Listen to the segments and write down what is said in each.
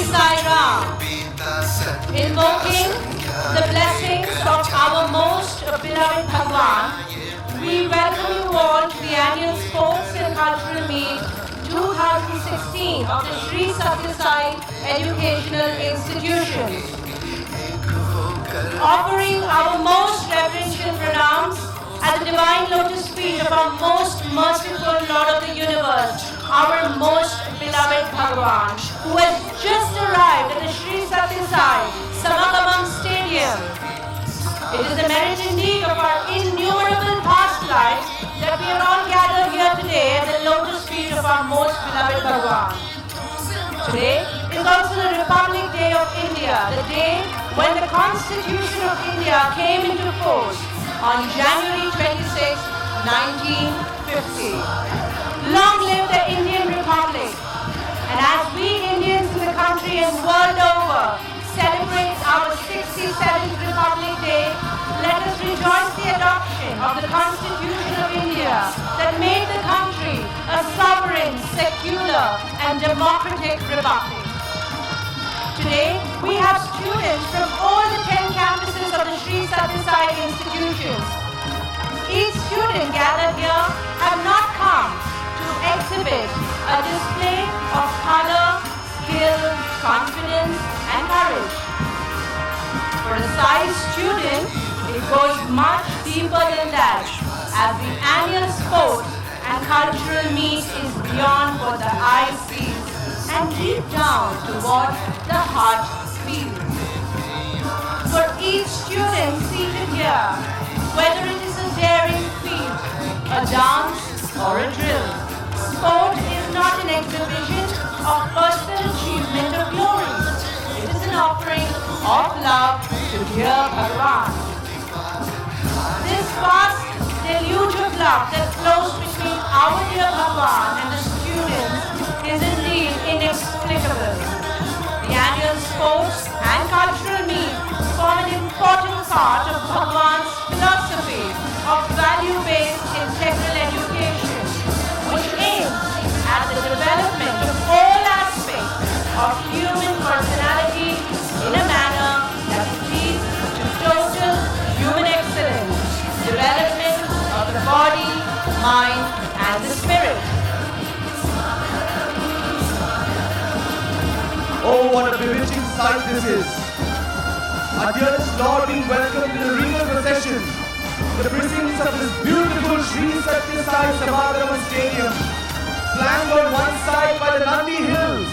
Sai Ram. Invoking the blessings of our most beloved Bhagwan, we welcome you all to the annual Sports and Cultural Meet 2016 of the Sri Satya Sai Educational Institutions. Offering our most reverential pranams at the divine lotus feet of our most merciful Lord of the Universe, our most beloved Bhagwan, who has just arrived at the Sri Satya Sai Samagamam Stadium. It is the merit indeed of our innumerable past lives that we are all gathered here today at the lotus feet of our most beloved Bhagwan. Today is also the Republic Day of India, the day when the Constitution of India came into force on January 26, 1950. Long live the Indian Republic! And as we Indians in the country and world over celebrate our 67th Republic Day, let us rejoice the adoption of the Constitution of India that made the country a sovereign, secular and democratic republic. Today, we have students from all the 10 campuses of the Sri Satya Sai institutions. Each student gathered here have not come to exhibit a display of color, skill, confidence, and courage. For a Sai student, it goes much deeper than that, as the annual sports and cultural meet is beyond what the eye sees and deep down to what the heart feels. For each student seated here, whether it is a daring feat, a dance, or a drill, sport is not an exhibition of personal achievement or glory. It is an offering of love to dear Bhagwan. This vast deluge of love that flows between our dear Bhagwan and the students is indeed inexplicable. The annual sports and cultural meet form an important part of Bhagwan's philosophy of value-based integral education, which aims at the development of all aspects of human personality in a manner that leads to total human excellence, development of the body, mind, and the spirit. Oh, what a bewitching sight this is! Our dearest Lord being welcomed in the regal procession, the precincts of this beautiful Sri Satya Sai Samagamam Stadium, flanked on one side by the Nandi Hills.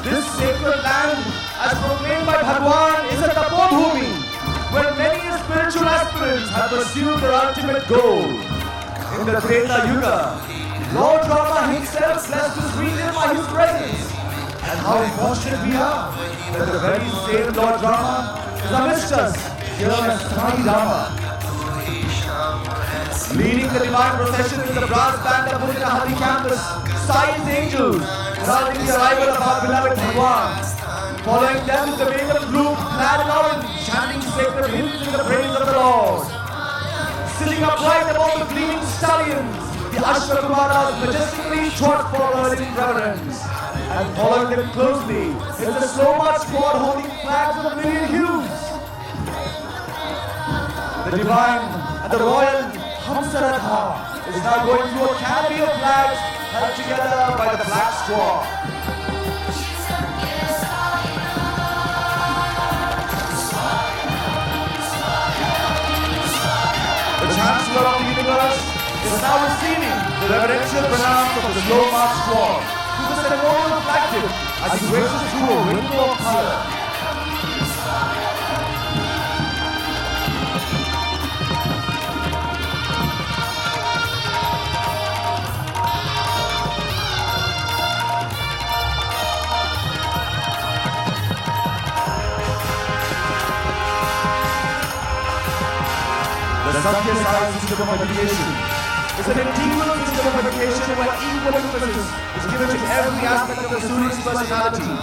This sacred land, as proclaimed by Bhagwan, is a Tapobhumi, where many spiritual aspirants have pursued their ultimate goal. In the Treta Yuga, Lord Rama himself blessed his region by his presence. And how fortunate we are that the very same Lord Rama is amidst us here as Sai Rama. Leading the divine procession in the brass band of Muddenahali campus, Sai's angels, heralding the arrival of our beloved Bhagwan. Following them is the Vedam group clad in orange, chanting sacred hymns in the praise of the Lord. Sitting upright above the gleaming stallions, the Ashwakumaras majestically trot forward in reverence. And following them closely is the slow march squad holding flags of a million hues. The divine and the royal Hamsaratha is now going through a canopy of flags held together by the flag squad. The Chancellor of the Universe is now receiving the reverential pranams of the slow march squad, who is a ceremonial flagship as he races through a rainbow of color. The Satya Sai system of education is an integral system of education where equal emphasis is given to every aspect of the student's personality.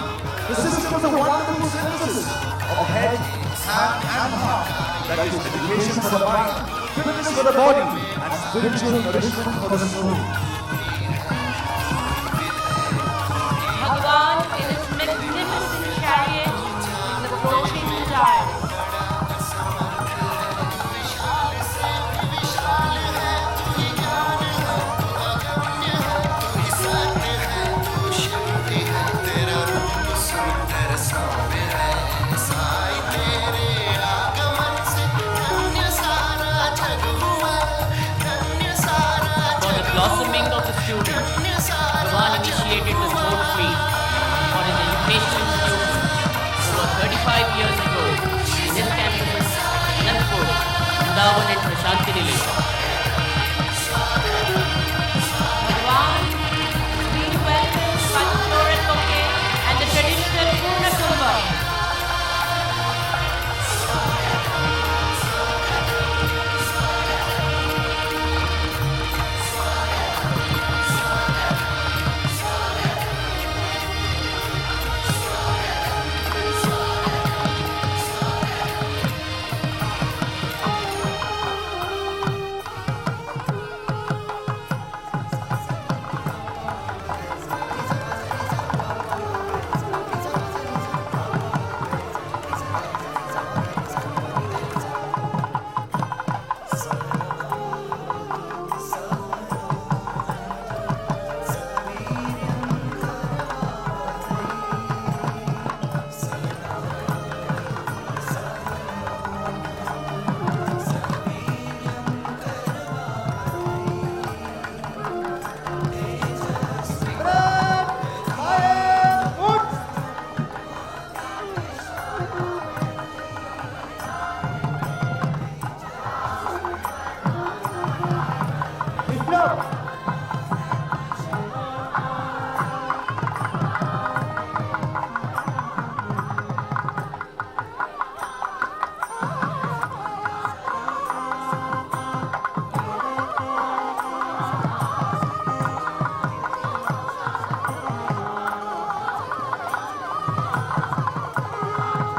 The system is a wonderful synthesis of head, hand and heart. That is education for the mind, fitness for the body and spiritual nourishment for the soul. Bhagwan in his magnificent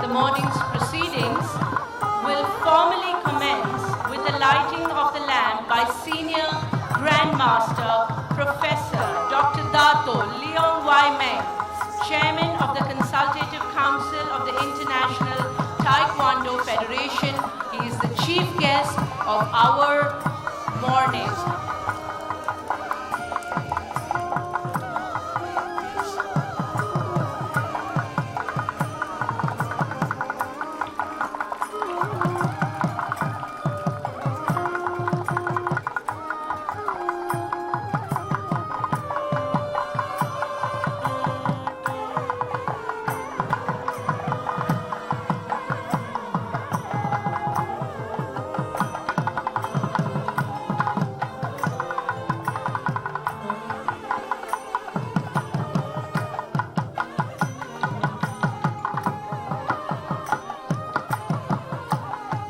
The morning's proceedings will formally commence with the lighting of the lamp by Senior Grandmaster Professor Dr. Dato Leong Y. Meng, Chairman of the Consultative Council of the International Taekwondo Federation. He is the chief guest of our morning.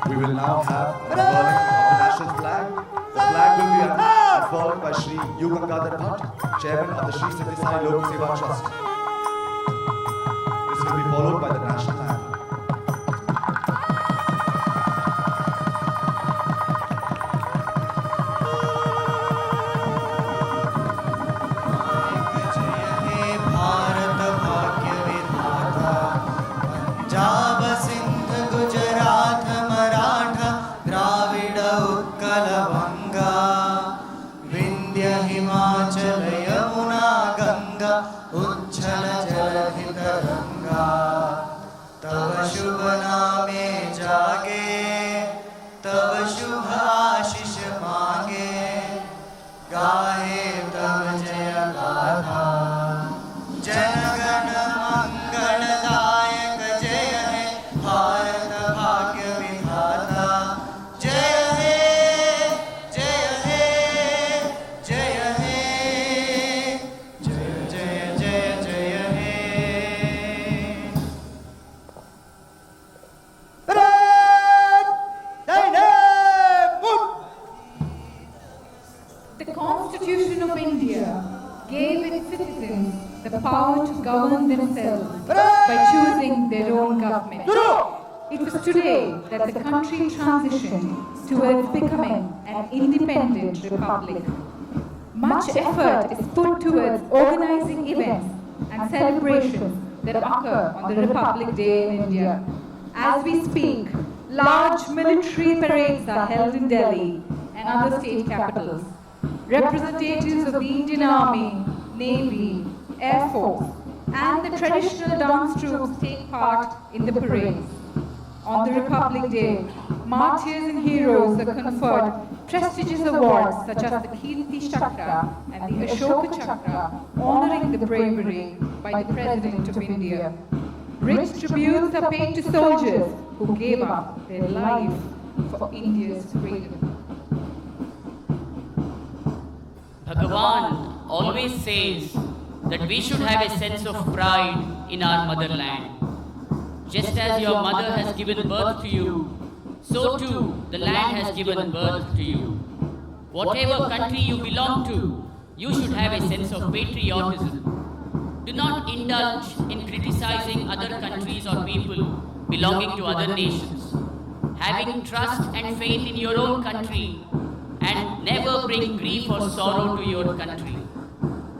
We will now have unfurling of the national flag. The flag will be unfurled by Shri U. Gangadhar Bhatt, Chairman of the Shri Siddhi Sai Lok Seva Trust. This will be followed by the national anthem. तव शुभ नामे जागे, तव शुभ आशीष मांगे, गाहे तव जय गाथा। जनगण मंगलदायक जय हे भारत भाग्य विधाता। जय हे जय हे जय हे जय जय जय जय हे। The Constitution of India gave its citizens the power to govern themselves by choosing their own government. It was today that the country transitioned towards becoming an independent republic. Much effort is put towards organizing events and celebrations that occur on the Republic Day in India. As we speak, large military parades are held in Delhi and other state capitals. Representatives of the Indian Army, Navy, Air Force, and the traditional dance troupes take part in the parades. On the Republic Day, martyrs and heroes are conferred prestigious awards such as the Kirti Chakra and the Ashoka Chakra, honoring the bravery by the President of India. Rich tributes are paid to soldiers who gave up their life for India's freedom. Bhagavan always says that we should have a sense of pride in our motherland. Just as your mother has given birth to you, so too the land has given birth to you. Whatever country you belong to, you should have a sense of patriotism. Do not indulge in criticizing other countries or people belonging to other nations. Having trust and faith in your own country and never bring grief or sorrow to your country.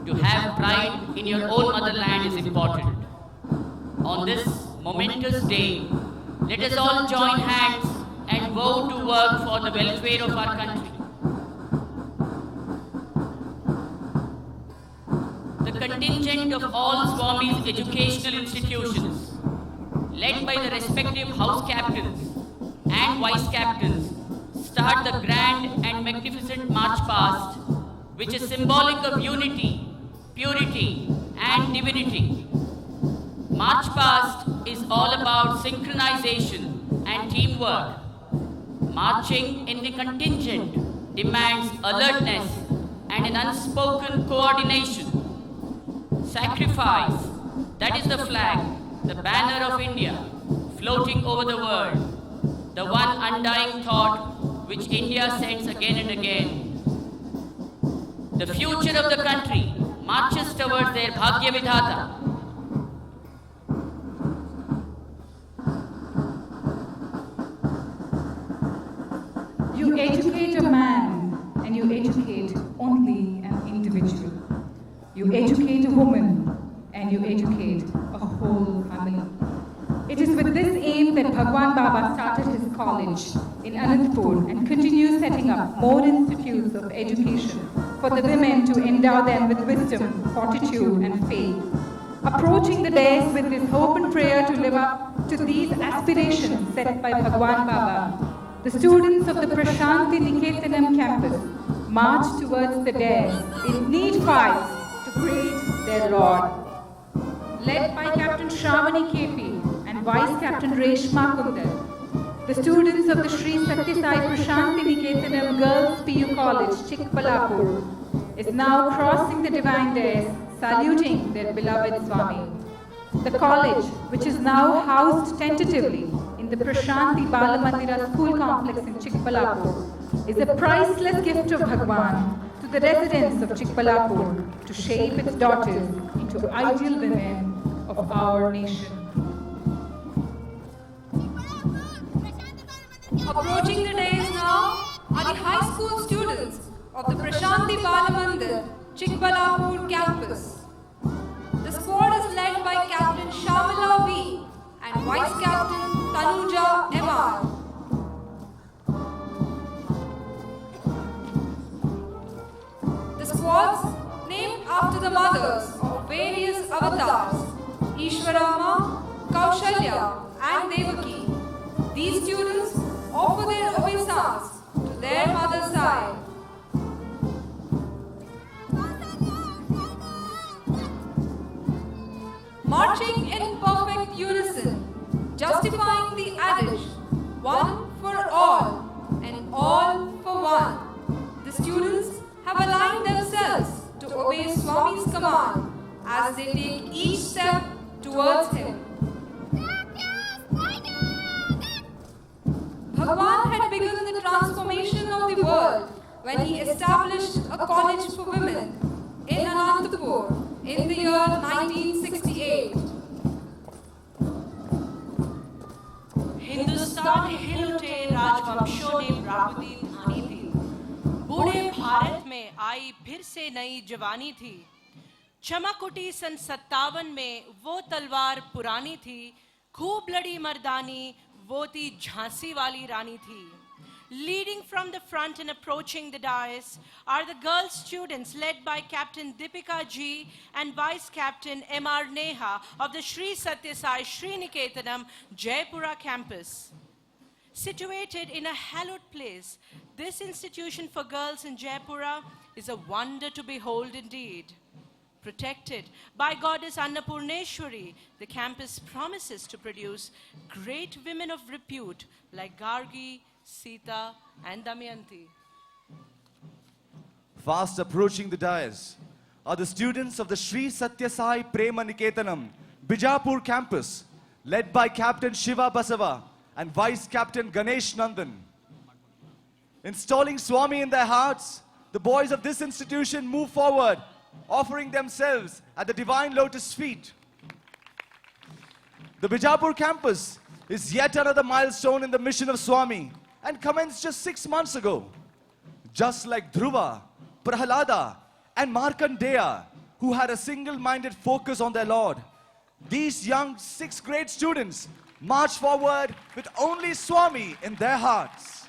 To have pride in your own motherland is important. On this momentous day, let us all join hands and vow to work for the welfare of our country. The contingent of all Swami's educational institutions, led by the respective house captains and vice captains, start the grand and magnificent march past, which is symbolic of unity, purity, and divinity. March past is all about synchronization and teamwork. Marching in the contingent demands alertness and an unspoken coordination. Sacrifice, that is the flag, the banner of India, floating over the world, the one undying thought which India sends again and again. The future of the country marches towards their Bhagya Vidhata. educate a man and you educate only an individual. You educate a woman and you educate a whole family. It is with this aim that Bhagwan Baba started his college in Anantapur and continues setting up more institutes of education for the women to endow them with wisdom, fortitude and faith. Approaching the dais with this hope and prayer to live up to these aspirations set by Bhagwan Baba, the students of the Prashanti Niketanam campus march towards the dais in neat files to greet their Lord. Led by Captain Shravani KP and Vice Captain Reshma Kundar, the students of the Sri Sathya Sai Prashanti Niketanam Girls PU College, Chikbalapur, is now crossing the divine dais, saluting their beloved Swami. The college, which is now housed tentatively in the Prashanti Balamandira School Complex in Chikbalapur, is a priceless gift of Bhagwan to the residents of Chikbalapur to shape its daughters into ideal women of our nation. Approaching the dais now are the high school students of the Prashanti Balamandir Chikbalapur campus. The squad is led by Captain Shamila V and Vice Captain Tanuja MR. The squads, named after the mothers of various avatars, Ishwarama, Kaushalya and Devaki. These students offer their obeisance to their mother's side. Marching in perfect unison, justifying the adage, one for all and all for one. The students have aligned themselves to obey Swami's command as they take each step towards him. Bhagwan had begun the transformation of the world when he established a college for women in Anantapur in the year 1968. Hindustan हिल उठे राजवंशों ने प्राप्ति ठानी थी। बूढ़े भारत में आई फिर से नई जवानी थी। चमक उठी सन 57 में वो तलवार पुरानी थी। खूब लड़ी मर्दानी वो थी झांसी वाली रानी थी। Leading from the front and approaching the dais are the girl students led by Captain Deepika Ji and Vice Captain M.R. Neha of the Sri Sathya Sai Sri Niketanam Jaipura campus. Situated in a hallowed place, this institution for girls in Jaipura is a wonder to behold indeed. Protected by Goddess Annapurneshwari, the campus promises to produce great women of repute like Gargi, Sita and Damayanti. Fast approaching the dais are the students of the Sri Sathya Sai Prema Niketanam Bijapur campus, led by Captain Shiva Basava and Vice Captain Ganesh Nandan. Installing Swami in their hearts, the boys of this institution move forward, offering themselves at the divine lotus feet. The Bijapur campus is yet another milestone in the mission of Swami, and commenced just 6 months ago. Just like Dhruva, Prahalada and Markandeya, who had a single-minded focus on their Lord, these young 6th grade students march forward with only Swami in their hearts.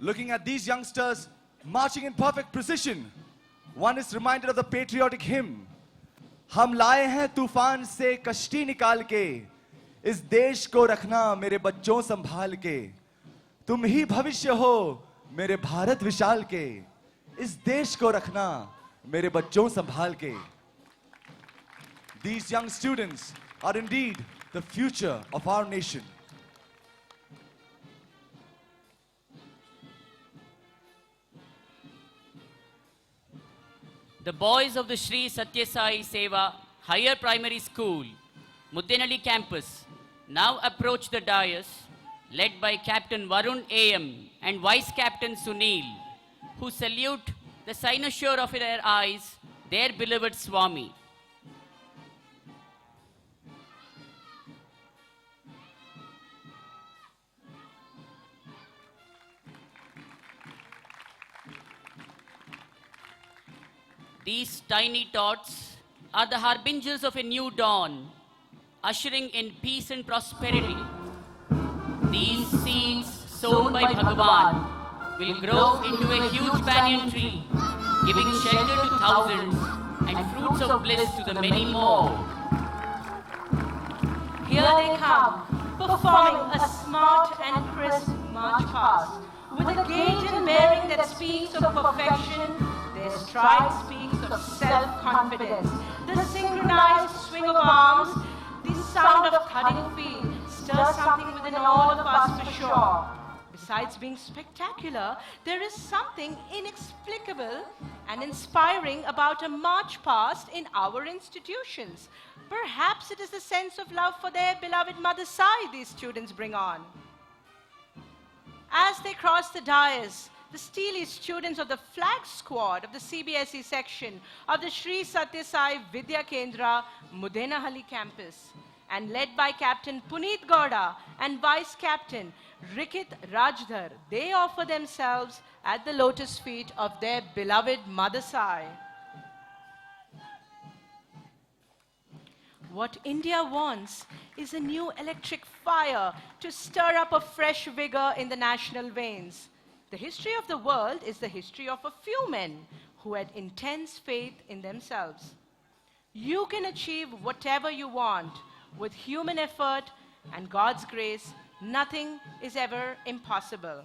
Looking at these youngsters marching in perfect precision, one is reminded of the patriotic hymn, "Hum laaye hain tufan se kashti nikal ke, इस देश को रखना मेरे बच्चों संभाल के, तुम ही भविष्य हो मेरे भारत विशाल के, इस देश को रखना मेरे बच्चों संभाल के." These young students are indeed the future of our nation. The boys of the Sri Sathya Sai Seva Higher Primary School, Muddenahali campus, now approach the dais, led by Captain Varun AM and Vice Captain Sunil, who salute the cynosure of their eyes, their beloved Swami. These tiny tots are the harbingers of a new dawn, ushering in peace and prosperity. These seeds sown by Bhagavan will grow into a huge banyan tree, giving shelter to thousands and fruits of bliss to the many more. Here they come, performing a smart and crisp march past. With a gait and bearing that speaks of perfection, their stride speaks of self-confidence. The synchronized swing of arms, the sound of thudding feet, stirs something within all of us for sure. Besides being spectacular, there is something inexplicable and inspiring about a march past in our institutions. Perhaps it is the sense of love for their beloved Mother Sai these students bring on. As they cross the dais, the steely students of the flag squad of the CBSE section of the Sri Satya Sai Vidya Kendra Muddenahalli campus, and led by Captain Puneet Gowda and Vice Captain Rikit Rajdhar, they offer themselves at the lotus feet of their beloved Mother Sai. What India wants is a new electric fire to stir up a fresh vigor in the national veins. The history of the world is the history of a few men who had intense faith in themselves. You can achieve whatever you want. With human effort and God's grace, nothing is ever impossible.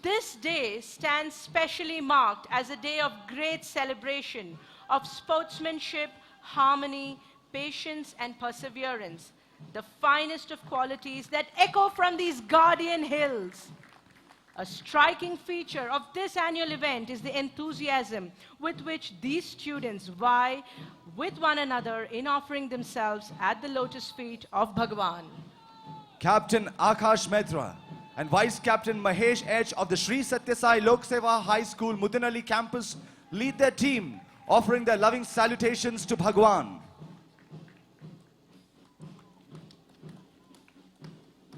This day stands specially marked as a day of great celebration of sportsmanship, harmony, patience, and perseverance, the finest of qualities that echo from these guardian hills. A striking feature of this annual event is the enthusiasm with which these students vie with one another in offering themselves at the lotus feet of Bhagavan. Captain Akash Mehta and Vice Captain Mahesh H of the Sri Satya Sai Lok Seva High School Muddenahali campus lead their team, offering their loving salutations to Bhagavan.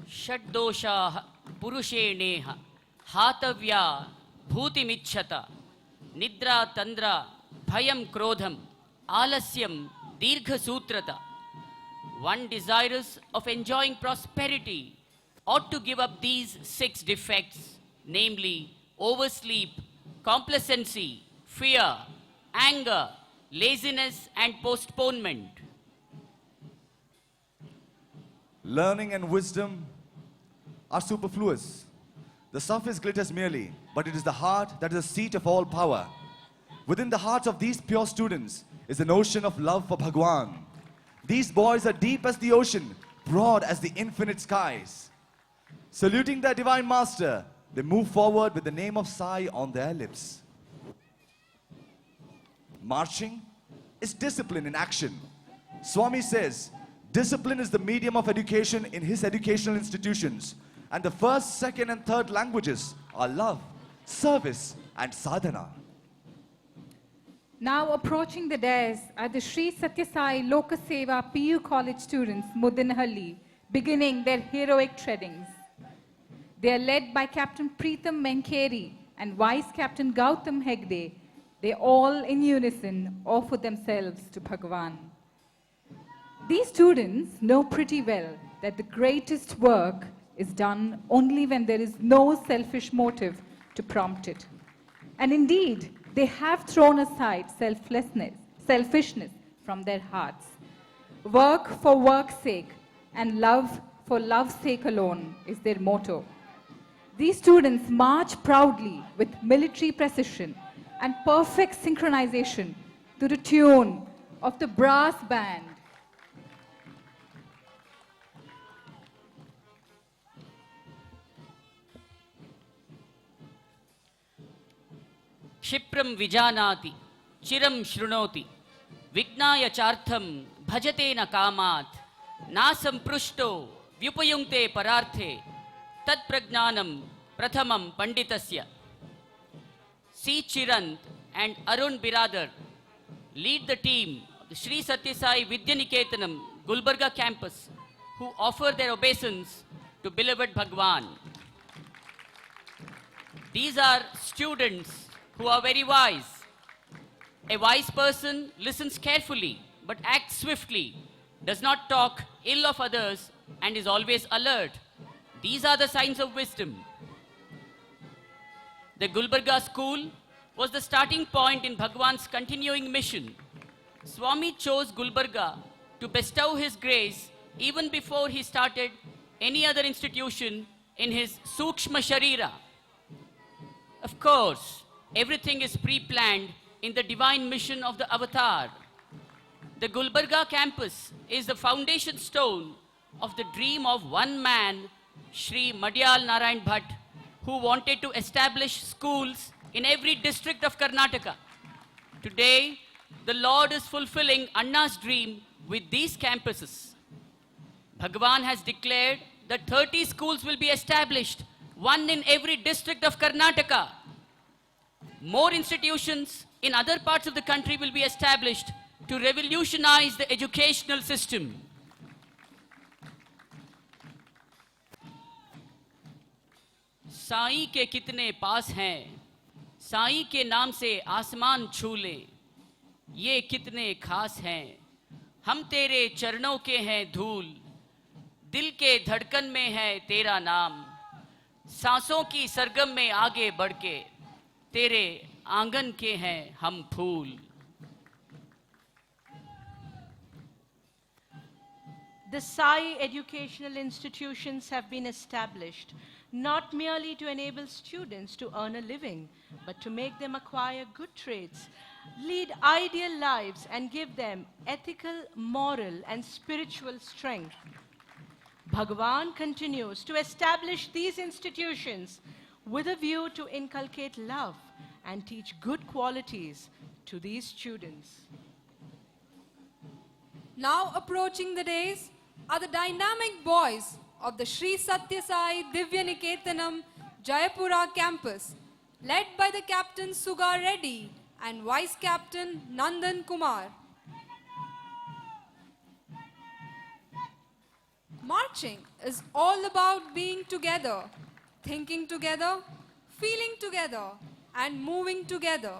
Shaddosha Purusheneha Hatavya Bhutimichhata Nidra Tandra Bhayam Krodham Alasyam Dirgha Sutrata. One desirous of enjoying prosperity ought to give up these 6 defects, namely oversleep, complacency, fear, anger, laziness, and postponement. Learning and wisdom are superfluous. The surface glitters merely, but it is the heart that is the seat of all power. Within the hearts of these pure students is an ocean of love for Bhagwan. These boys are deep as the ocean, broad as the infinite skies. Saluting their divine master, they move forward with the name of Sai on their lips. Marching is discipline in action. Swami says, discipline is the medium of education in his educational institutions, and the first, second, and third languages are love, service, and sadhana. Now approaching the dais are the Sri Satya Sai Loka Seva PU College students, Muddenahalli, beginning their heroic treadings. They are led by Captain Preetham Menkeri and Vice Captain Gautam Hegde. They all in unison offer themselves to Bhagavan. These students know pretty well that the greatest work is done only when there is no selfish motive to prompt it. And indeed, they have thrown aside selfishness from their hearts. Work for work's sake and love for love's sake alone is their motto. These students march proudly with military precision and perfect synchronization to the tune of the brass band. Kshipram Vijanati Chiram Shrunoti Vignaya Chartham Bhajate Kamat Nasam Prushto Vyupayungte Pararthe Tat Pragnanam Prathamam Panditasya. C. Chirant and Arun Biradar lead the team of the Sri Satya Sai Vidyaniketanam Gulbarga campus, who offer their obeisance to beloved Bhagwan. These are students who are very wise, A wise person listens carefully but acts swiftly, does not talk ill of others, and is always alert. These are the signs of wisdom. The Gulbarga school was the starting point in Bhagwan's continuing mission. Swami chose Gulbarga to bestow his grace even before he started any other institution in his Sukshma Sharira. Of course, everything is pre-planned in the divine mission of the avatar. The Gulbarga campus is the foundation stone of the dream of one man, Sri Madhyal Narayan Bhatt, who wanted to establish schools in every district of Karnataka. Today, the Lord is fulfilling Anna's dream with these campuses. Bhagwan has declared that 30 schools will be established, one in every district of Karnataka. More institutions in other parts of the country will be established to revolutionize the educational system. Sai के कितने पास हैं, साईं के नाम से आसमान छू ले, ये कितने खास हैं, हम तेरे चरणों के हैं धूल, दिल के धड़कन में है तेरा नाम, सांसों की सरगम में आगे बढ़ के, तेरे आंगन के हैं हम फूल. The Sai educational institutions have been established not merely to enable students to earn a living, but to make them acquire good traits, lead ideal lives, and give them ethical, moral, and spiritual strength. Bhagwan continues to establish these institutions with a view to inculcate love and teach good qualities to these students. Now approaching the days are the dynamic boys of the Sri Satya Sai Divya Niketanam Jayapura campus, led by the Captain Sugar Reddy and Vice Captain Nandan Kumar. Marching is all about being together, thinking together, feeling together, and moving together.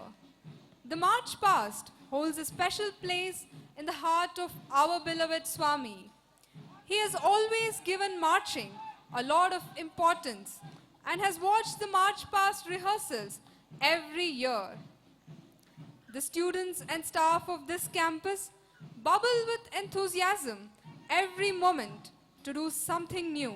The March Past holds a special place in the heart of our beloved Swami. He has always given marching a lot of importance and has watched the March Past rehearsals every year. The students and staff of this campus bubble with enthusiasm every moment to do something new.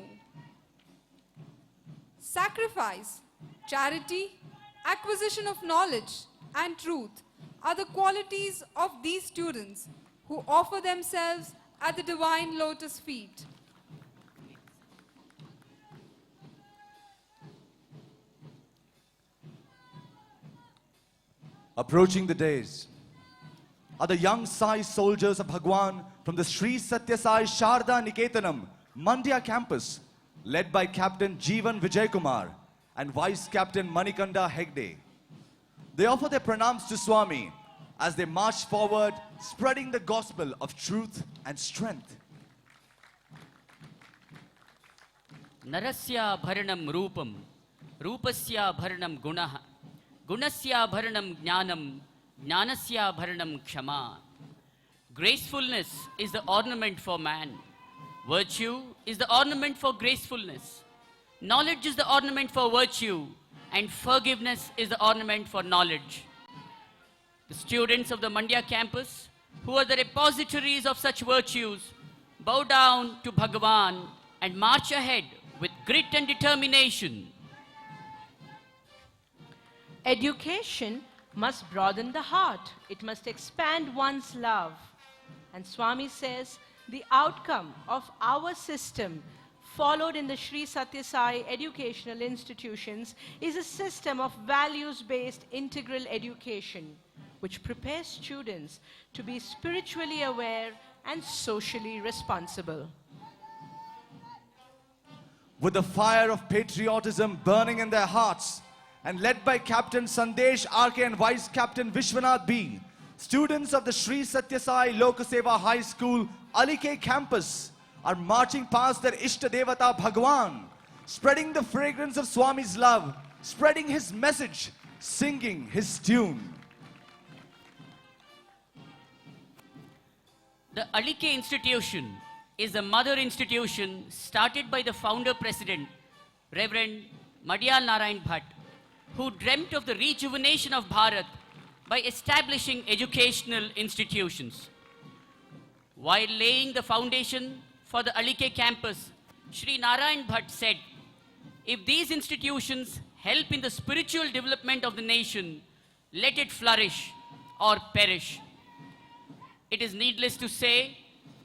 Sacrifice, charity, acquisition of knowledge, and truth are the qualities of these students who offer themselves at the divine lotus feet. Approaching the days are the young Sai soldiers of Bhagwan from the Sri Satya Sai Sharda Niketanam Mandya campus, led by Captain Jeevan Vijaykumar and Vice Captain Manikanda Hegde. They offer their pranams to Swami as they march forward, spreading the gospel of truth and strength. Narasya bharanam rupam, rupasya bharanam gunaha, gunasya bharanam jnanam, jnanasya bharanam kshama. Gracefulness is the ornament for man. Virtue is the ornament for gracefulness. Knowledge is the ornament for virtue, and forgiveness is the ornament for knowledge. The students of the Mandya campus, who are the repositories of such virtues, bow down to Bhagavan and march ahead with grit and determination. Education must broaden the heart. It must expand one's love. And Swami says the outcome of our system followed in the Sri Satya Sai educational institutions is a system of values-based integral education, which prepares students to be spiritually aware and socially responsible. With the fire of patriotism burning in their hearts, and led by Captain Sandesh RK and Vice Captain Vishwanath B, students of the Sri Satya Sai Lokaseva High School Alike campus are marching past their Ishta Devata Bhagwan, spreading the fragrance of Swami's love, spreading his message, singing his tune. The Alike institution is a mother institution started by the founder president, Reverend Madhyal Narayan Bhatt, who dreamt of the rejuvenation of Bharat by establishing educational institutions. While laying the foundation for the Alike campus, Sri Narayan Bhatt said, if these institutions help in the spiritual development of the nation, let it flourish or perish. It is needless to say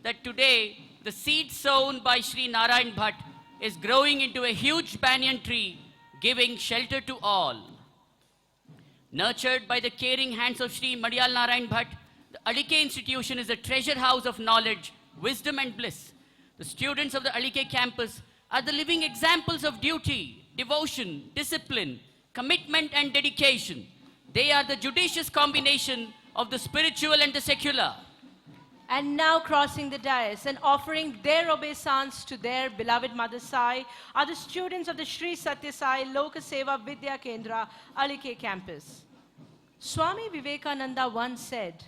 that today the seed sown by Sri Narayan Bhatt is growing into a huge banyan tree, giving shelter to all. Nurtured by the caring hands of Sri Madhyal Narayan Bhatt, the Alike institution is a treasure house of knowledge, wisdom and bliss. The students of the Alike campus are the living examples of duty, devotion, discipline, commitment and dedication. They are the judicious combination of the spiritual and the secular. And now crossing the dais and offering their obeisance to their beloved Mother Sai are the students of the Sri Satya Sai Loka Seva Vidya Kendra, Alike campus. Swami Vivekananda once said,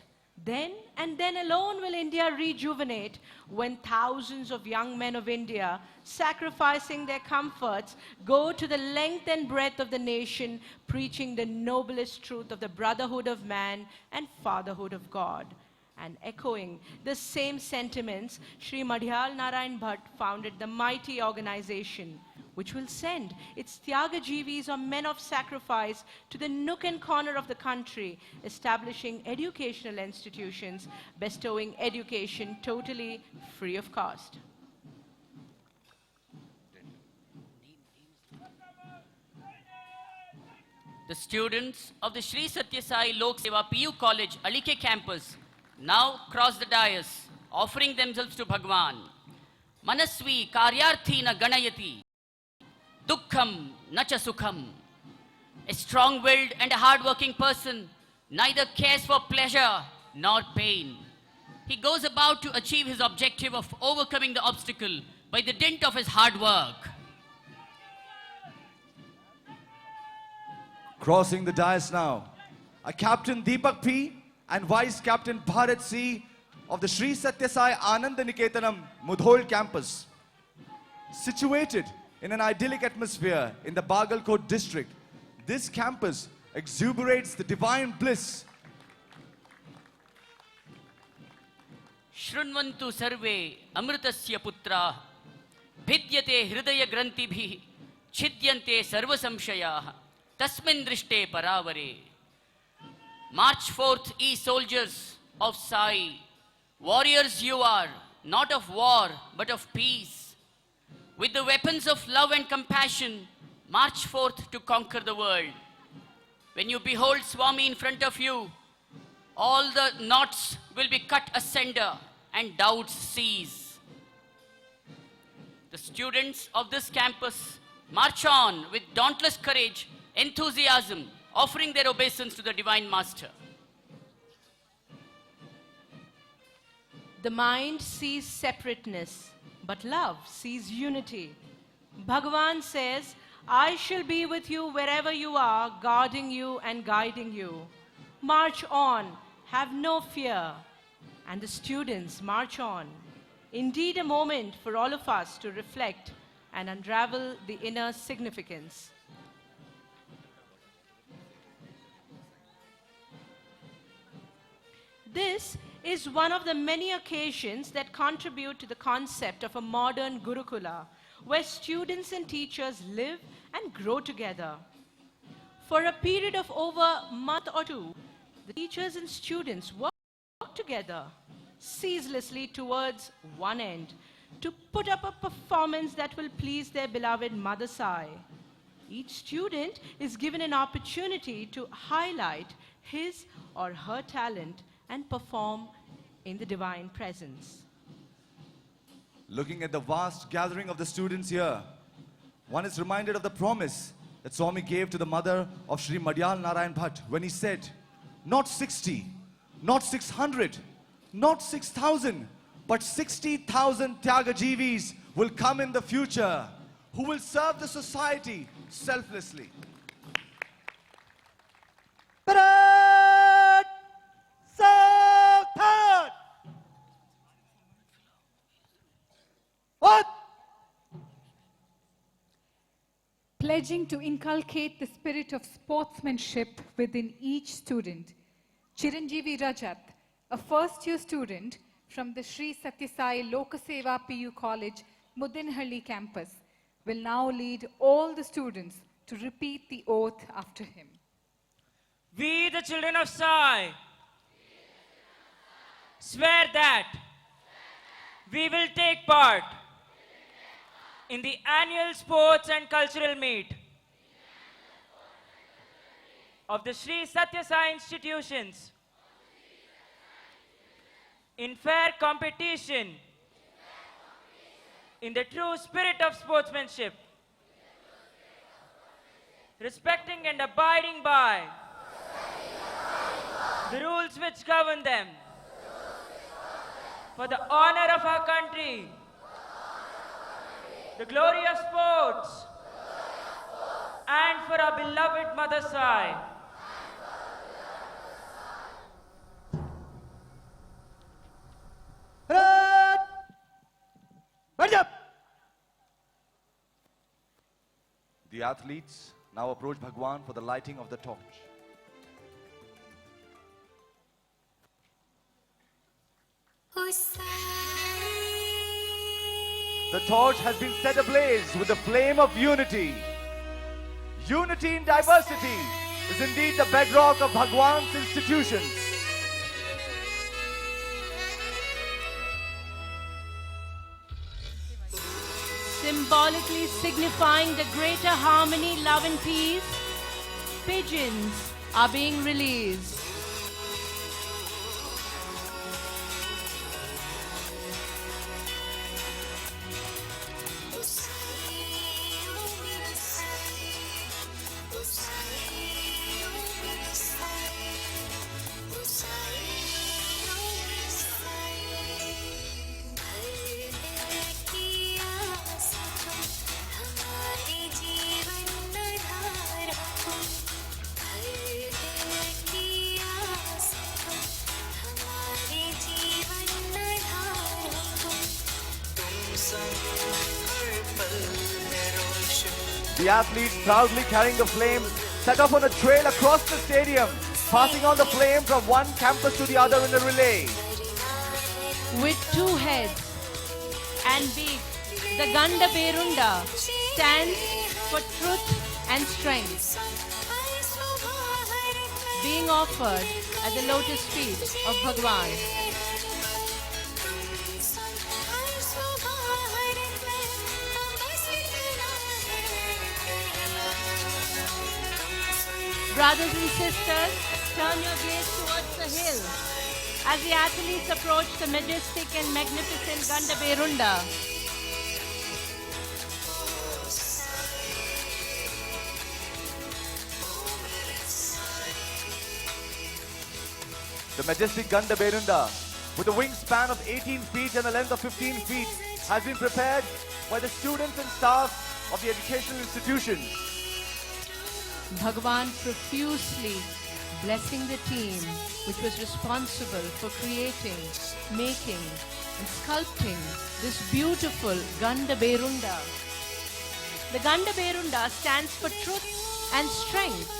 then and then alone will India rejuvenate when thousands of young men of India, sacrificing their comforts, go to the length and breadth of the nation, preaching the noblest truth of the brotherhood of man and fatherhood of God. And echoing the same sentiments, Sri Madhyal Narayan Bhatt founded the mighty organization, which will send its Tyagajivis or men of sacrifice to the nook and corner of the country, establishing educational institutions, bestowing education totally free of cost. The students of the Sri Satya Sai Lok Seva PU College, Alike campus, now cross the dais, offering themselves to Bhagwan. Manasvi karyarthi na ganayati, dukkham na cha sukham. A strong-willed and a hard-working person neither cares for pleasure nor pain. He goes about to achieve his objective of overcoming the obstacle by the dint of his hard work. Crossing the dais now are Captain Deepak P. and Vice Captain Bharat C. of the Sri Satya Sai Ananda Niketanam Mudhol campus. Situated in an idyllic atmosphere in the Bagalkot district, this campus exuberates the divine bliss. Shrunvantu sarve amritasya putra bhidyate hridaya grantibhi chidyante sarva samshayah tasmin drishte paravare. March forth, ye soldiers of Sai, warriors you are, not of war, but of peace. With the weapons of love and compassion, march forth to conquer the world. When you behold Swami in front of you, all the knots will be cut asunder and doubts cease. The students of this campus march on with dauntless courage, enthusiasm, offering their obeisance to the Divine Master. The mind sees separateness, but love sees unity. Bhagavan says, I shall be with you wherever you are, guarding you and guiding you. March on, have no fear. And the students march on. Indeed, a moment for all of us to reflect and unravel the inner significance. This is one of the many occasions that contribute to the concept of a modern Gurukula, where students and teachers live and grow together. For a period of over a month or two, the teachers and students work together ceaselessly towards one end, to put up a performance that will please their beloved Mother Sai. Each student is given an opportunity to highlight his or her talent and perform in the divine presence. Looking at the vast gathering of the students here, one is reminded of the promise that Swami gave to the mother of Sri Madhyal Narayan Bhatt when he said, not 60, not 600, not 6,000, but 60,000 Tyagajivis will come in the future who will serve the society selflessly. pledging to inculcate the spirit of sportsmanship within each student, Chiranjeevi Rajat, a first-year student from the Sri Sathya Sai Lokaseva PU College, Muddenahalli campus, will now lead all the students to repeat the oath after him. We, the children of Sai, swear that we will take part in the annual sports and cultural meet of the Sri Sathya Sai institutions in fair competition, in the true spirit of sportsmanship, respecting and abiding by the rules which govern them, for the honor of our country, the glory of sports, and for our beloved Mother Sai. The athletes now approach Bhagwan for the lighting of the torch. The torch has been set ablaze with the flame of unity. Unity in diversity is indeed the bedrock of Bhagwan's institutions. Symbolically signifying the greater harmony, love and peace, pigeons are being released. The athletes proudly carrying the flame set off on a trail across the stadium, passing on the flame from one campus to the other in a relay. With two heads and beak, the Gandaberunda stands for truth and strength, being offered at the lotus feet of Bhagwan. Brothers and sisters, turn your gaze towards the hill as the athletes approach the majestic and magnificent Gandaberunda. The majestic Gandaberunda, with a wingspan of 18 feet and a length of 15 feet, has been prepared by the students and staff of the educational institutions. Bhagwan profusely blessing the team which was responsible for creating, making and sculpting this beautiful Gandaberunda. The Gandaberunda stands for truth and strength.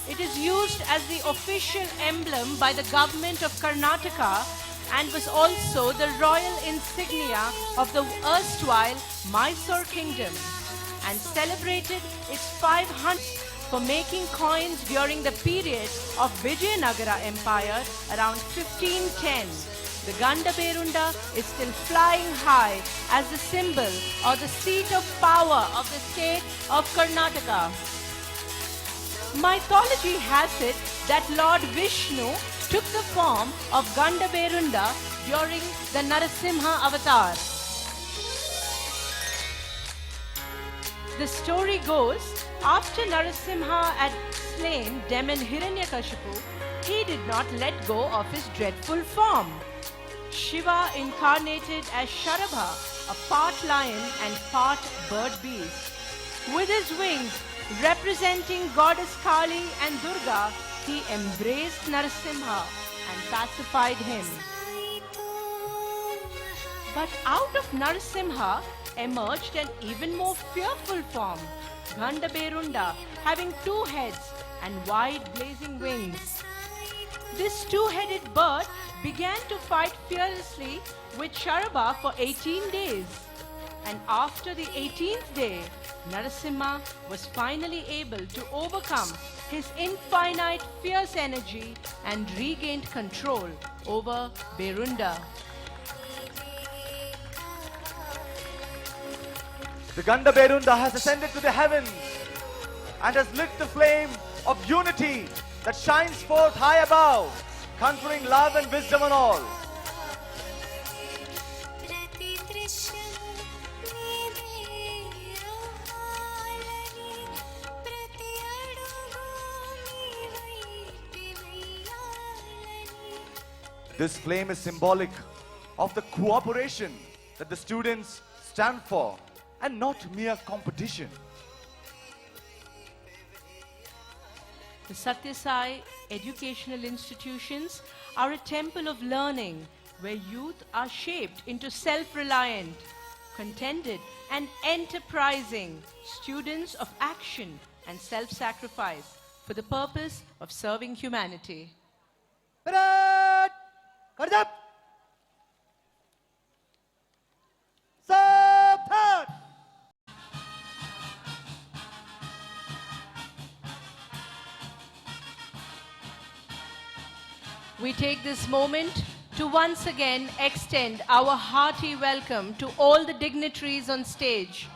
It is used as the official emblem by the government of Karnataka and was also the royal insignia of the erstwhile Mysore kingdom, and celebrated its 500th for making coins during the period of Vijayanagara Empire around 1510. The Gandaberunda is still flying high as the symbol or the seat of power of the state of Karnataka. Mythology has it that Lord Vishnu took the form of Gandaberunda during the Narasimha avatar. The story goes, after Narasimha had slain demon Hiranyakashipu, he did not let go of his dreadful form. Shiva incarnated as Sharabha, a part lion and part bird beast. With his wings representing goddess Kali and Durga, he embraced Narasimha and pacified him. But out of Narasimha emerged an even more fearful form, Gandaberunda, having 2 heads and wide blazing wings. This 2-headed bird began to fight fearlessly with Sharaba for 18 days. And after the 18th day, Narasimha was finally able to overcome his infinite fierce energy and regained control over Berunda. The Gandaberunda has ascended to the heavens and has lit the flame of unity that shines forth high above, conferring love and wisdom on all. This flame is symbolic of the cooperation that the students stand for and not mere competition. The Satya Sai educational institutions are a temple of learning where youth are shaped into self-reliant, contented and enterprising students of action and self-sacrifice for the purpose of serving humanity. We take this moment to once again extend our hearty welcome to all the dignitaries on stage.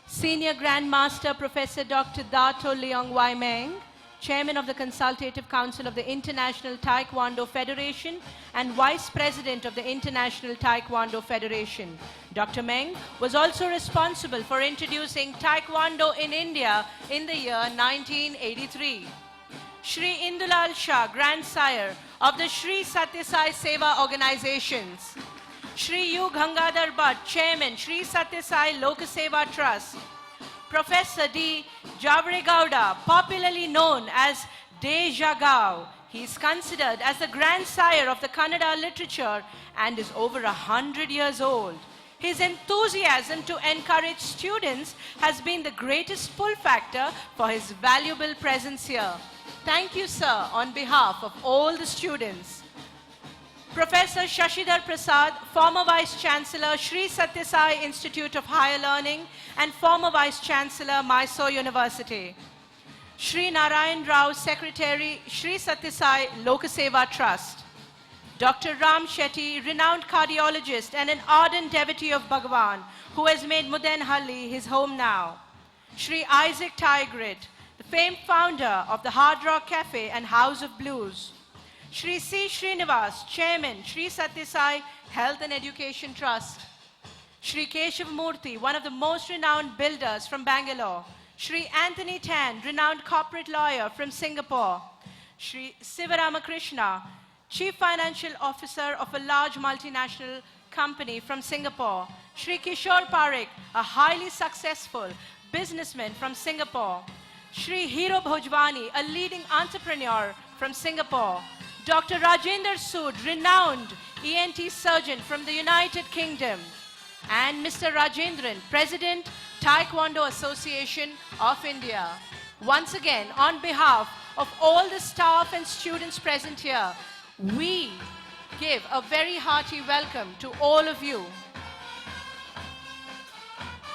Senior Grandmaster Professor Dr. Dato Leong Wai Meng, Chairman of the Consultative Council of the International Taekwondo Federation and Vice President of the International Taekwondo Federation. Dr. Meng was also responsible for introducing Taekwondo in India in the year 1983. Shri Indulal Shah, Grandsire of the Shri Satya Sai Seva Organizations. Shri U. Gangadhar Bhatt, Chairman, Shri Satya Sai Lokaseva Trust. Professor D. Javre Gowda, popularly known as Deja Gao. He is considered as the grandsire of the Kannada literature and is over 100 years old. His enthusiasm to encourage students has been the greatest pull factor for his valuable presence here. Thank you, sir, on behalf of all the students. Professor Shashidhar Prasad, former Vice Chancellor, Sri Satya Sai Institute of Higher Learning and former Vice Chancellor, Mysore University. Sri Narayan Rao, Secretary, Sri Satya Sai Lokaseva Trust. Dr. Ram Shetty, renowned cardiologist and an ardent devotee of Bhagavan, who has made Muddenahali his home now. Sri Isaac Tigrit, the famed founder of the Hard Rock Cafe and House of Blues. Shri C. Srinivas, Chairman, Shri Satya Sai Health and Education Trust. Shri Keshav Murthy, one of the most renowned builders from Bangalore. Shri Anthony Tan, renowned corporate lawyer from Singapore. Shri Sivaramakrishna, Chief Financial Officer of a large multinational company from Singapore. Shri Kishore Parekh, a highly successful businessman from Singapore. Shri Hiro Bhojwani, a leading entrepreneur from Singapore. Dr. Rajender Sood, renowned ENT surgeon from the United Kingdom. And Mr. Rajendran, President, Taekwondo Association of India. Once again, on behalf of all the staff and students present here, we give a very hearty welcome to all of you.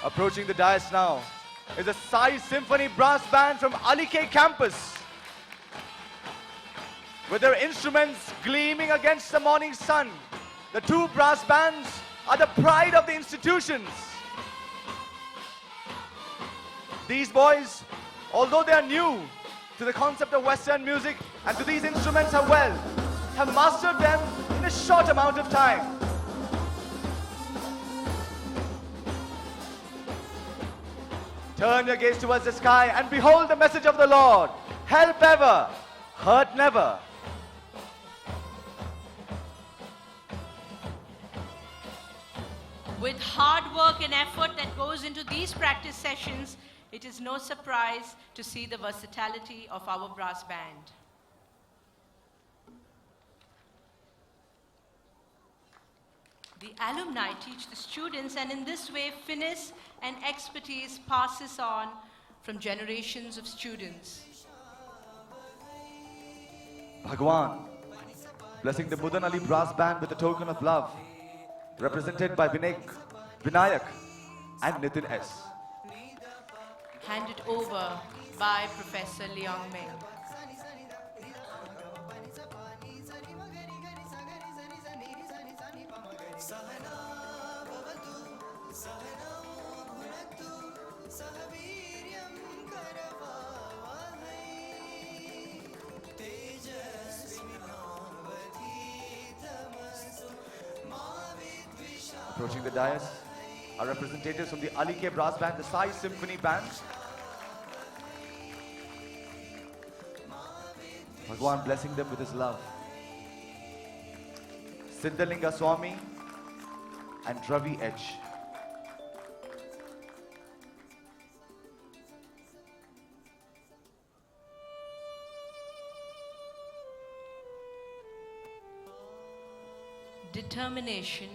Approaching the dais now is a Sai Symphony Brass Band from Alike campus. With their instruments gleaming against the morning sun, the 2 brass bands are the pride of the institutions. These boys, although they are new to the concept of Western music and to these instruments as well, have mastered them in a short amount of time. Turn your gaze towards the sky and behold the message of the Lord. Help ever, hurt never. With hard work and effort that goes into these practice sessions, it is no surprise to see the versatility of our brass band. The alumni teach the students, and in this way, finesse and expertise passes on from generations of students. Bhagwan, blessing the Muddenahali brass band with a token of love, represented by Vinayak and Nitin S. Handed over by Professor Leong Ming. Approaching the dais are representatives from the Ali K Brass Band, the Sai Symphony Band. Bhagwan blessing them with his love. Siddhalinga Swami and Ravi Edge. Determination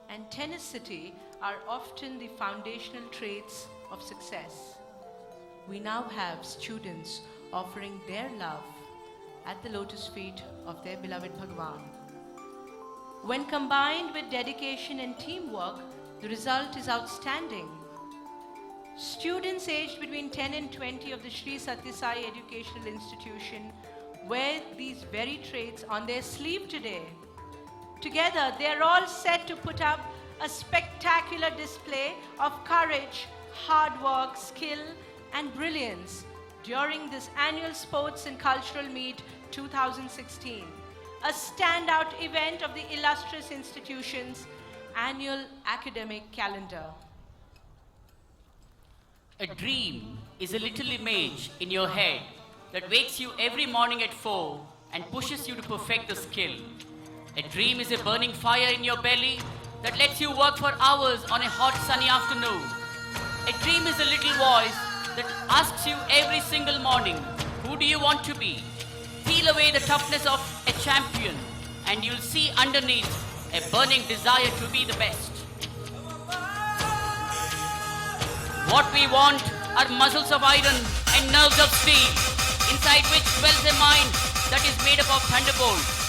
and tenacity are often the foundational traits of success. We now have students offering their love at the lotus feet of their beloved Bhagwan. When combined with dedication and teamwork, the result is outstanding. Students aged between 10 and 20 of the Sri Satya Sai Educational Institution wear these very traits on their sleeve today. Together, they are all set to put up a spectacular display of courage, hard work, skill, and brilliance during this annual Sports and Cultural Meet 2016, a standout event of the illustrious institution's annual academic calendar. A dream is a little image in your head that wakes you every morning at 4 and pushes you to perfect the skill. A dream is a burning fire in your belly that lets you work for hours on a hot sunny afternoon. A dream is a little voice that asks you every single morning, who do you want to be? Peel away the toughness of a champion and you'll see underneath a burning desire to be the best. What we want are muscles of iron and nerves of steel, inside which dwells a mind that is made up of thunderbolts.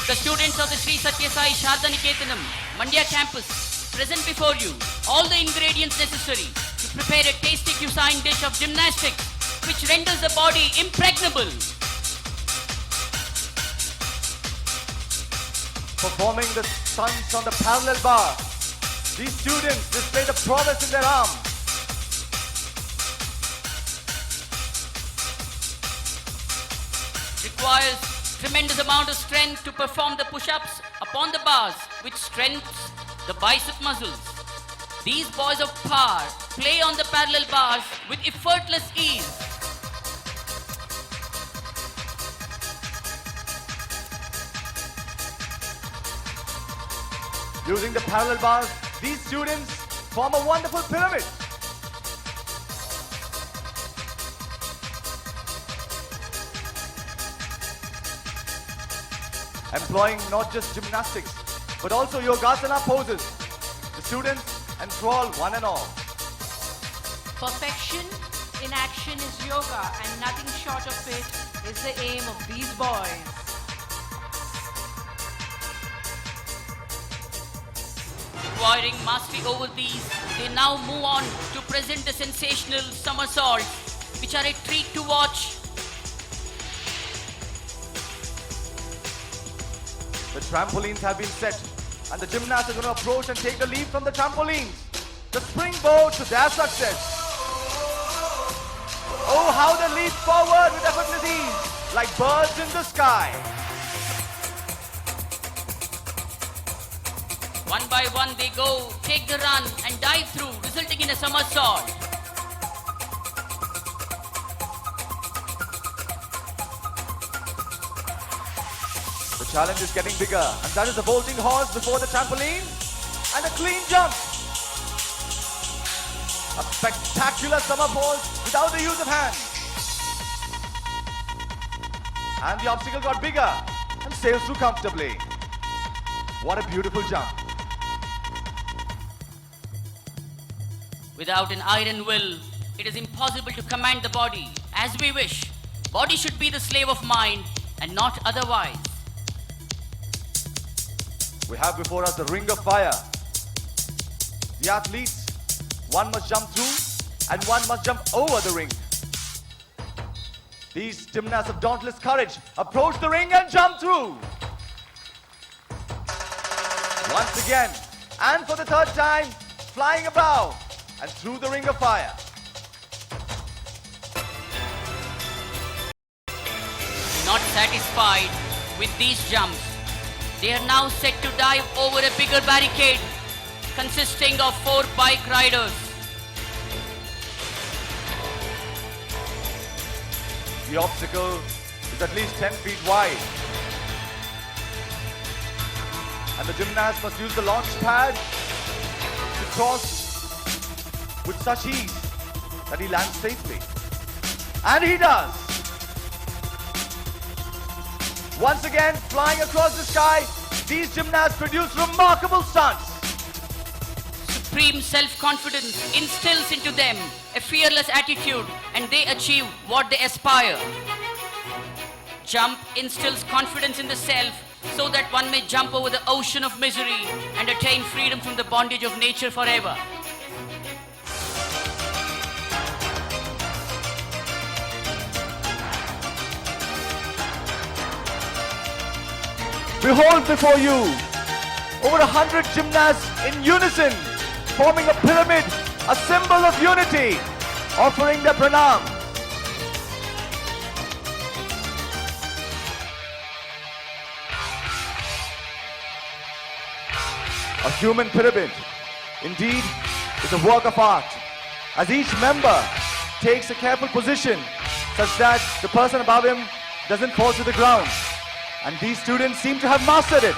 The students of the Sri Satya Sai Sharda Niketanam, Mandya campus, present before you all the ingredients necessary to prepare a tasty cuisine dish of gymnastics which renders the body impregnable. Performing the stunts on the parallel bar, these students display the prowess in their arms. Requires tremendous amount of strength to perform the push-ups upon the bars, which strengthens the bicep muscles. These boys of power play on the parallel bars with effortless ease. Using the parallel bars, these students form a wonderful pyramid. Employing not just gymnastics, but also yogasana poses. The students enthrall one and all. Perfection in action is yoga, and nothing short of it is the aim of these boys. Acquiring mastery over these, they now move on to present the sensational somersaults, which are a treat to watch. The trampolines have been set, and the gymnasts are going to approach and take the lead from the trampolines. The springboard to their success. Oh, how they leap forward with effortless ease, like birds in the sky. One by one they go, take the run and dive through, resulting in a somersault. The challenge is getting bigger, and that is the vaulting horse before the trampoline and a clean jump. A spectacular summer pose without the use of hands. And the obstacle got bigger and sails through comfortably. What a beautiful jump. Without an iron will, it is impossible to command the body as we wish. Body should be the slave of mind and not otherwise. We have before us the ring of fire. The athletes, one must jump through and one must jump over the ring. These gymnasts of dauntless courage approach the ring and jump through. Once again, and for the third time, flying above and through the ring of fire. Not satisfied with these jumps, they are now set to dive over a bigger barricade consisting of 4 bike riders. The obstacle is at least 10 feet wide. And the gymnast must use the launch pad to cross with such ease that he lands safely. And he does! Once again, flying across the sky, these gymnasts produce remarkable stunts. Supreme self-confidence instills into them a fearless attitude and they achieve what they aspire. Jump instills confidence in the self so that one may jump over the ocean of misery and attain freedom from the bondage of nature forever. Behold before you, over 100 gymnasts in unison, forming a pyramid, a symbol of unity, offering their pranam. A human pyramid, indeed, is a work of art, as each member takes a careful position such that the person above him doesn't fall to the ground. And these students seem to have mastered it.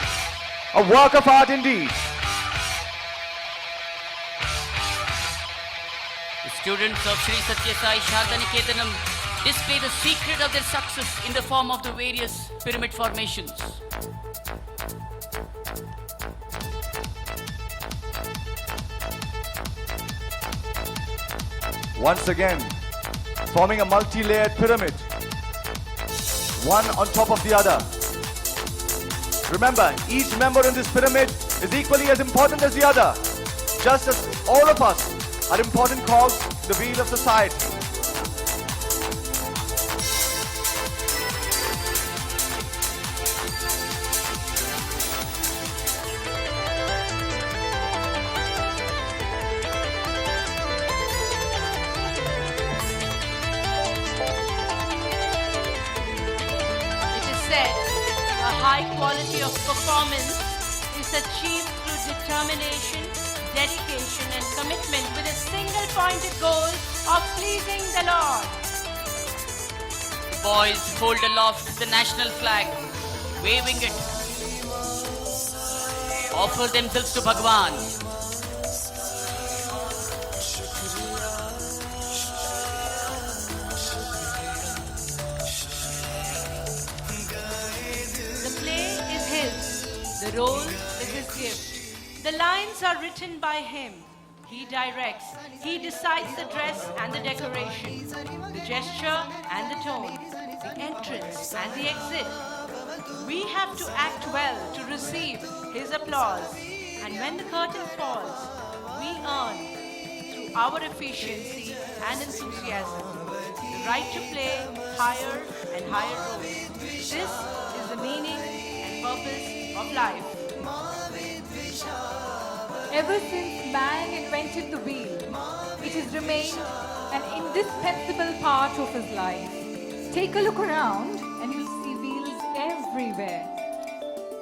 A work of art indeed. The students of Sri Satya Sai Sharda Niketanam display the secret of their success in the form of the various pyramid formations. Once again, forming a multi-layered pyramid, one on top of the other. Remember, each member in this pyramid is equally as important as the other, just as all of us are important cogs in the wheel of society. It is said, a high quality of performance is achieved through determination, dedication and commitment with a single pointed goal of pleasing the Lord. Boys hold aloft the national flag, waving it. Offer themselves to Bhagwan. The play is his, the role is his gift. The lines are written by him. He directs, he decides the dress and the decoration, the gesture and the tone, the entrance and the exit. We have to act well to receive his applause, and when the curtain falls, we earn, through our efficiency and enthusiasm, the right to play higher and higher roles. This is the meaning and purpose of life. Ever since man invented the wheel, it has remained an indispensable part of his life. Take a look around and you'll see wheels everywhere.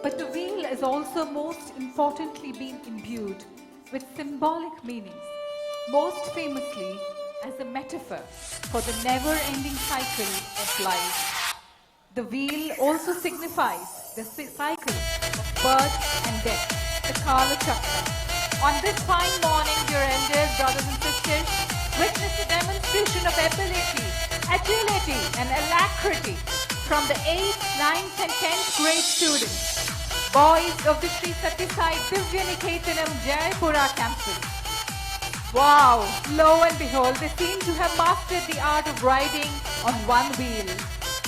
But the wheel has also most importantly been imbued with symbolic meanings, most famously as a metaphor for the never-ending cycle of life. The wheel also signifies the cycle of birth and death, the Kala Chakra. On this fine morning, dear elders, brothers and sisters, witness a demonstration of ability, agility and alacrity from the 8th, 9th and 10th grade students, boys of the Sri Satya Sai Divya Niketanam Jaipura campus. Wow, lo and behold, they seem to have mastered the art of riding on one wheel.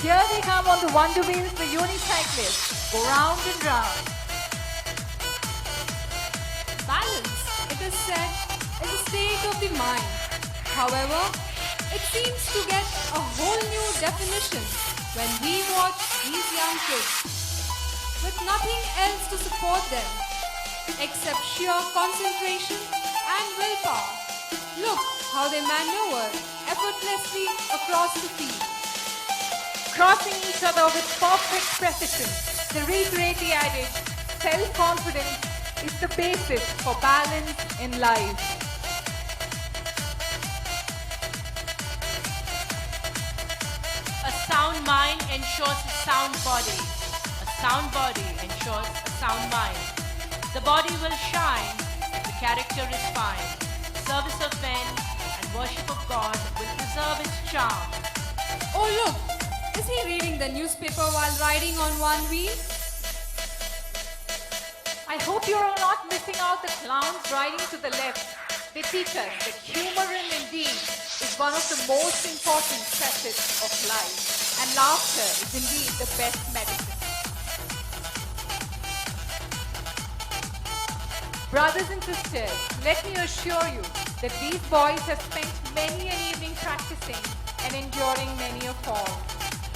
Here they come on the wonder wheels, the unicyclists go round and round. Balance, it is said, is a state of the mind. However, it seems to get a whole new definition when we watch these young kids with nothing else to support them except sheer concentration and willpower. Look how they maneuver effortlessly across the field. Crossing each other with perfect precision. To reiterate the adage, self-confidence is the basis for balance in life. A sound mind ensures a sound body. A sound body ensures a sound mind. The body will shine if the character is fine. Service of men and worship of God will preserve its charm. Oh look, is he reading the newspaper while riding on one wheel? I hope you're all not missing out the clowns riding to the left. They teach us that humor indeed is one of the most important facets of life, and laughter is indeed the best medicine. Brothers and sisters, let me assure you that these boys have spent many an evening practicing and enduring many a fall.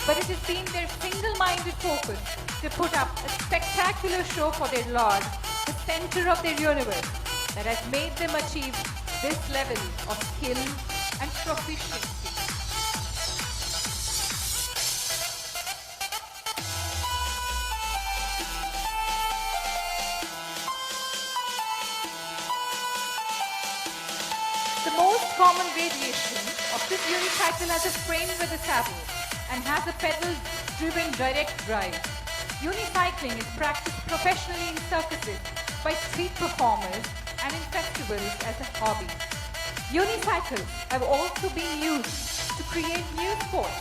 But it has been their single-minded focus to put up a spectacular show for their Lord, the center of their universe, that has made them achieve this level of skill and proficiency. The most common variation of this unicycle has a frame with a saddle and has a pedal-driven direct drive. Unicycling is practiced professionally in circuses by street performers and in festivals as a hobby. Unicycles have also been used to create new sports,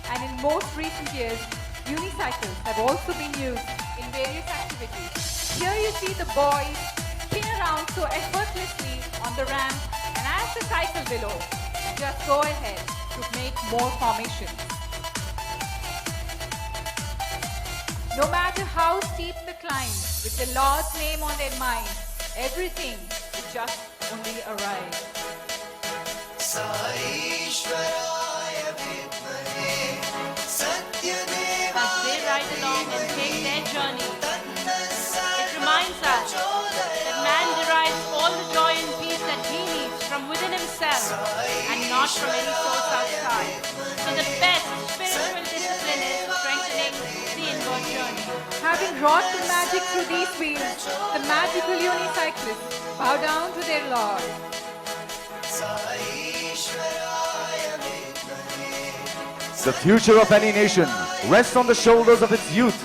and in most recent years, unicycles have also been used in various activities. Here you see the boys spin around so effortlessly on the ramp, and as the cycle below, just go ahead to make more formations. No matter how steep the climb, with the Lord's name on their mind, everything is just only a ride. As they ride along and take their journey, it reminds us that man derives all the joy and peace that he needs from within himself and not from any source outside. So the best spiritual discipline is strengthening the inward journey. Having wrought the magic through these wheels, the magical unicyclists bow down to their Lord. The future of any nation rests on the shoulders of its youth.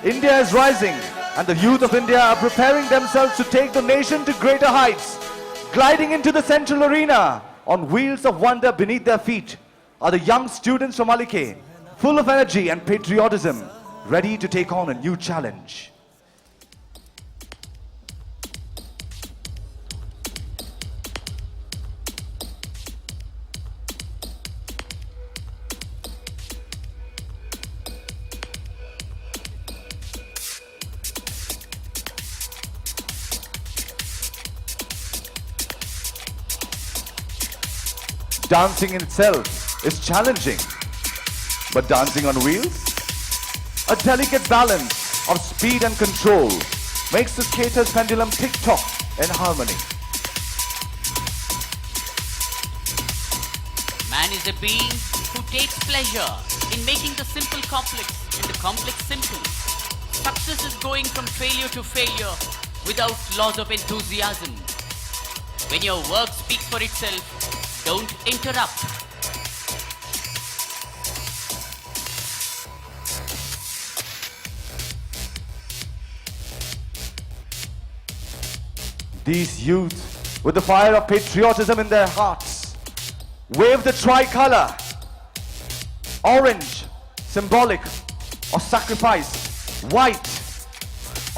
India is rising, and the youth of India are preparing themselves to take the nation to greater heights. Gliding into the central arena on wheels of wonder beneath their feet are the young students from Mallakhamb, full of energy and patriotism, ready to take on a new challenge. Dancing in itself is challenging, but dancing on wheels? A delicate balance of speed and control makes the skater's pendulum tick-tock in harmony. Man is a being who takes pleasure in making the simple complex and the complex simple. Success is going from failure to failure without loss of enthusiasm. When your work speaks for itself, don't interrupt. These youth, with the fire of patriotism in their hearts, wave the tricolor. Orange, symbolic of sacrifice. White,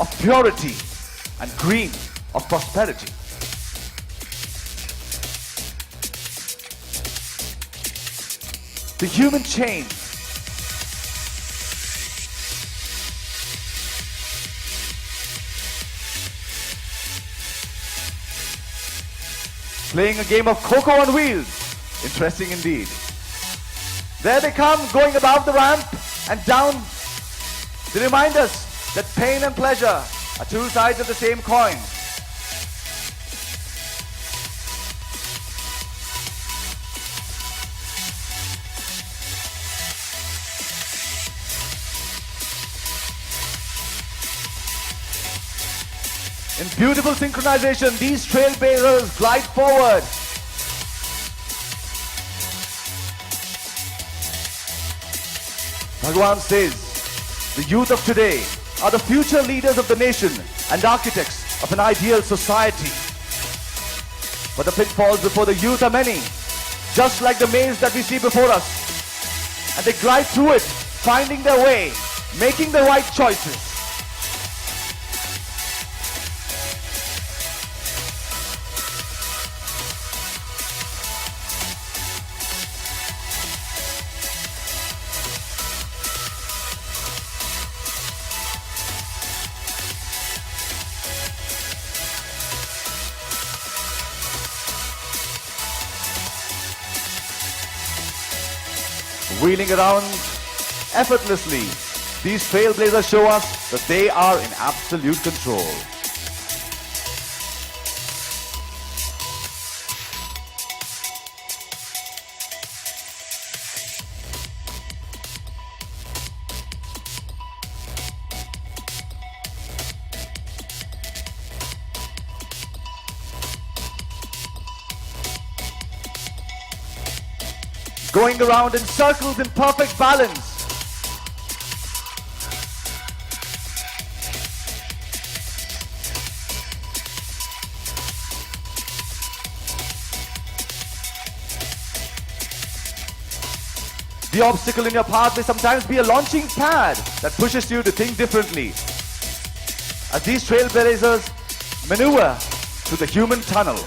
of purity. And green, of prosperity. the human chain. Playing a game of Coco on wheels. Interesting indeed. There they come, going above the ramp and down. They remind us that pain and pleasure are two sides of the same coin. In beautiful synchronization, these trailblazers glide forward. Bhagwan says, the youth of today are the future leaders of the nation and architects of an ideal society. But the pitfalls before the youth are many, just like the maze that we see before us. And they glide through it, finding their way, making the right choices. Wheeling around effortlessly, these trailblazers show us that they are in absolute control. Going around in circles in perfect balance. The obstacle in your path may sometimes be a launching pad that pushes you to think differently. As these trailblazers maneuver through the human tunnel.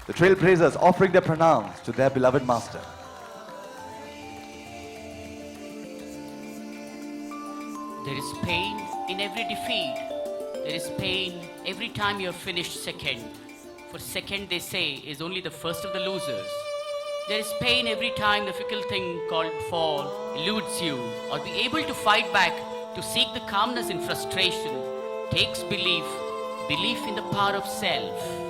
The trailblazers offering their pranams to their beloved master. There is pain in every defeat. There is pain every time you have finished second. For second, they say, is only the first of the losers. There is pain every time the fickle thing called fall eludes you, or be able to fight back, to seek the calmness in frustration. Takes belief in the power of self.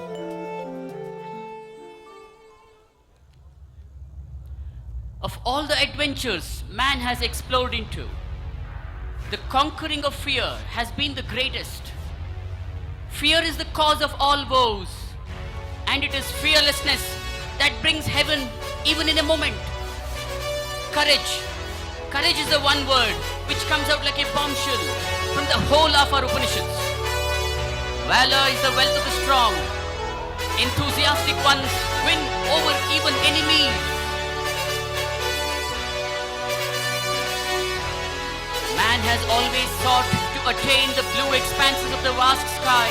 Of all the adventures man has explored into, the conquering of fear has been the greatest. Fear is the cause of all woes, and it is fearlessness that brings heaven even in a moment. Courage. Courage is the one word which comes out like a bombshell from the whole of our Upanishads. Valor is the wealth of the strong. Enthusiastic ones win over even enemies. Man has always sought to attain the blue expanses of the vast sky.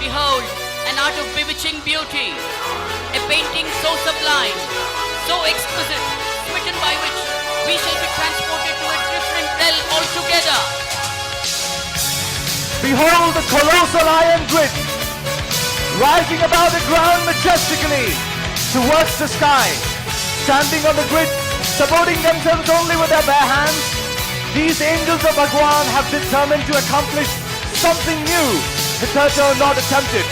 Behold, an art of bewitching beauty, a painting so sublime, so exquisite, smitten by which we shall be transported to a different realm altogether. Behold the colossal iron grid, rising above the ground majestically towards the sky. Standing on the grid, supporting themselves only with their bare hands, these angels of Bhagwan have determined to accomplish something new hitherto not attempted.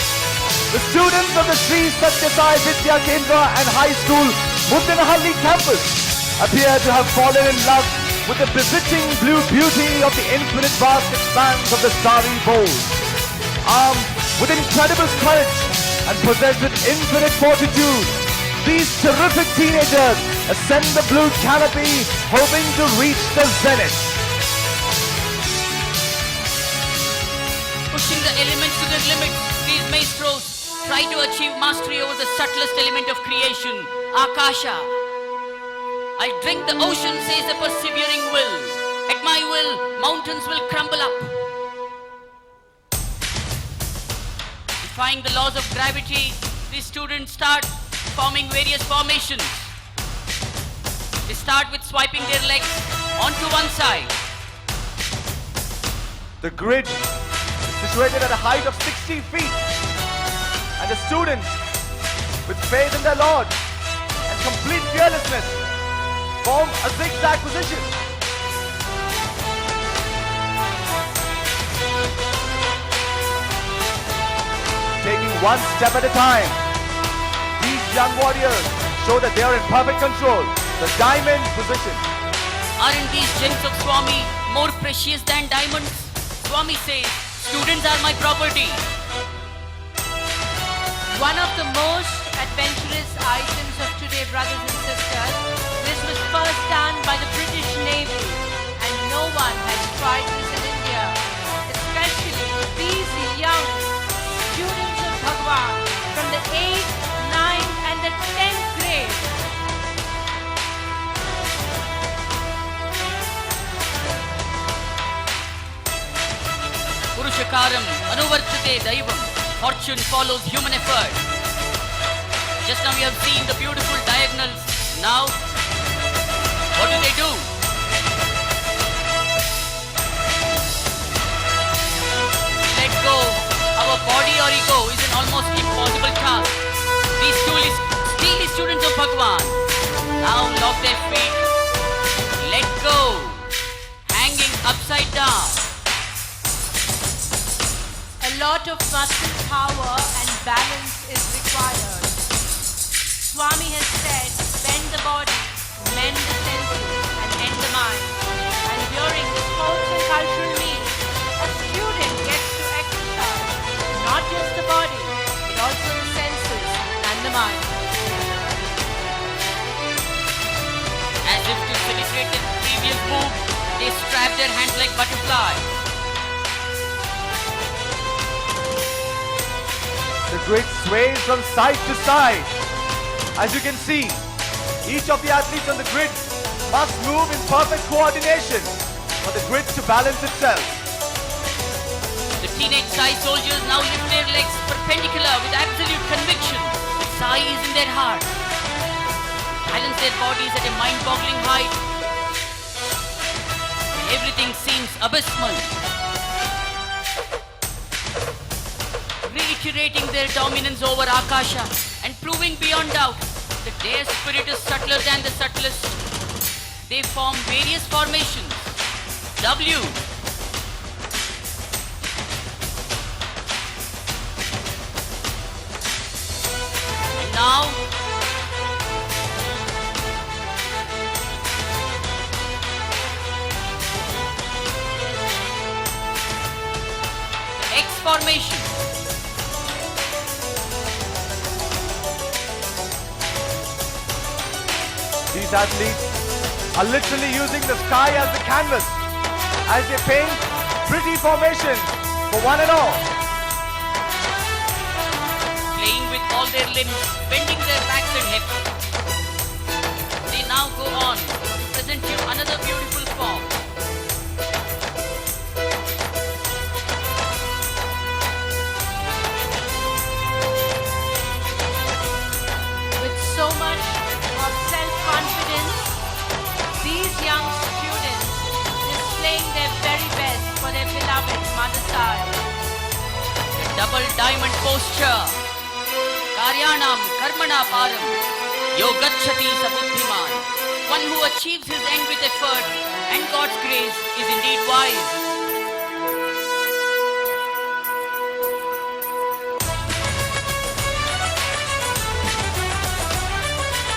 The students of the Sri Satya Sai Vidya Kendra and High School Muddenahalli campus appear to have fallen in love with the bewitching blue beauty of the infinite vast expanse of the starry bowl. Armed with incredible courage and possessed with infinite fortitude, these terrific teenagers ascend the blue canopy, hoping to reach the zenith. Pushing the elements to their limits, these maestros try to achieve mastery over the subtlest element of creation, Akasha. I'll drink the ocean, says the persevering will. At my will, mountains will crumble up. defying the laws of gravity, the students start forming various formations. They start with swiping their legs onto one side. The grid is situated at a height of 60 feet. And the students, with faith in their Lord and complete fearlessness, form a zigzag position. Taking one step at a time, these young warriors show that they are in perfect control. The diamond position. Aren't these gems of Swami more precious than diamonds? Swami says, students are my property. One of the most adventurous items of today, brothers and sisters, this was first done by the British Navy, and no one has tried this in India, especially these young students of Bhagwan from the 8th, 9th and the 10th grade. Purushakaram anuvartate daivam. Fortune follows human effort. Just now we have seen the beautiful diagonals. Now, what do they do? Let go. Our body or ego is an almost impossible task. These still the students of Bhagwan. Now lock their feet. Let go. Hanging upside down. A lot of muscle power and balance is required. Swami has said, bend the body, mend the senses, and end the mind. And during the sports and cultural meets, a student gets to exercise not just the body, but also the senses and the mind. As if to celebrate the previous move, they strap their hands like butterflies. The grid sways from side to side. As you can see, each of the athletes on the grid must move in perfect coordination for the grid to balance itself. The teenage Sai soldiers now lift their legs perpendicular with absolute conviction. The Sai is in their heart. Balance their bodies at a mind-boggling height. Everything seems abysmal. Reiterating their dominance over Akasha and proving beyond doubt that their spirit is subtler than the subtlest. They form various formations. W. And now, the X formation. These athletes are literally using the sky as the canvas as they paint pretty formations for one and all. Playing with all their limbs, bending their backs and hips. They now go on to present you another beautiful form. With so much of self-confidence, these young students displaying their very best for their beloved Madhusudan. The double diamond posture. Karyanam karmana param. Yogachati sabuddhiman. One who achieves his end with effort and God's grace is indeed wise.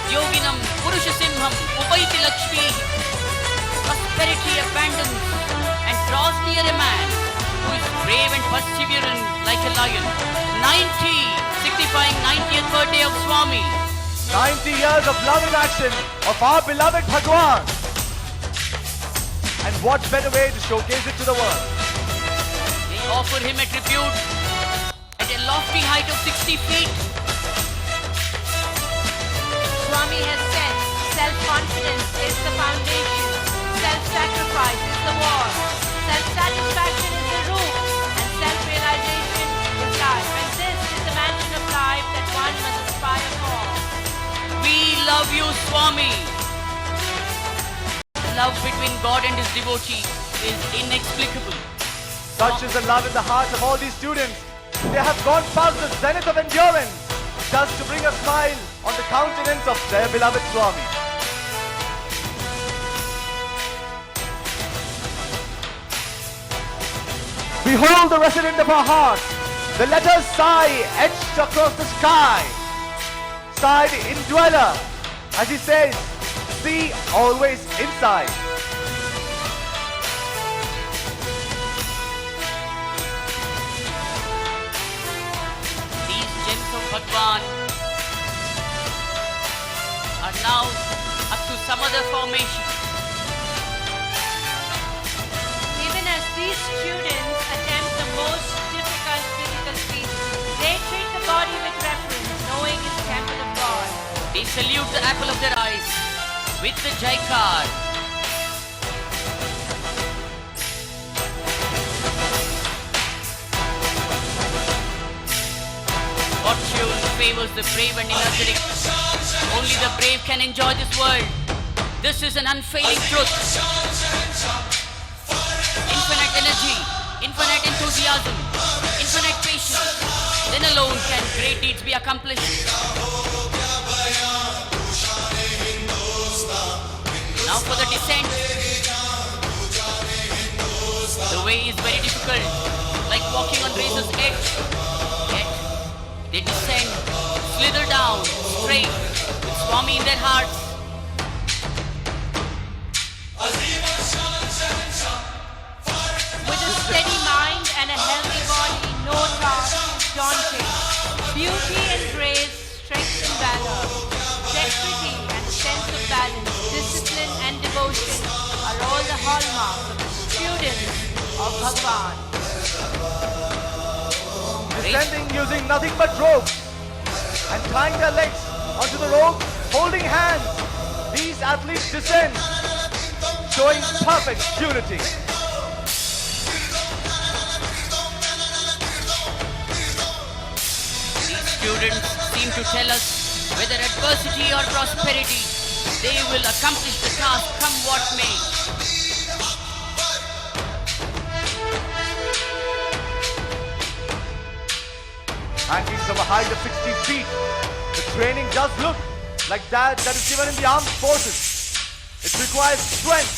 Yoginam Purushasimham Upaiti Lakshmi. Prosperity abandons and draws near a man who is brave and perseverant like a lion. 90, signifying 90th birthday of Swami. 90 years of love in action of our beloved Bhagwan. And what better way to showcase it to the world? They offer him a tribute at a lofty height of 60 feet. Swami has said, self-confidence is the foundation, self-sacrifice is the wall, self-satisfaction is the roof, and self-realization is life. And this is love between God and his devotee is inexplicable. Such is the love in the hearts of all these students. They have gone past the zenith of endurance just to bring a smile on the countenance of their beloved Swami. Behold the resident of our hearts, the letter Sai etched across the sky. Sai the indweller, as he says, see always inside. These gems of Bhagwan are now up to some other formation. Even as these students attempt the most difficult physical feat, they treat the body with reverence, knowing it's temple of God. They salute the apple of their eyes with the Jaikar. Fortune favors the brave and energetic. Only the brave can enjoy this world. This is an unfailing truth. Infinite energy, infinite enthusiasm, infinite patience. Then alone can great deeds be accomplished. Now for the descent. The way is very difficult, like walking on razor's edge. Yet they descend, slither down, straight, with Swami in their hearts. With a steady mind and a healthy body, no task is daunting. Beauty and grace, strength and valor, dexterity and sense of balance, discipline and devotion are all the hallmarks of the students of Bhagwan. Descending using nothing but ropes and tying their legs onto the rope, holding hands. These athletes descend, showing perfect unity. These students seem to tell us whether adversity or prosperity, they will accomplish the task come what may. Hanging from a height of 60 feet, the training does look like that is given in the armed forces. It requires strength,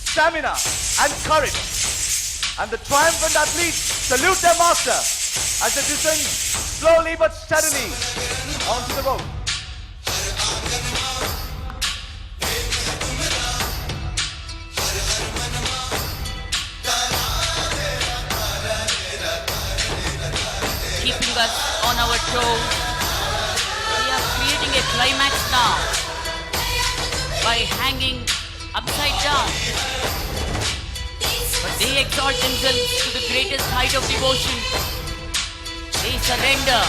stamina, and courage. And the triumphant athletes salute their master as they descend slowly but steadily onto the rope. Keeping us on our toes, we are creating a climax now by hanging upside down. But they exalt themselves to the greatest height of devotion. They surrender.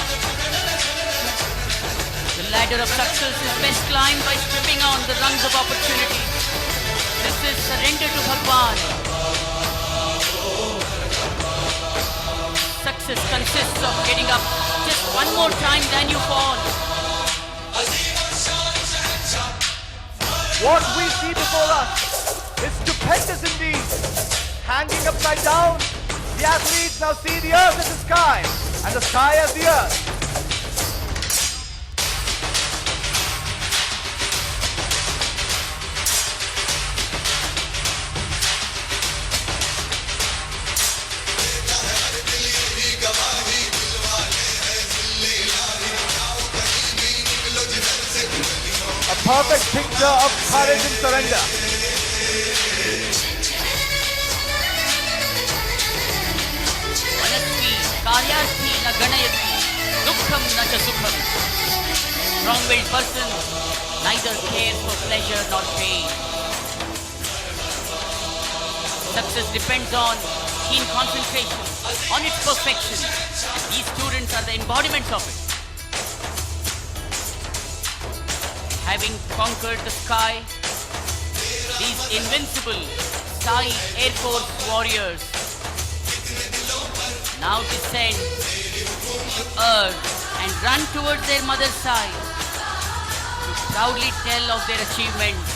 The ladder of success is best climbed by stepping on the rungs of opportunity. This is surrender to Bhagwan. Success consists of getting up just one more time than you fall. What we see before us is stupendous indeed. Hanging upside down, the athletes now see the earth as the sky, and the sky as the earth. A perfect picture of courage and surrender. Manasvi karyarthi na ganayati dukkham na cha sukham. Strong-willed person neither cares for pleasure nor pain. Success depends on keen concentration, on its perfection. And these students are the embodiments of it. Having conquered the sky, these invincible Sai Air Force warriors now descend to earth and run towards their mother's side to proudly tell of their achievements.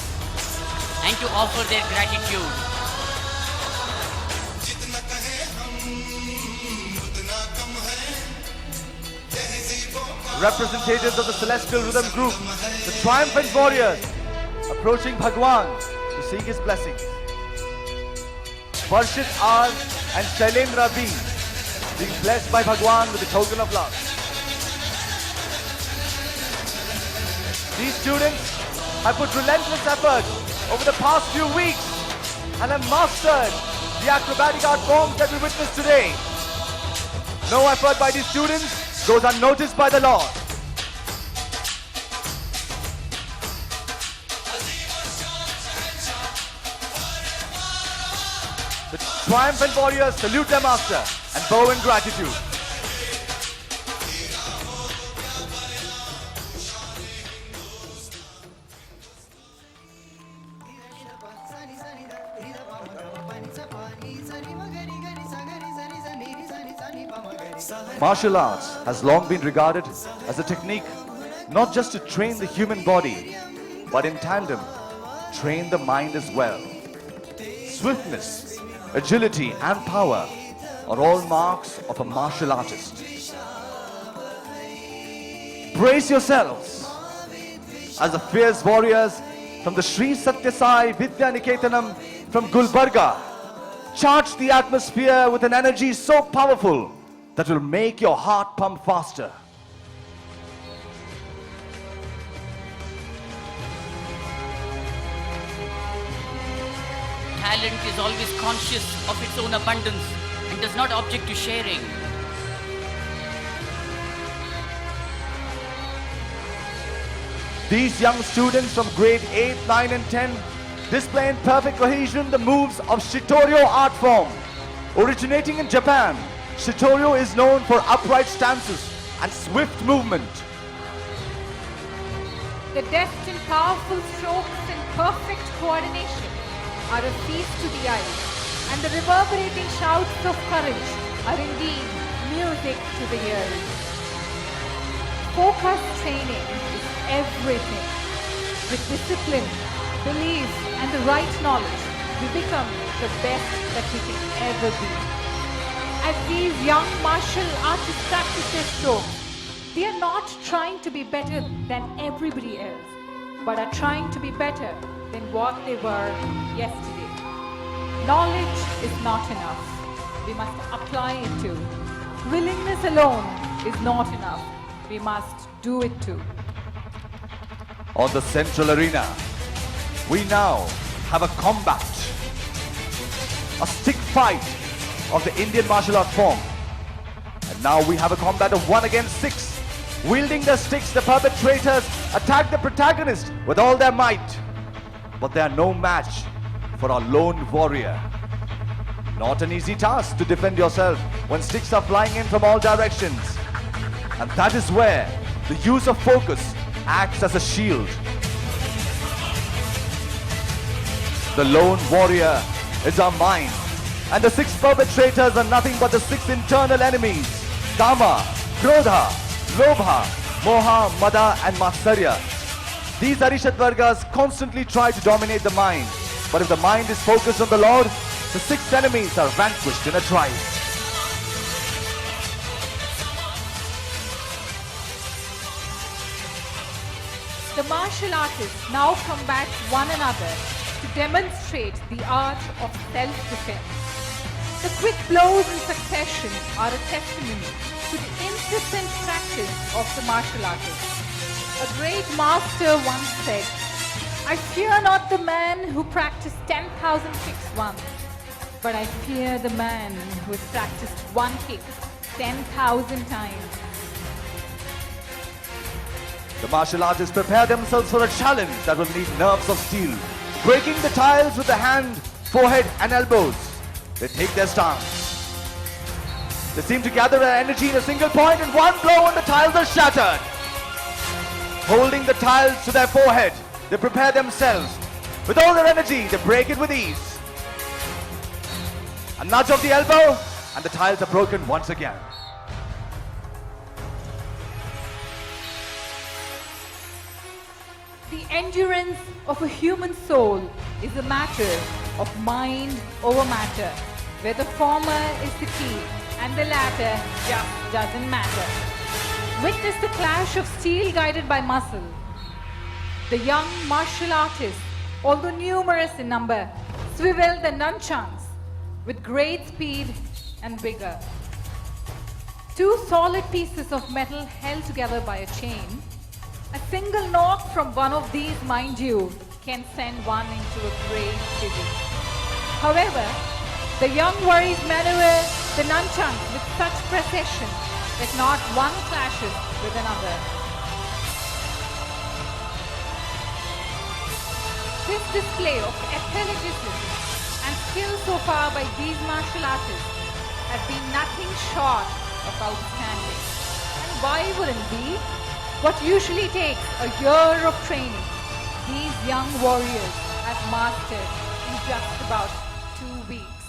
and to offer their gratitude. Representatives of the Celestial Rhythm Group, the triumphant warriors, approaching Bhagwan to seek his blessings. Varshit R and Shailendra B being blessed by Bhagwan with a token of love. These students have put relentless effort over the past few weeks and have mastered the acrobatic art forms that we witnessed today. No effort by these students goes unnoticed by the Lord. The triumphant warriors salute their master and bow in gratitude. Martial arts has long been regarded as a technique not just to train the human body, but in tandem, train the mind as well. Swiftness, agility and power are all marks of a martial artist. Brace yourselves as the fierce warriors from the Sri Satya Sai Vidya Niketanam from Gulbarga charge the atmosphere with an energy so powerful that will make your heart pump faster. Talent is always conscious of its own abundance and does not object to sharing. These young students from grade 8, 9 and 10 display in perfect cohesion the moves of Shitoryu art form. Originating in Japan, Shitoryu is known for upright stances and swift movement. The deft and powerful strokes and perfect coordination are a feast to the eye, and the reverberating shouts of courage are indeed music to the ears. Focused training is everything. With discipline, belief, and the right knowledge, we become the best that we can ever be. As these young martial artists practice their strokes, they are not trying to be better than everybody else, but are trying to be better than what they were yesterday. Knowledge is not enough. We must apply it too. Willingness alone is not enough. We must do it too. On the central arena, we now have a combat, a stick fight of the Indian martial art form. And now we have a combat of 1 against 6. Wielding their sticks, the perpetrators attack the protagonist with all their might. But they are no match for our lone warrior. Not an easy task to defend yourself when sticks are flying in from all directions. And that is where the use of focus acts as a shield. The lone warrior is our mind, and the 6 perpetrators are nothing but the 6 internal enemies: Kama, Krodha, Lobha, Moha, Mada and Matsarya. These Arishat Vargas constantly try to dominate the mind, but if the mind is focused on the Lord, the 6 enemies are vanquished in a trice. The martial artists now combat one another to demonstrate the art of self-defense. The quick blows in succession are a testimony to the incessant practice of the martial artist. A great master once said, "I fear not the man who practiced 10,000 kicks once, but I fear the man who has practiced one kick 10,000 times." The martial artists prepare themselves for a challenge that will need nerves of steel. Breaking the tiles with the hand, forehead and elbows, they take their stance. They seem to gather their energy in a single point, and one blow and the tiles are shattered. Holding the tiles to their forehead, they prepare themselves. With all their energy, they break it with ease. A nudge of the elbow, and the tiles are broken once again. The endurance of a human soul is a matter of mind over matter, where the former is the key and the latter just doesn't matter. Witness the clash of steel guided by muscle. The young martial artists, although numerous in number, swivel the nunchucks with great speed and vigor. Two solid pieces of metal held together by a chain. A single knock from one of these, mind you, can send one into a great dizzy. However, the young warriors maneuver the nunchucks with such precision that not one clashes with another. This display of athleticism and skill so far by these martial artists has been nothing short of outstanding. And why wouldn't be? What usually takes a year of training, these young warriors have mastered in just about 2 weeks.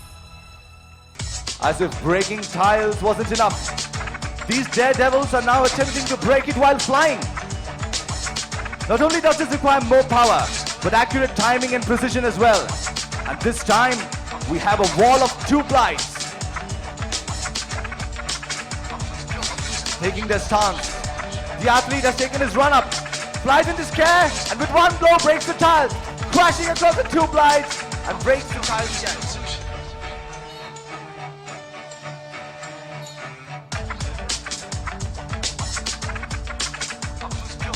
As if breaking tiles wasn't enough, these daredevils are now attempting to break it while flying. Not only does this require more power, but accurate timing and precision as well. And this time, we have a wall of 2 glides. Taking their stance, the athlete has taken his run up, flies into scare, and with one blow breaks the tile, crashing across the 2 glides and breaks the tiles again.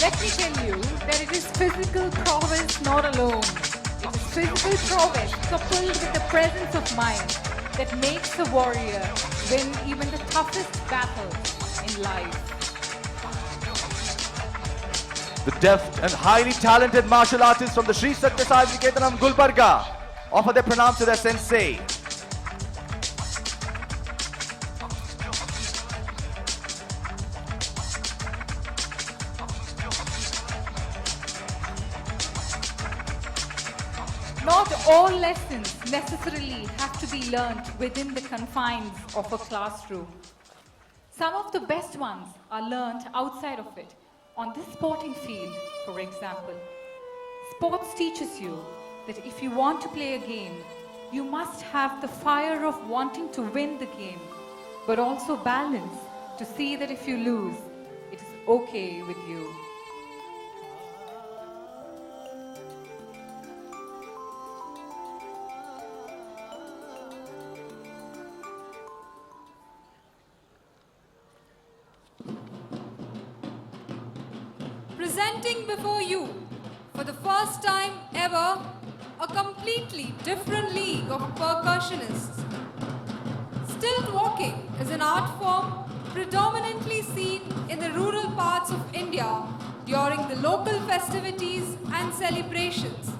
Let me tell you that it is physical prowess not alone. It is physical prowess coupled with the presence of mind that makes a warrior win even the toughest battles in life. The deft and highly talented martial artists from the Sri Satya Sai Niketanam Gulbarga offer their pranams to their sensei. Not all lessons necessarily have to be learnt within the confines of a classroom. Some of the best ones are learnt outside of it, on this sporting field, for example. Sports teaches you that if you want to play a game, you must have the fire of wanting to win the game, but also balance to see that if you lose, it is okay with you. Presenting before you, for the first time ever, a completely different league of percussionists. Stilt walking is an art form predominantly seen in the rural parts of India during the local festivities and celebrations.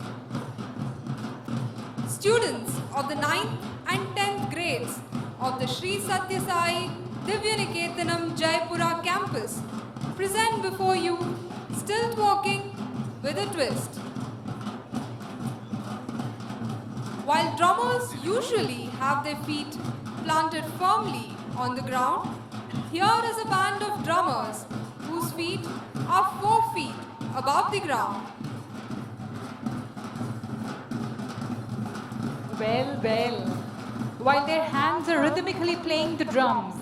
Students of the 9th and 10th grades of the Sri Satya Sai Divyaniketanam Jaipura campus present before you stilt walking with a twist. While drummers usually have their feet planted firmly on the ground, here is a band of drummers whose feet are 4 feet above the ground. Well, while their hands are rhythmically playing the drums,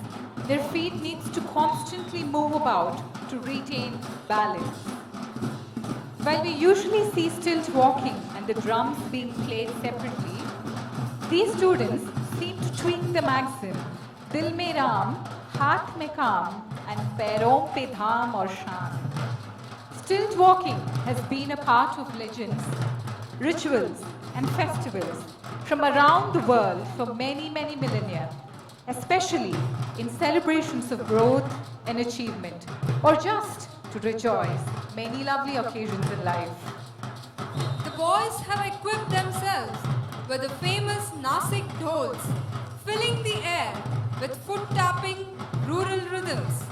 their feet needs to constantly move about to retain balance. While we usually see stilt walking and the drums being played separately, these students seem to tweak the maxim, Dil mein Ram, Haath mein Kaam, and Pairon pe Dham aur Shaan. Stilt walking has been a part of legends, rituals, and festivals from around the world for many, many millennia, especially in celebrations of growth and achievement, or just to rejoice many lovely occasions in life. The boys have equipped themselves with the famous Nasik dhols, filling the air with foot-tapping rural rhythms.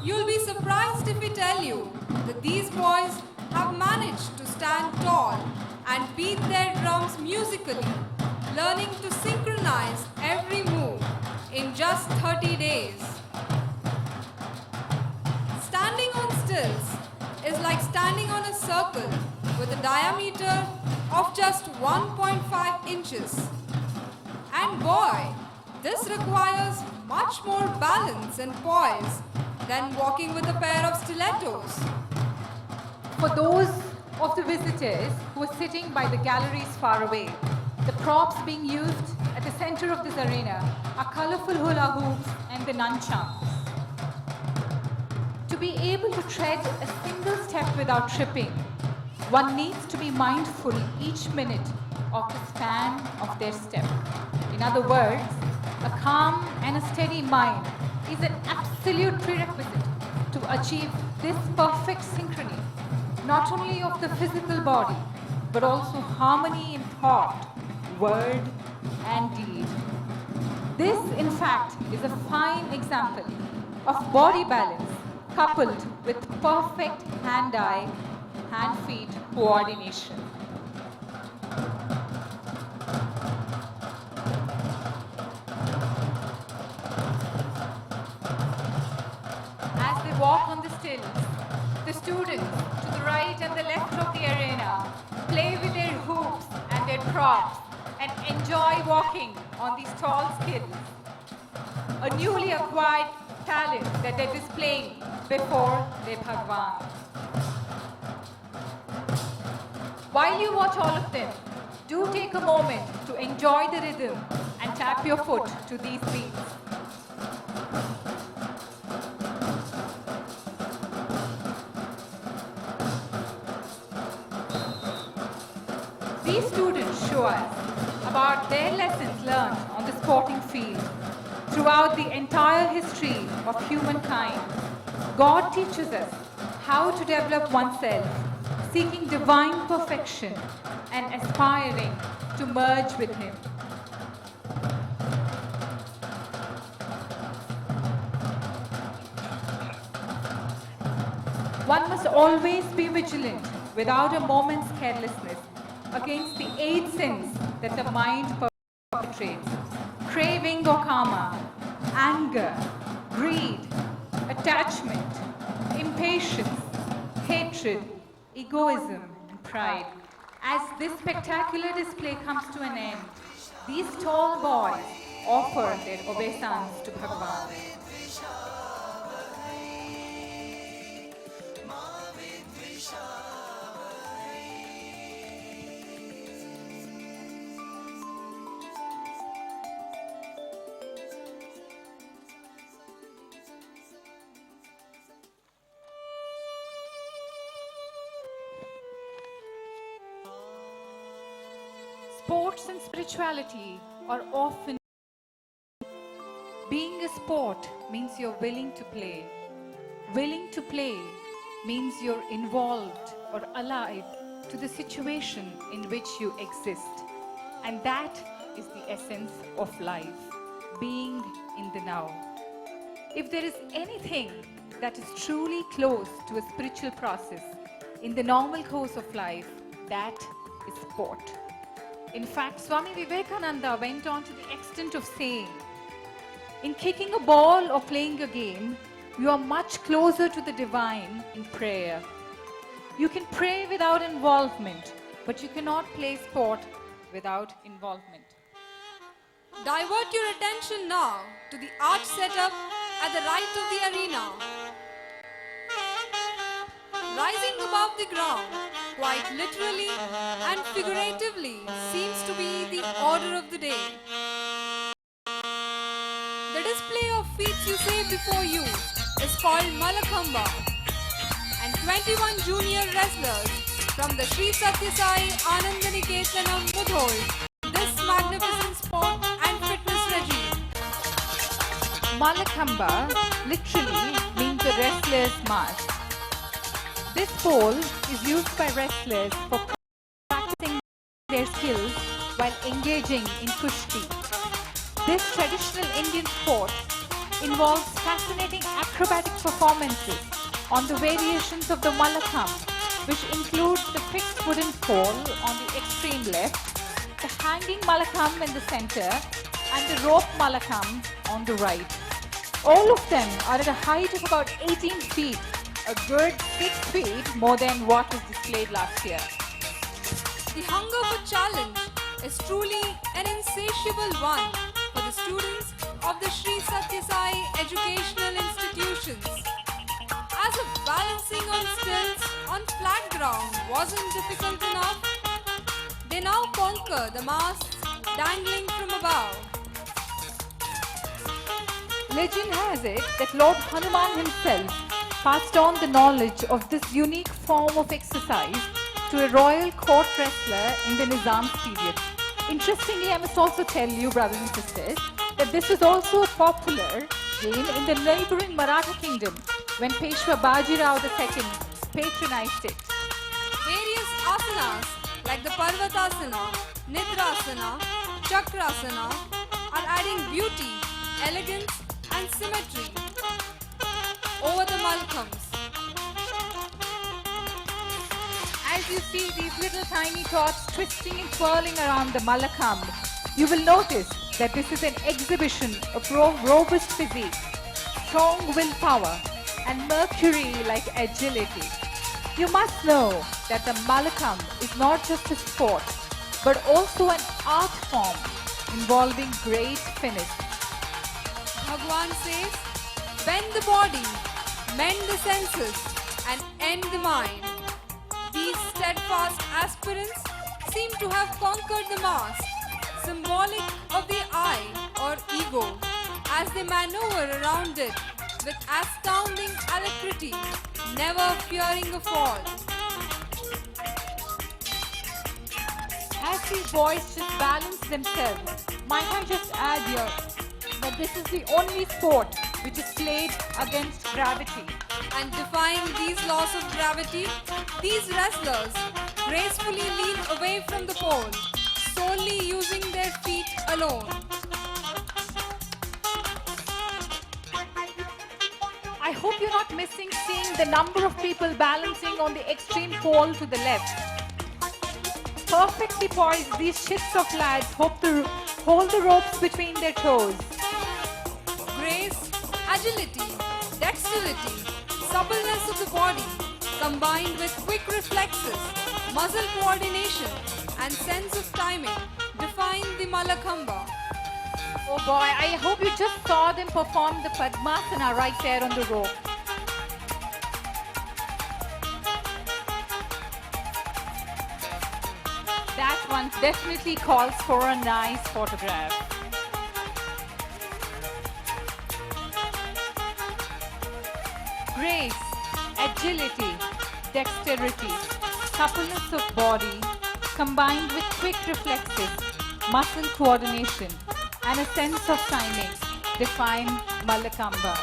You'll be surprised if we tell you that these boys have managed to stand tall and beat their drums musically, learning to synchronize every move in just 30 days. Standing on stilts is like like standing on a circle with a diameter of just 1.5 inches. And boy, this requires much more balance and poise than walking with a pair of stilettos. For those of the visitors who are sitting by the galleries far away, the props being used at the center of this arena are colorful hula hoops and the nunchucks. To be able to tread a single step without tripping, one needs to be mindful each minute of the span of their step. In other words, a calm and a steady mind is an absolute prerequisite to achieve this perfect synchrony, not only of the physical body, but also harmony in thought, word, and deed. This, in fact, is a fine example of body balance coupled with perfect hand-eye, hand-feet coordination. As they walk on the stilts, the students to the right and the left of the arena play with their hoops and their props and enjoy walking on these tall skills, a newly acquired talent that they're displaying before their Bhagwan. While you watch all of them, do take a moment to enjoy the rhythm and tap your foot to these beats. These students show us about their lessons learned on the sporting field. Throughout the entire history of humankind, God teaches us how to develop oneself, seeking divine perfection and aspiring to merge with Him. One must always be vigilant without a moment's carelessness against the 8 sins that the mind perpetrates: craving or karma, anger, greed, attachment, impatience, hatred, egoism, and pride. As this spectacular display comes to an end, these tall boys offer their obeisance to Bhagwan. Sports and spirituality are often. Being a sport means you're willing to play. Willing to play means you're involved or alive to the situation in which you exist. And that is the essence of life, being in the now. If there is anything that is truly close to a spiritual process in the normal course of life, that is sport. In fact, Swami Vivekananda went on to the extent of saying, in kicking a ball or playing a game, you are much closer to the divine in prayer. You can pray without involvement, but you cannot play sport without involvement. Divert your attention now to the arch setup at the right of the arena. Rising above the ground, quite literally and figuratively, seems to be the order of the day. The display of feats you see before you is called Mallakhamb, and 21 junior wrestlers from the Sri Satya Sai Anandaniketanam Muddenahalli this magnificent sport and fitness regime. Mallakhamb literally means the wrestler's mask. This pole is used by wrestlers for practicing their skills while engaging in kushti. This traditional Indian sport involves fascinating acrobatic performances on the variations of the Mallakhamb, which includes the fixed wooden pole on the extreme left, the hanging Mallakhamb in the center, and the rope Mallakhamb on the right. All of them are at a height of about 18 feet a good 6 feet more than what was displayed last year. The hunger for challenge is truly an insatiable one for the students of the Sri Satya Sai educational institutions. As if balancing on stilts on flat ground wasn't difficult enough, they now conquer the masts dangling from above. Legend has it that Lord Hanuman himself passed on the knowledge of this unique form of exercise to a royal court wrestler in the Nizam's period. Interestingly, I must also tell you, brothers and sisters, that this was also a popular game in the neighboring Maratha kingdom when Peshwa Bajirao II patronized it. Various asanas like the Parvatasana, Nidrasana, Chakrasana are adding beauty, elegance and symmetry over the Mallakhams. As you see these little tiny tots twisting and twirling around the Mallakhamb, you will notice that this is an exhibition of robust physique, strong willpower, and mercury-like agility. You must know that the Mallakhamb is not just a sport, but also an art form involving great finish. Bhagwan says, bend the body, mend the senses, and end the mind. These steadfast aspirants seem to have conquered the mask, symbolic of the I or ego, as they maneuver around it with astounding alacrity, never fearing a fall. As these boys just balance themselves, might I just add here that this is the only sport which is played against gravity. And defying these laws of gravity, these wrestlers gracefully lean away from the pole, solely using their feet alone. I hope you're not missing seeing the number of people balancing on the extreme pole to the left. Perfectly poised, these shits of lads hope to hold the ropes between their toes. Grace, agility, dexterity, suppleness of the body, combined with quick reflexes, muscle coordination, and sense of timing, define the Mallakhamba. Oh boy, I hope you just saw them perform the Padmasana right there on the rope. That one definitely calls for a nice photograph. Grace, agility, dexterity, suppleness of body, combined with quick reflexes, muscle coordination, and a sense of timing, define Mallakhamba.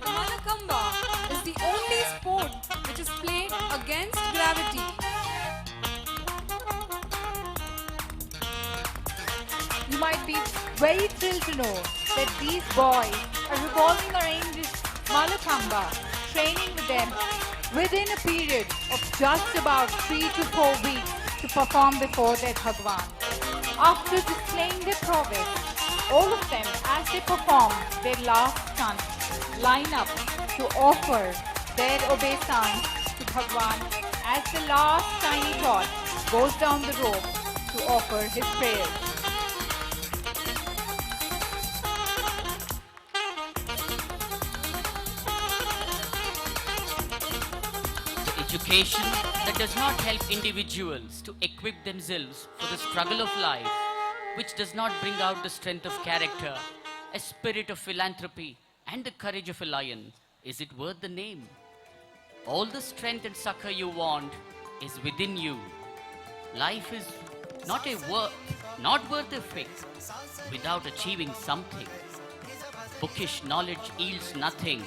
The Mallakhamba is the only sport which is played against gravity. You might be very thrilled to know that these boys are revolving around this Mallakhamba, training with them within a period of just about 3 to 4 weeks to perform before their Bhagwan. After displaying their prowess, all of them, as they perform their last stunt, line up to offer their obeisance to Bhagwan as the last tiny tot goes down the rope to offer his prayers. Education that does not help individuals to equip themselves for the struggle of life, which does not bring out the strength of character, a spirit of philanthropy, and the courage of a lion, is it worth the name? All the strength and succor you want is within you. Life is not worth a fix without achieving something. Bookish knowledge yields nothing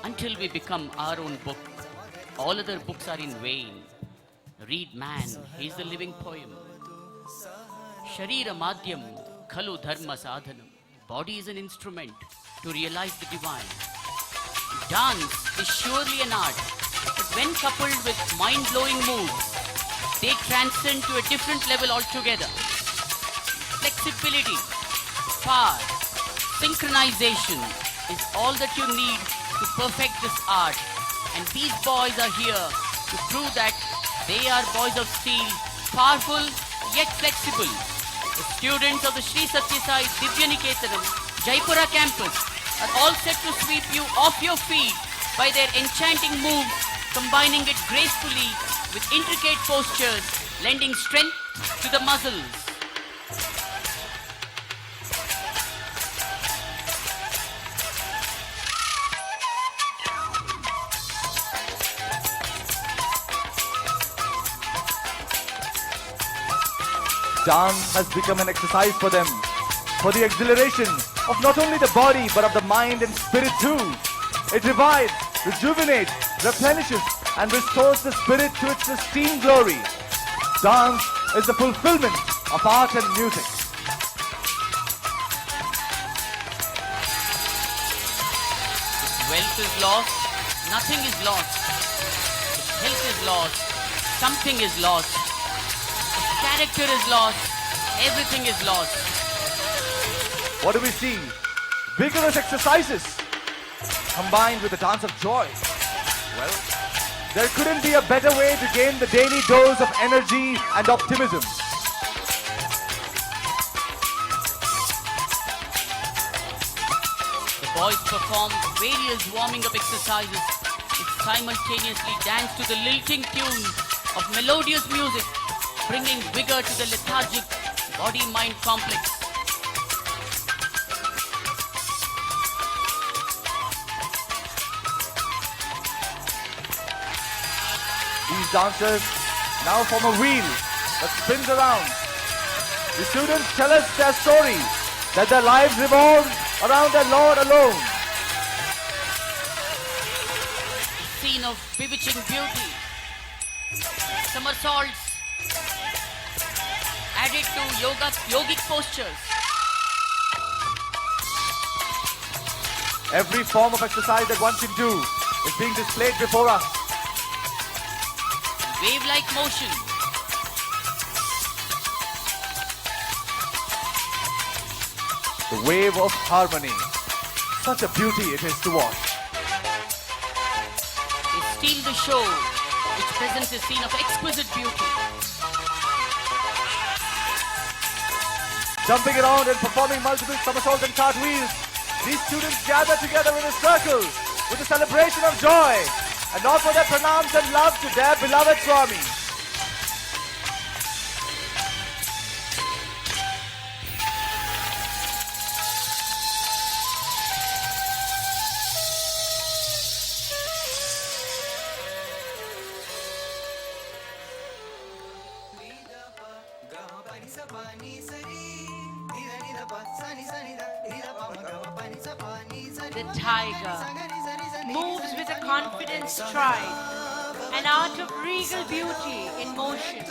until we become our own book. All other books are in vain. Read man, he is the living poem. Sharira madhyam khalu dharma sadhanam. Body is an instrument to realize the divine. Dance is surely an art, but when coupled with mind-blowing moves, they transcend to a different level altogether. Flexibility, power, synchronization is all that you need to perfect this art. And these boys are here to prove that they are boys of steel, powerful yet flexible. The students of the Sri Satya Sai Divya Niketanam, Jaipura campus are all set to sweep you off your feet by their enchanting moves, combining it gracefully with intricate postures, lending strength to the muscles. Dance has become an exercise for them, for the exhilaration of not only the body but of the mind and spirit too. It revives, rejuvenates, replenishes and restores the spirit to its pristine glory. Dance is the fulfillment of art and music. If wealth is lost, nothing is lost. If health is lost, something is lost. If character is lost, everything is lost. What do we see? Vigorous exercises combined with a dance of joy. Well, there couldn't be a better way to gain the daily dose of energy and optimism. The boys perform various warming up exercises which simultaneously dance to the lilting tune of melodious music, bringing vigor to the lethargic body-mind complex. These dancers now form a wheel that spins around. The students tell us their story, that their lives revolve around their Lord alone. Scene of bewitching beauty, somersaults added to yogic postures. Every form of exercise that one can do is being displayed before us. Wave-like motion, The wave of harmony. Such a beauty it is to watch. they steal the show, which presents a scene of exquisite beauty. Jumping around and performing multiple somersaults and cartwheels, these students gather together in a circle with a celebration of joy and offer their pranams and love to their beloved Swami. The tiger moves with a confident stride, an art of regal beauty in motion,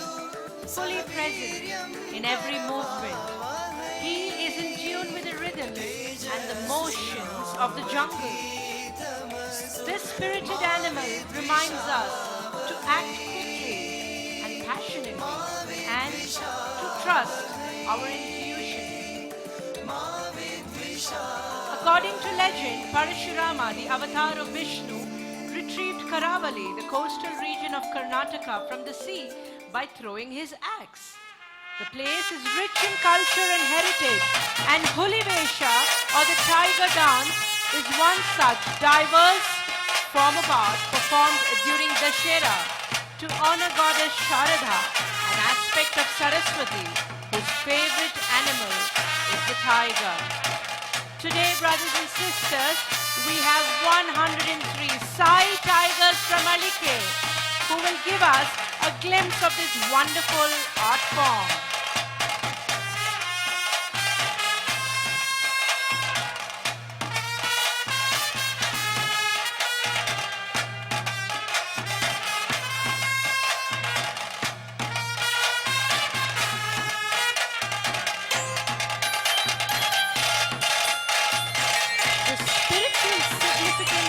fully present in every movement. He is in tune with the rhythms and the motions of the jungle. This spirited animal reminds us to act quickly and passionately and to trust our intuition. According to legend, Parashurama, the avatar of Vishnu, retrieved Karavali, the coastal region of Karnataka, from the sea by throwing his axe. The place is rich in culture and heritage, and Hulivesha, or the tiger dance, is one such diverse form of art performed during Dashera to honor goddess Sharada, an aspect of Saraswati, whose favorite animal is the tiger. Today, brothers and sisters, we have 103 Sai tigers from Alike who will give us a glimpse of this wonderful art form.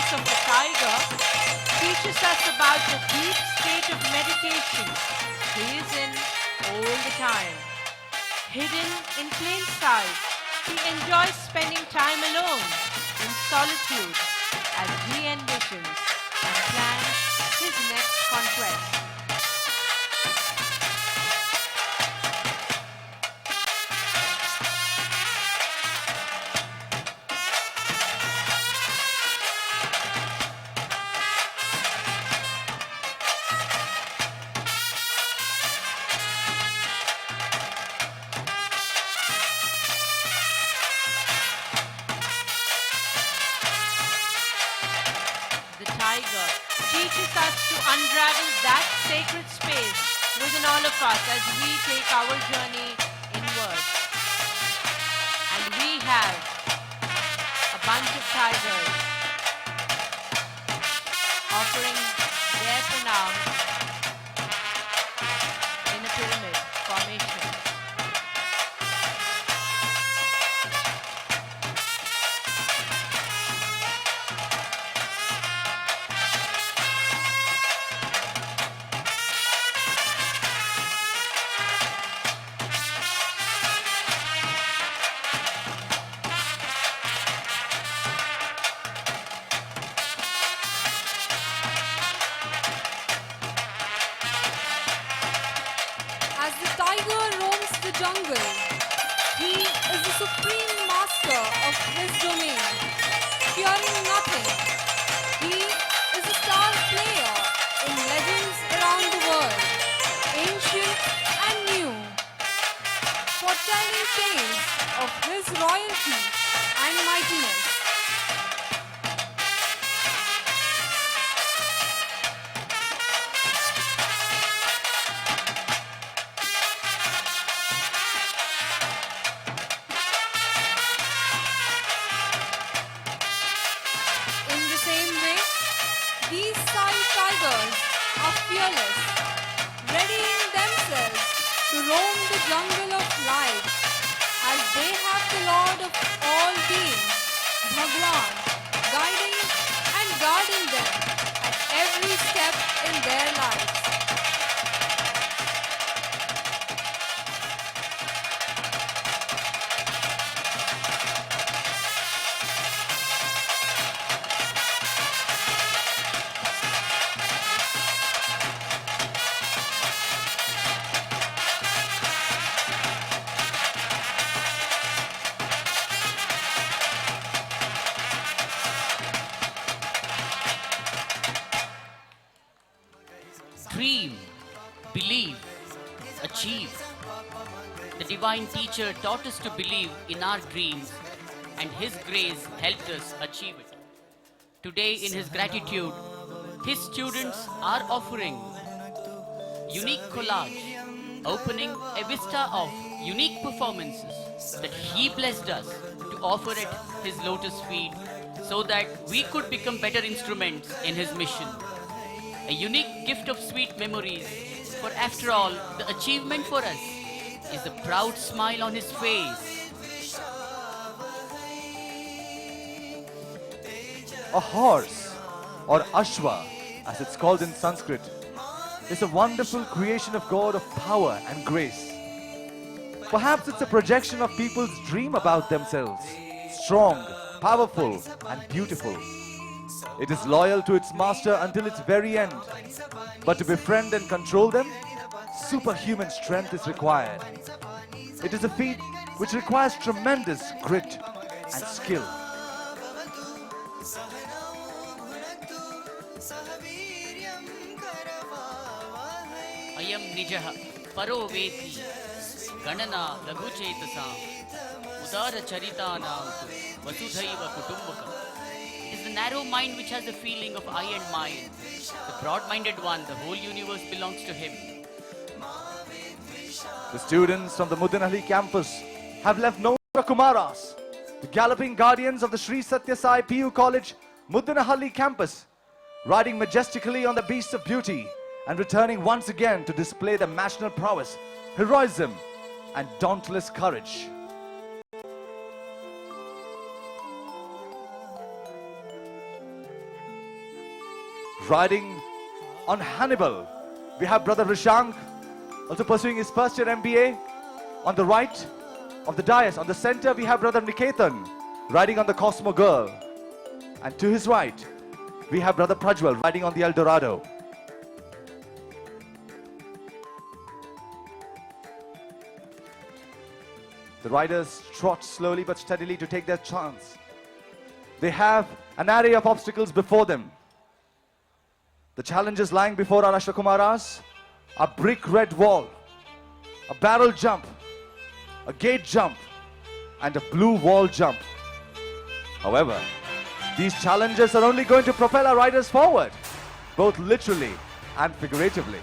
Of the tiger teaches us about the deep state of meditation. He is all the time. Hidden in plain sight, he enjoys spending time alone in solitude as he envisions and plans his next conquest. Tiger teaches us to unravel that sacred space within all of us as we take our journey inward. And we have a bunch of tigers offering their pranam in a pyramid formation. As the tiger roams the jungle, he is the supreme master of his domain, fearing nothing. He is a star player in legends around the world, ancient and new, foretelling tales of his royalty and mightiness. In the same way, these tigers are fearless, readying themselves to roam the jungle of life as they have the Lord of all beings, Bhagwan, guiding and guarding them at every step in their lives. Dream, believe, achieve. The divine teacher taught us to believe in our dreams, and his grace helped us achieve it. Today, in his gratitude, his students are offering unique collage, opening a vista of unique performances that he blessed us to offer at his lotus feet so that we could become better instruments in his mission. A unique gift of sweet memories, for after all, the achievement for us is the proud smile on his face. A horse, or Ashwa, as it's called in Sanskrit, is a wonderful creation of God of power and grace. Perhaps it's a projection of people's dream about themselves, strong, powerful, and beautiful. It is loyal to its master until its very end. But to befriend and control them, superhuman strength is required. It is a feat which requires tremendous grit and skill. Ayam nijaha paro veti ganana laghuchetasam udara charitanam vasudhaiva kutumbakam. It is the narrow mind which has the feeling of I and mine. The broad-minded one, the whole universe belongs to him. The students from the Muddenahali campus have left no Kumaras, the galloping guardians of the Sri Satya Sai PU College Muddenahalli campus, riding majestically on the beasts of beauty and returning once again to display their national prowess, heroism and dauntless courage. Riding on Hannibal, we have Brother Rishank, Also pursuing his first year MBA. On the right of the dais, on the center, we have Brother Niketan riding on the Cosmo Girl. And to his right, we have Brother Prajwal riding on the El Dorado. The riders trot slowly but steadily to take their chance. They have an array of obstacles before them. The challenges lying before our Ashwakumaras are brick red wall, a barrel jump, a gate jump, and a blue wall jump. However, these challenges are only going to propel our riders forward, both literally and figuratively.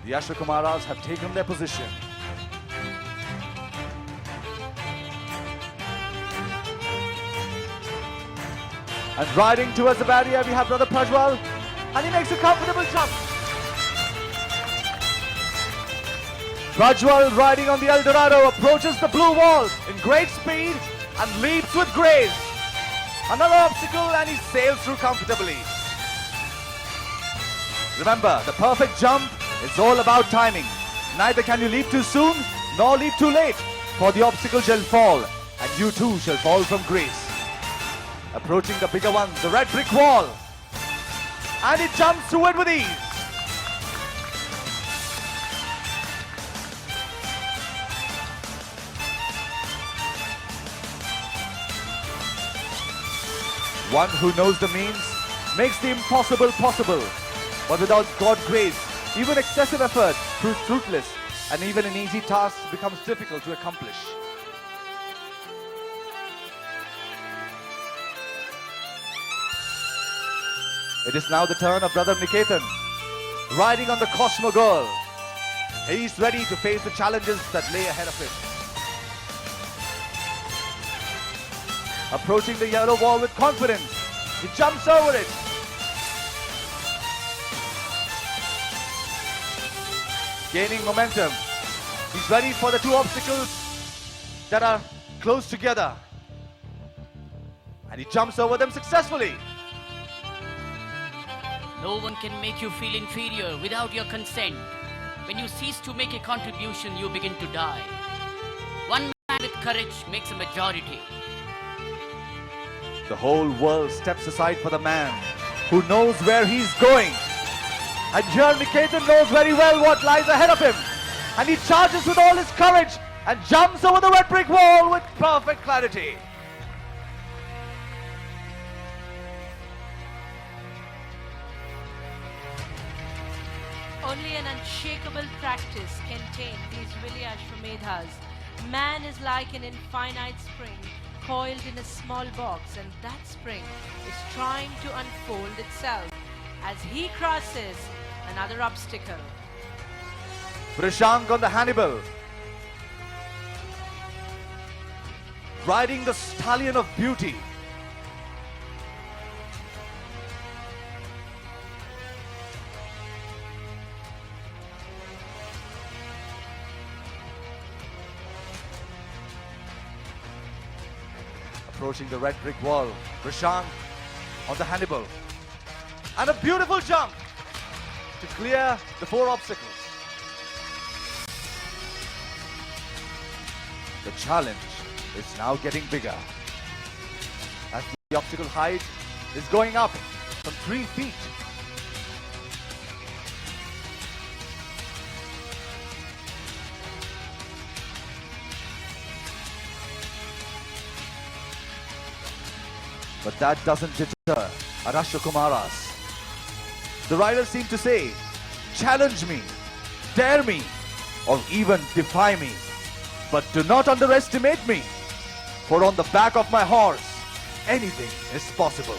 The Ashwakumaras have taken their position. And riding towards the barrier, we have Brother Prajwal, and he makes a comfortable jump. Prajwal riding on the El Dorado approaches the blue wall in great speed and leaps with grace. Another obstacle and he sails through comfortably. Remember, the perfect jump is all about timing. Neither can you leap too soon nor leap too late, for the obstacle shall fall and you too shall fall from grace. Approaching the bigger one, the red brick wall, and it jumps through it with ease. One who knows the means makes the impossible possible, but without God's grace, even excessive effort proves fruitless, and even an easy task becomes difficult to accomplish. It is now the turn of Brother Niketan, riding on the Cosmo Girl. He's ready to face the challenges that lay ahead of him. Approaching the yellow wall with confidence, he jumps over it. Gaining momentum, he's ready for the two obstacles that are close together. And he jumps over them successfully. No one can make you feel inferior without your consent. When you cease to make a contribution, you begin to die. One man with courage makes a majority. The whole world steps aside for the man who knows where he's going. And here Niketan knows very well what lies ahead of him. And he charges with all his courage and jumps over the red brick wall with perfect clarity. Only an unshakable practice can tame these Vili Ashwamedhas. Man is like an infinite spring coiled in a small box, and that spring is trying to unfold itself as he crosses another obstacle. Vrishank on the Hannibal, riding the stallion of beauty. Approaching the red brick wall, Vrishank on the Hannibal. And a beautiful jump to clear the four obstacles. The challenge is now getting bigger, as the obstacle height is going up from 3 feet. But that doesn't deter our Ashwakumaras. The riders seem to say, challenge me, dare me, or even defy me. But do not underestimate me, for on the back of my horse, anything is possible.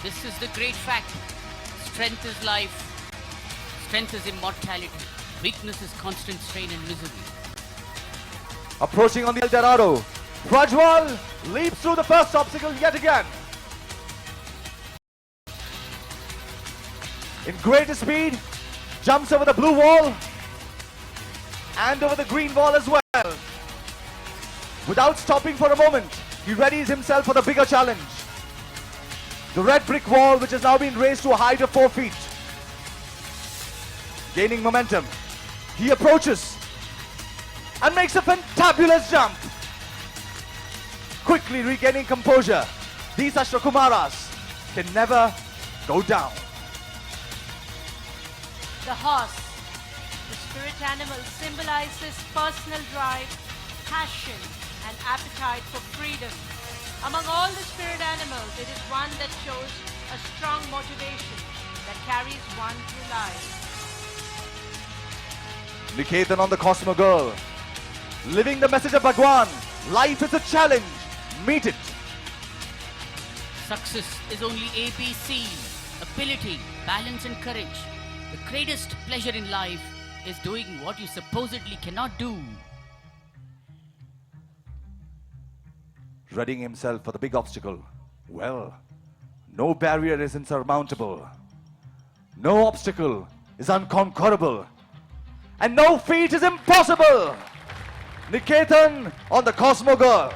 This is the great fact. Strength is life. Strength is immortality. Weakness is constant strain and misery. Approaching on the El Dorado, Prajwal leaps through the first obstacle yet again. In greater speed, jumps over the blue wall and over the green wall as well. Without stopping for a moment, he readies himself for the bigger challenge. The red brick wall, which has now been raised to a height of 4 feet. Gaining momentum, he approaches and makes a fantabulous jump. Quickly regaining composure, these Ashwakumaras can never go down. The horse, the spirit animal, symbolizes personal drive, passion, and appetite for freedom. Among all the spirit animals, it is one that shows a strong motivation that carries one through life. Niketan on the Cosmo Girl, living the message of Bhagwan. Life is a challenge. Meet it. Success is only ABC, ability, balance and courage. The greatest pleasure in life is doing what you supposedly cannot do. Readying himself for the big obstacle. Well, no barrier is insurmountable. No obstacle is unconquerable. And no feat is impossible. Niketan on the Cosmo Girl.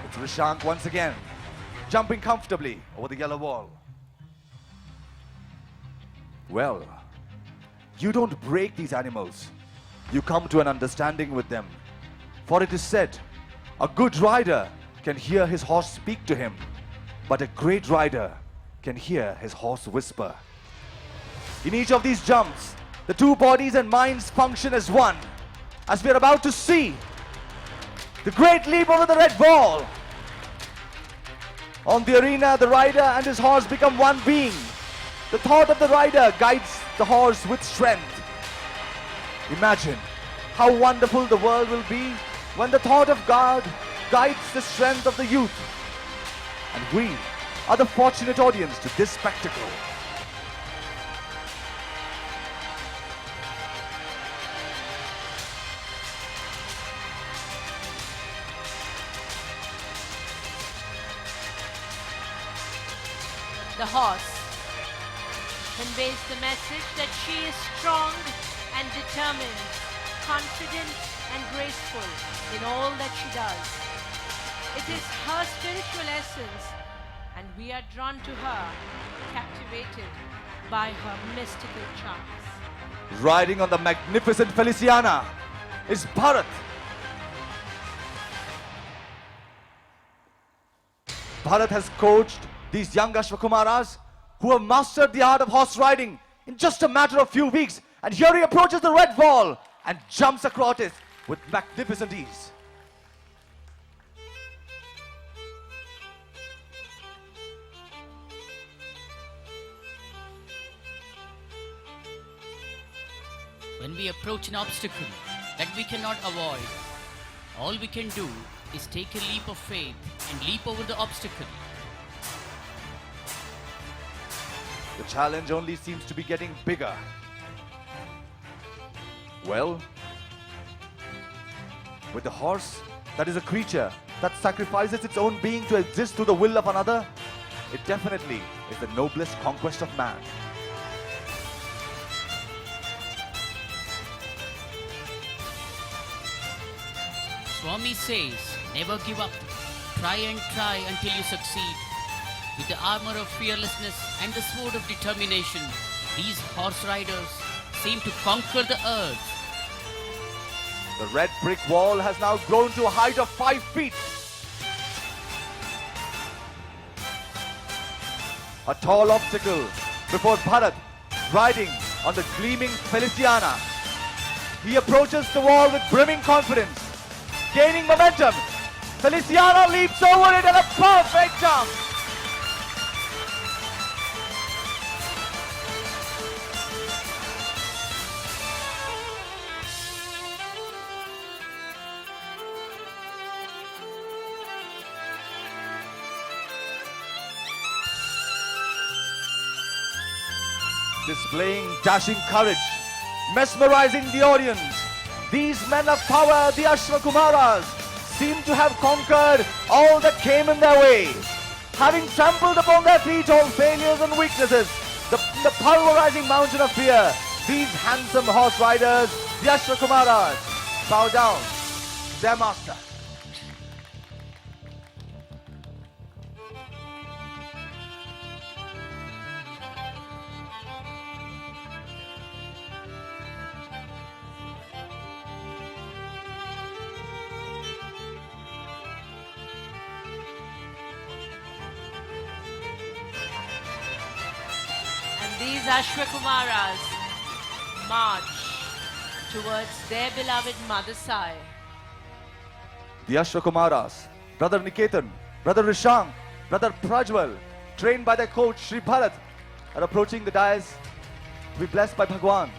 It's Rishank once again, jumping comfortably over the yellow wall. Well, you don't break these animals. You come to an understanding with them. For it is said, a good rider can hear his horse speak to him, but a great rider can hear his horse whisper. In each of these jumps, the two bodies and minds function as one, as we are about to see the great leap over the red wall. On the arena, the rider and his horse become one being. The thought of the rider guides the horse with strength. Imagine how wonderful the world will be when the thought of God guides the strength of the youth. And we are the fortunate audience to this spectacle. The horse conveys the message that she is strong and determined, confident and graceful in all that she does. It is her spiritual essence, and we are drawn to her, captivated by her mystical charms. Riding on the magnificent Feliciana is Bharat. Bharat has coached these young Ashwakumaras who have mastered the art of horse riding in just a matter of few weeks. And here he approaches the red wall and jumps across it with magnificent ease. When we approach an obstacle that we cannot avoid, all we can do is take a leap of faith and leap over the obstacle. The challenge only seems to be getting bigger. Well, with the horse, that is a creature that sacrifices its own being to exist through the will of another, it definitely is the noblest conquest of man. Swami says, never give up. Try and try until you succeed. With the armor of fearlessness and the sword of determination, these horse riders seem to conquer the earth. The red brick wall has now grown to a height of 5 feet. A tall obstacle before Bharat, riding on the gleaming Feliciana. He approaches the wall with brimming confidence, gaining momentum. Feliciana leaps over it and a perfect jump. Displaying dashing courage, mesmerizing the audience. These men of power, the Ashwakumaras, seem to have conquered all that came in their way. having trampled upon their feet all failures and weaknesses, the pulverizing mountain of fear, these handsome horse riders, the Ashwakumaras, bow down to their master. These Ashwakumaras march towards their beloved Madhusai. The Ashwakumaras, Brother Niketan, Brother Rishang, Brother Prajwal, trained by their coach Sri Bharat, are approaching the dais to be blessed by Bhagwan.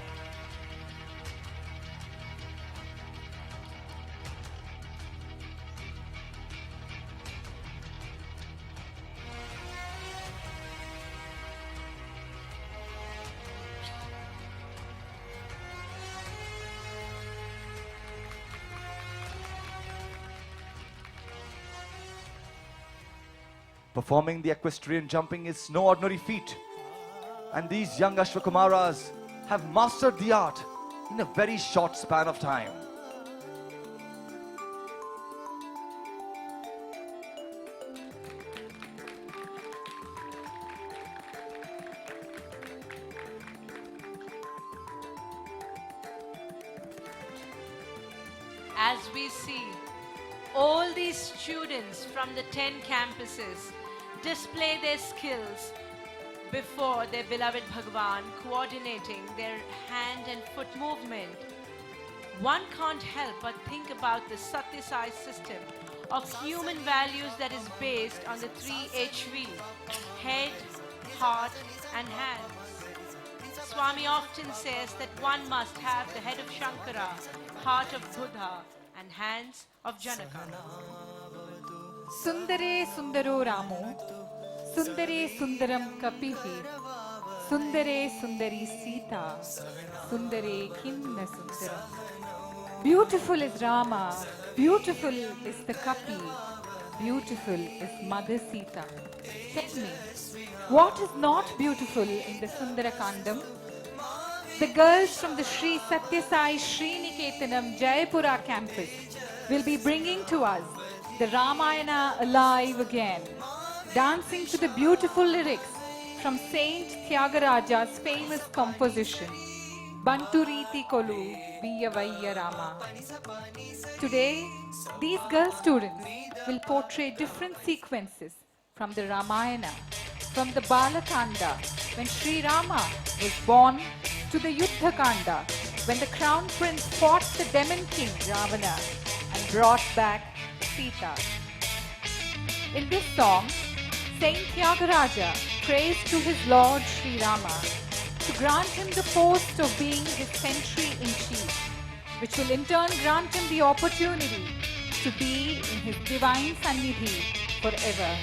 Performing the equestrian jumping is no ordinary feat, and these young Ashwakumaras have mastered the art in a very short span of time. As we see all these students from the 10 campuses display their skills before their beloved Bhagwan, coordinating their hand and foot movement, one can't help but think about the Satyasai system of human values that is based on the 3HV, head, heart and hands. Swami often says that one must have the head of Shankara, heart of Buddha and hands of Janaka. Sundare Sundaro Ramo, Sundare Sundaram Kapihi, Sundare Sundari Sita, Sundare Kinna Sundaram. Beautiful is Rama, beautiful is the Kapi, beautiful is Mother Sita. Tell me, what is not beautiful in the Sundara Kandam? The girls from the Sri Satyasai Sriniketanam Jayapura campus will be bringing to us the Ramayana alive again, dancing to the beautiful lyrics from Saint Tyagaraja's famous composition, Banturiti Kolu Viyavaya Rama. Today, these girl students will portray different sequences from the Ramayana, from the Balakanda, when Sri Rama was born, to the Yuddha Kanda, when the crown prince fought the demon king Ravana and brought back Sita. In this song, Saint Tyagaraja prays to his Lord Sri Rama to grant him the post of being his sentry-in-chief, which will in turn grant him the opportunity to be in his divine sannidhi forever.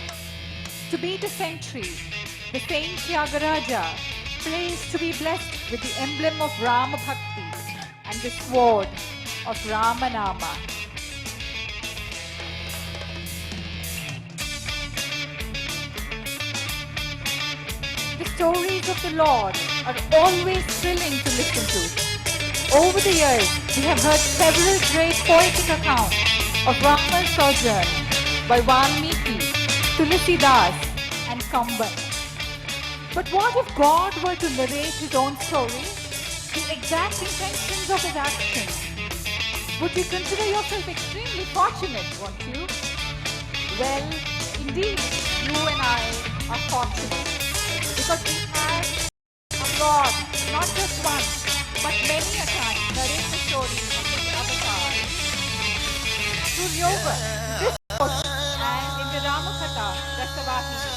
To be the sentry, the Saint Tyagaraja prays to be blessed with the emblem of Rama Bhakti and the sword of Ramanama. The stories of the Lord are always thrilling to listen to. Over the years, we have heard several great poetic accounts of Rama's sojourn by Valmiki, Tulsidas and Kamban. But what if God were to narrate his own story, the exact intentions of his actions? Would you consider yourself extremely fortunate, won't you? Well, indeed, you and I are fortunate, because we have a God, not just once, but many a time, narrate the story of his avatar. Through yoga, this book, and in the Ramakatha, Rasavahini.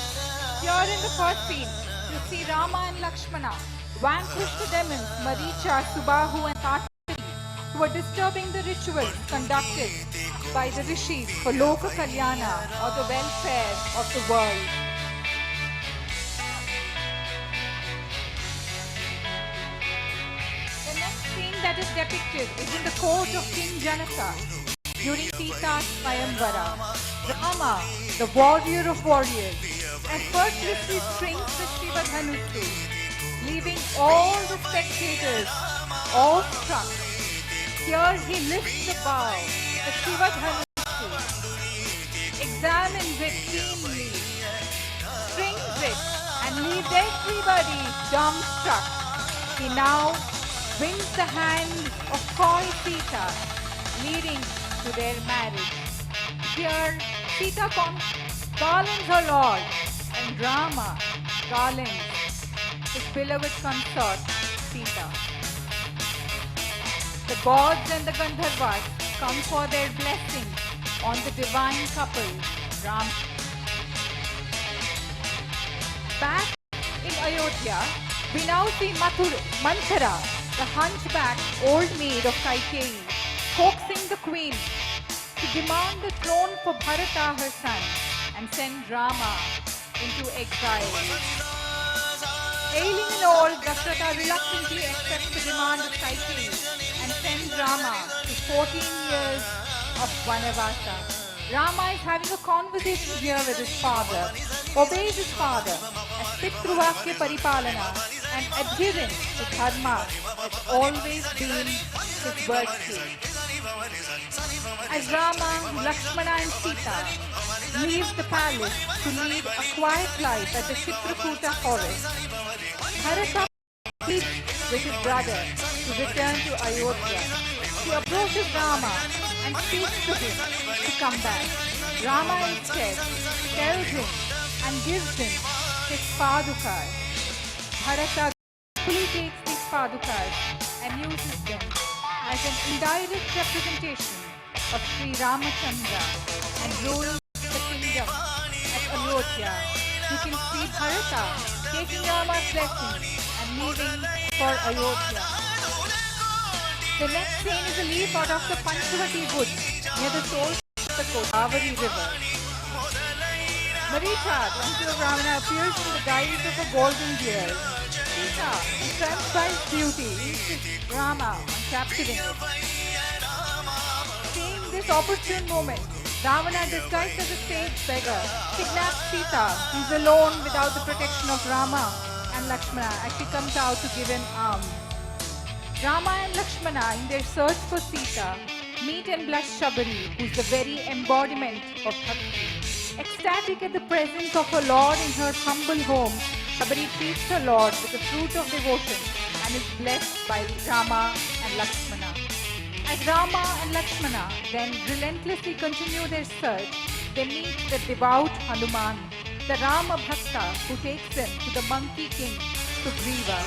Here in the first scene, you see Rama and Lakshmana vanquish the demons Maricha, Subahu and Tatari, who were disturbing the rituals conducted by the rishis for Loka Kalyana, or the welfare of the world. The next scene that is depicted is in the court of King Janaka during Sita's Swayamvara. Rama, the warrior of warriors, effortlessly strings the Shiva Tandava, leaving all the spectators awestruck. Here he lifts the bow, the Shiva Tandava, examines it keenly, strings it, and leaves everybody dumbstruck. He now wins the hand of coy Sita, leading to their marriage. Here, Sita garlands her lord, and Rama garlands his beloved consort, Sita. The gods and the Gandharvas come for their blessing on the divine couple, Ram. Back in Ayodhya, we now see Manthara, the hunchback old maid of Kaikeyi, coaxing the queen to demand the throne for Bharata, her son, and send Rama into exile. Ailing in all, Dasharatha reluctantly accepts the demand of Kaikeyi and sends Rama to 14 years of Vanavasa. Rama is having a conversation here with his father, obeys his father, as Pitruvakya Paripalana and adherence to Dharma has always been his birthday. As Rama, Lakshmana and Sita leave the palace to lead a quiet life at the Chitrakuta forest, Bharata pleads with his brother to return to Ayodhya. He approaches Rama and speaks to him to come back. Rama instead tells him and gives him his padukas. Bharata fully takes these padukas and uses them as an indirect representation of Sri Ramachandra and rules the kingdom at Ayodhya. You can see Bharata taking Rama's blessing and leaving for Ayodhya. The next scene is a leaf out of the Panchavati woods near the source of the Godavari river. Marita, the uncle of Ravana, appears in the guise of a golden deer. Sita, entranced by his beauty, insists Rama on capturing it. Seeing this opportune moment, Ravana, disguised as a stage beggar, kidnaps Sita, who is alone without the protection of Rama and Lakshmana as she comes out to give him alms. Rama and Lakshmana, in their search for Sita, meet and blush Shabari, who is the very embodiment of Bhakti. Ecstatic at the presence of her Lord in her humble home, Shabari treats her Lord with the fruit of devotion and is blessed by Rama and Lakshmana. As Rama and Lakshmana then relentlessly continue their search, they meet the devout Hanuman, the Rama Bhakta who takes them to the monkey king, Sugriva.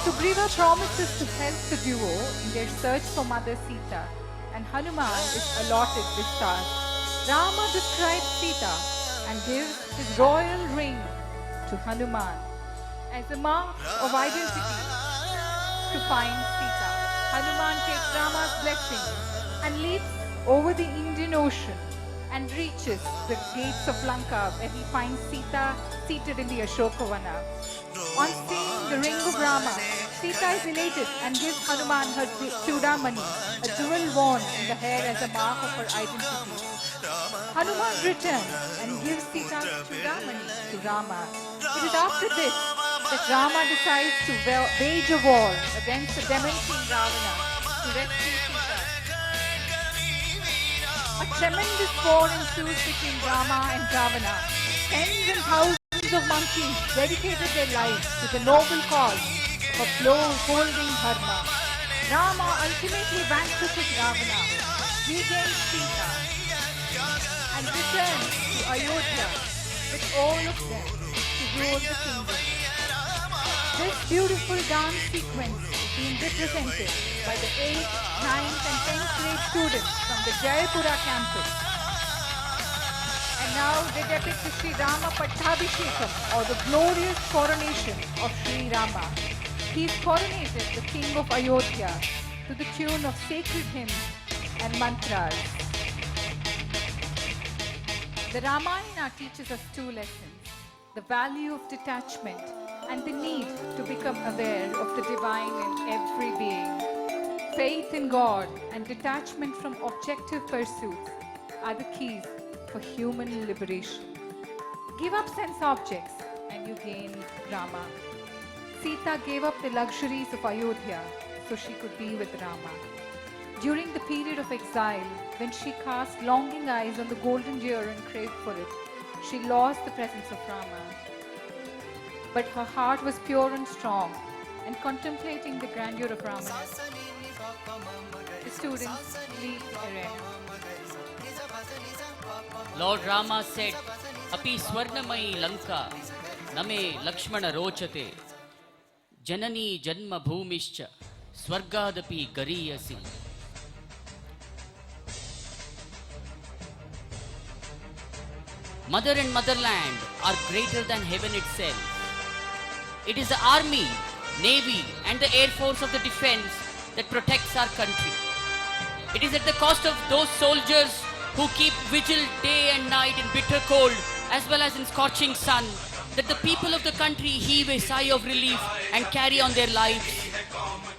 Sugriva promises to help the duo in their search for Mother Sita, and Hanuman is allotted this task. Rama describes Sita and gives his royal ring to Hanuman as a mark of identity to find Sita. Hanuman takes Rama's blessing and leaps over the Indian Ocean and reaches the gates of Lanka, where he finds Sita seated in the Ashokavana. On seeing the ring of Rama, Sita is elated and gives Hanuman her Chudamani, a jewel worn in the hair as a mark of her identity. Hanuman returns and gives Sita's Chudamani to Rama. It is after this that Rama decides to wage a war against the demon king Ravana to rescue Sita. A tremendous war ensues between Rama and Ravana. Tens and thousands of monkeys dedicated their lives to the noble cause of upholding Dharma. Rama ultimately vanquishes Ravana, regains Sita, and returns to Ayodhya with all of them to rule the kingdom. This beautiful dance sequence is being represented by the 8th, 9th and 10th grade students from the Jayapura campus. And now they depict the Sri Rama Pattabhishekam, or the glorious coronation of Sri Rama. He is coronated the king of Ayodhya to the tune of sacred hymns and mantras. The Ramayana teaches us two lessons: the value of detachment and the need to become aware of the divine in every being. Faith in God and detachment from objective pursuits are the keys for human liberation. Give up sense objects and you gain Rama. Sita gave up the luxuries of Ayodhya so she could be with Rama. During the period of exile, when she cast longing eyes on the golden deer and craved for it, she lost the presence of Rama. But her heart was pure and strong, and contemplating the grandeur of Rama, the students leave the arena. Lord Rama said, Api Swarnamayi Lanka, Name Lakshmana Rochate, Janani Janma Bhumischa, Swargadapi Gariyasi. Mother and motherland are greater than heaven itself. It is the army, navy and the air force of the defense that protects our country. It is at the cost of those soldiers who keep vigil day and night in bitter cold as well as in scorching sun that the people of the country heave a sigh of relief and carry on their lives.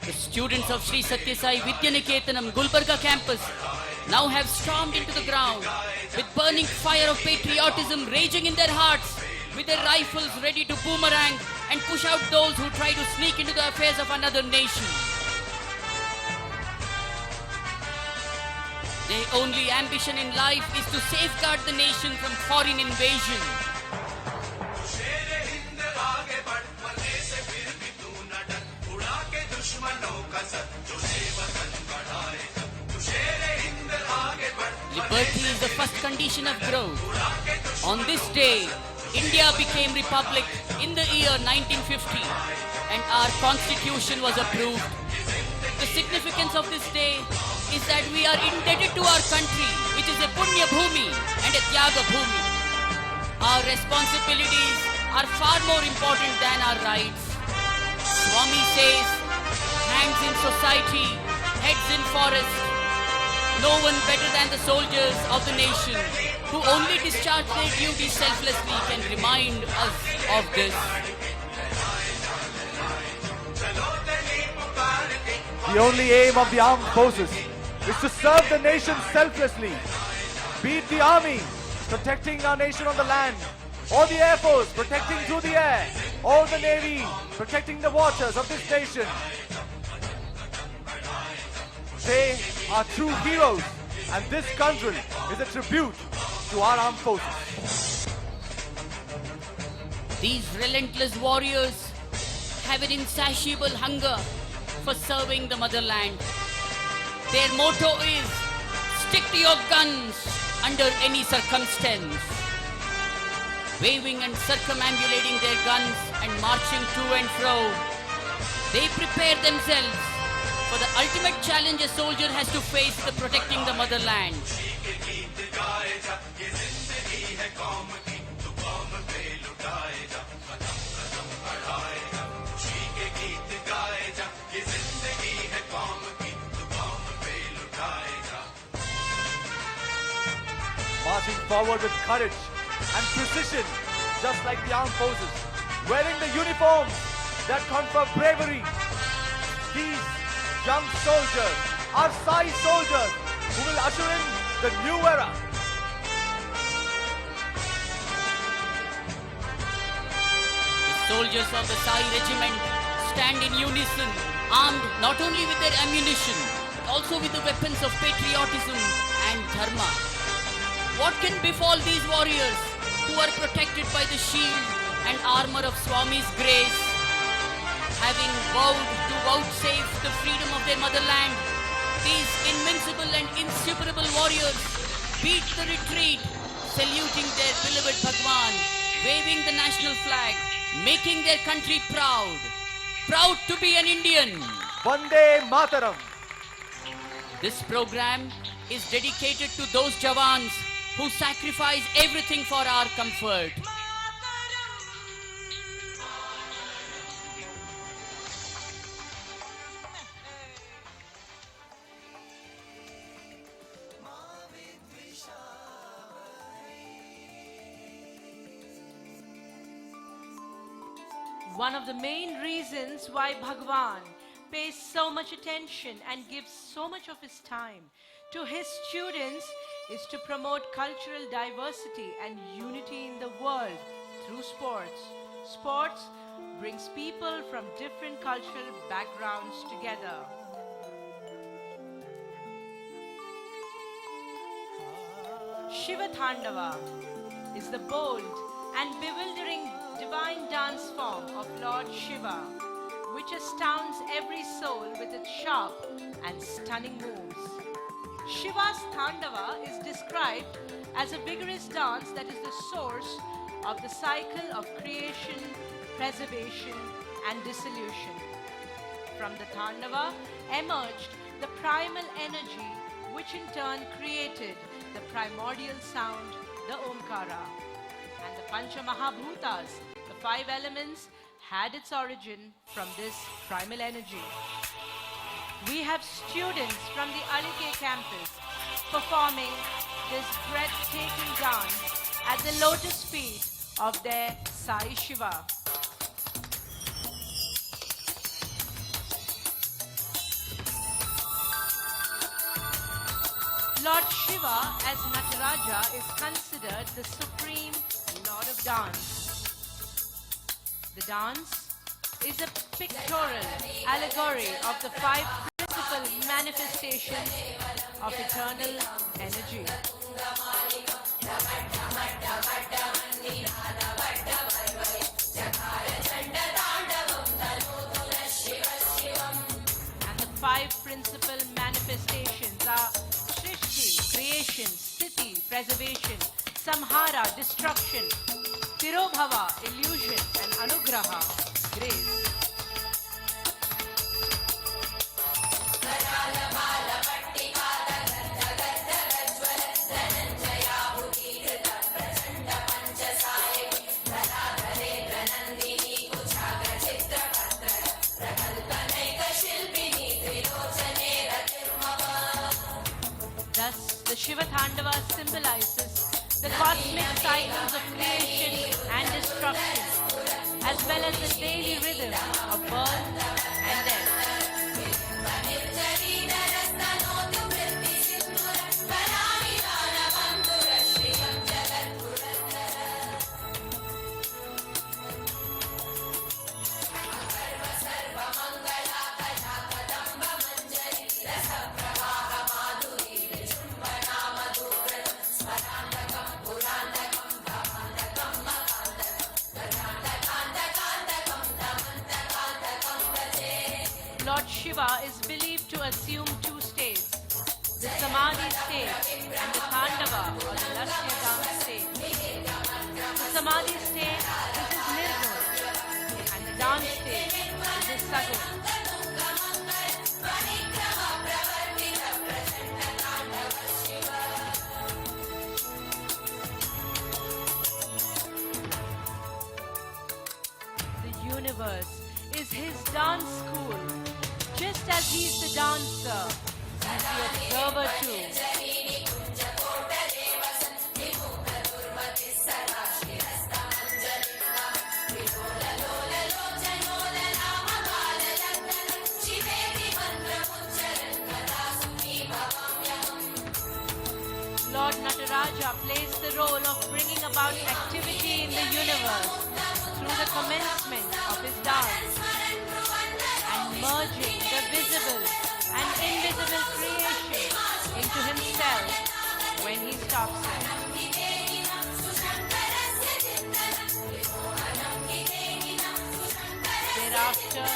The students of Sri Sathya Sai Vidyaniketanam Gulbarga campus now have stormed into the ground with burning fire of patriotism raging in their hearts, with their rifles ready to boomerang and push out those who try to sneak into the affairs of another nation. Their only ambition in life is to safeguard the nation from foreign invasion. Liberty is the first condition of growth. On this day, India became republic in the year 1950 and our constitution was approved. The significance of this day is that we are indebted to our country, which is a Punya Bhumi and a Tyaga Bhumi. Our responsibilities are far more important than our rights. Swami says, hands in society, heads in forest. No one better than the soldiers of the nation who only discharge their duty selflessly can remind us of this. The only aim of the armed forces is to serve the nation selflessly. Be it the army, protecting our nation on the land, or the air force, protecting through the air, or the navy, protecting the waters of this nation. They are true heroes, and this country is a tribute to our armed forces. These relentless warriors have an insatiable hunger for serving the motherland. Their motto is, stick to your guns under any circumstance. Waving and circumambulating their guns and marching to and fro, they prepare themselves for the ultimate challenge a soldier has to face, the protecting the motherland. Marching forward with courage and precision, just like the armed forces, wearing the uniforms that confer bravery. These young soldiers are Sai soldiers who will usher in the new era. The soldiers of the Sai regiment stand in unison, armed not only with their ammunition, but also with the weapons of patriotism and dharma. What can befall these warriors who are protected by the shield and armor of Swami's grace? Having vowed to vouchsafe the freedom of their motherland, these invincible and insuperable warriors beat the retreat, saluting their beloved Bhagwan, waving the national flag, making their country proud. Proud to be an Indian. Vande Mataram. This program is dedicated to those Jawans who sacrifice everything for our comfort. One of the main reasons why Bhagwan pays so much attention and gives so much of his time to his students is to promote cultural diversity and unity in the world through sports. Sports brings people from different cultural backgrounds together. Shiva Tandava is the bold and bewildering divine dance form of Lord Shiva, which astounds every soul with its sharp and stunning moves. Shiva's Tandava is described as a vigorous dance that is the source of the cycle of creation, preservation, and dissolution. From the Tandava emerged the primal energy, which in turn created the primordial sound, the Omkara. And the Pancha Mahabhutas, the five elements, had its origin from this primal energy. We have students from the Alike campus performing this breathtaking dance at the lotus feet of their Sai Shiva. Lord Shiva as Nataraja is considered the supreme Lord of dance. The dance is a pictorial allegory of the five principal manifestations of eternal energy. And the five principal manifestations are creation, sthiti, preservation, samhara, destruction, tirobhava, illusion, and anugraha, grace. Thus, the Shiva Tandava symbolizes the cosmic cycles of creation and destruction, as well as the daily rhythm of birth and death. Lord Shiva is believed to assume two states, the Samadhi state and the Tandava or the Lasyagam state. The Samadhi state is his Nirgun and the dance state is his Sagun. The universe is his dance school. Just as he's the dancer, he's the observer too. Lord Nataraja plays the role of bringing about activity in the universe through the commencement of his dance and merging the visible and invisible creation into himself when he stops it. Thereafter,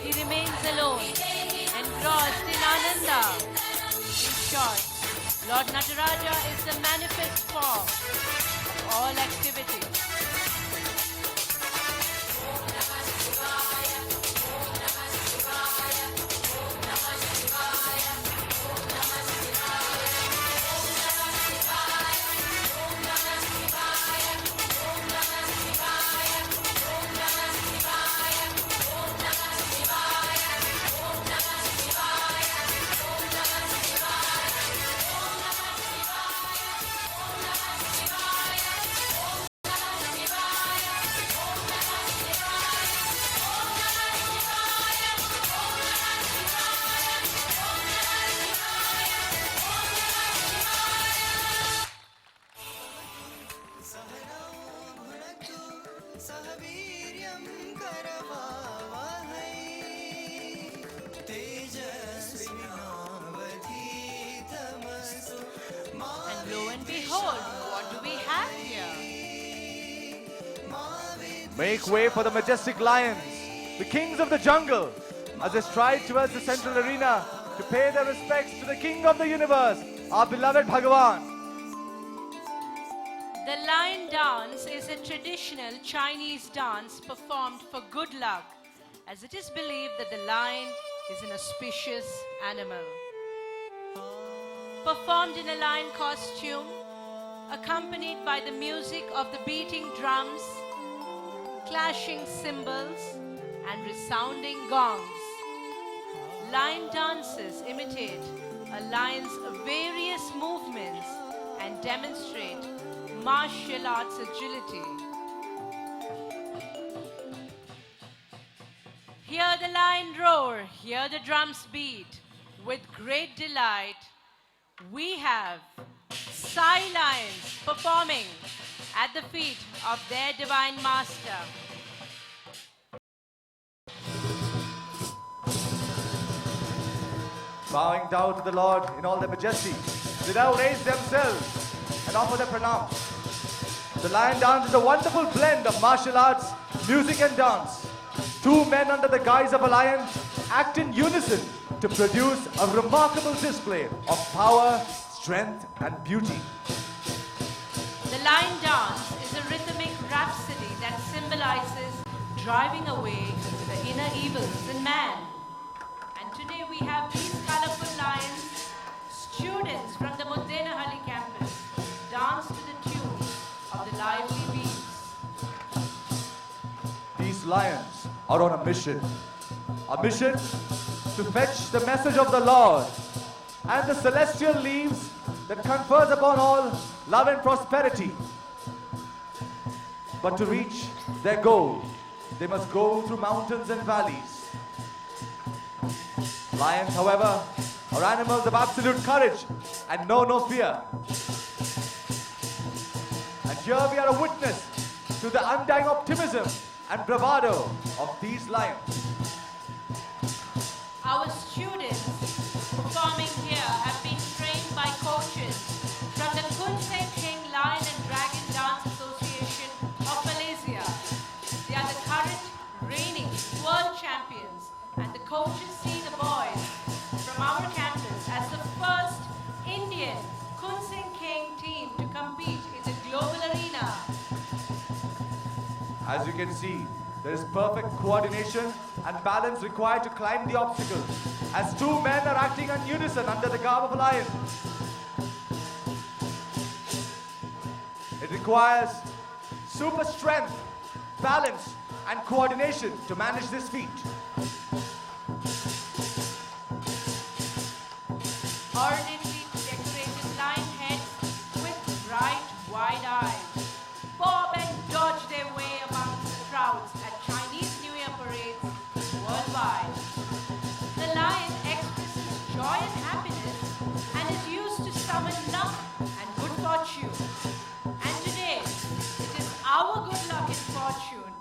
he remains alone, engrossed in Ananda. In short, Lord Nataraja is the manifest form of all activity. And lo and behold, what do we have here? Make way for the majestic lions, the kings of the jungle, as they stride towards the central arena to pay their respects to the king of the universe, our beloved Bhagavan. The lion dance is a traditional Chinese dance performed for good luck, as it is believed that the lion is an auspicious animal. Performed in a lion costume, accompanied by the music of the beating drums, clashing cymbals, and resounding gongs. Lion dances imitate a lion's various movements and demonstrate martial arts agility. Hear the lion roar, hear the drums beat. With great delight, we have Sai lions performing at the feet of their divine master. Bowing down to the Lord in all their majesty, they now raise themselves and offer their pranams. The lion dance is a wonderful blend of martial arts, music and dance. Two men under the guise of a lion act in unison to produce a remarkable display of power, strength and beauty. The lion dance is a rhythmic rhapsody that symbolizes driving away the inner evils in man. And today we have these colorful lions, students from the Muddenahalli campus, dance to the tune of the lively beats. These lions are on a mission to fetch the message of the Lord and the celestial leaves that confers upon all love and prosperity. But to reach their goal, they must go through mountains and valleys. Lions, however, are animals of absolute courage and know no fear. And here we are a witness to the undying optimism and bravado of these lions. Our students performing here have been trained by coaches from the King Lion and Dragon Dance Association of Malaysia. They are the current reigning world champions, and the coaches see the boys from our campus as the first Indian King team to compete in the global arena. As you can see, there is perfect coordination and balance required to climb the obstacles, as two men are acting in unison under the garb of a lion. It requires super strength, balance, and coordination to manage this feat. Ornately decorated lion heads with bright, wide eyes bob and dodge their way amongst the crowds at Chinese New Year parades worldwide. The lion expresses joy and happiness and is used to summon luck and good fortune. And today, it is our good luck and fortune.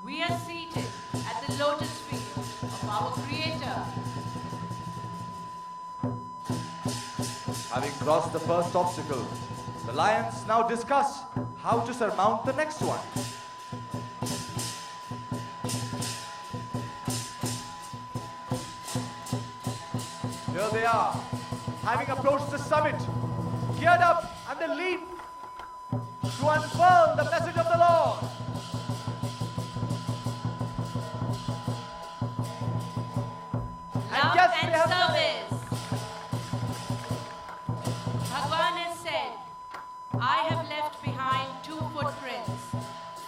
We are seated at the lotus feet of our Creator. Having crossed the first obstacle, the lions now discuss how to surmount the next one. Here they are, having approached the summit, geared up and they leap to unfurl the message of the Lord. Love yes, and they have service. Bhagwan has said, I have left behind 2 footprints.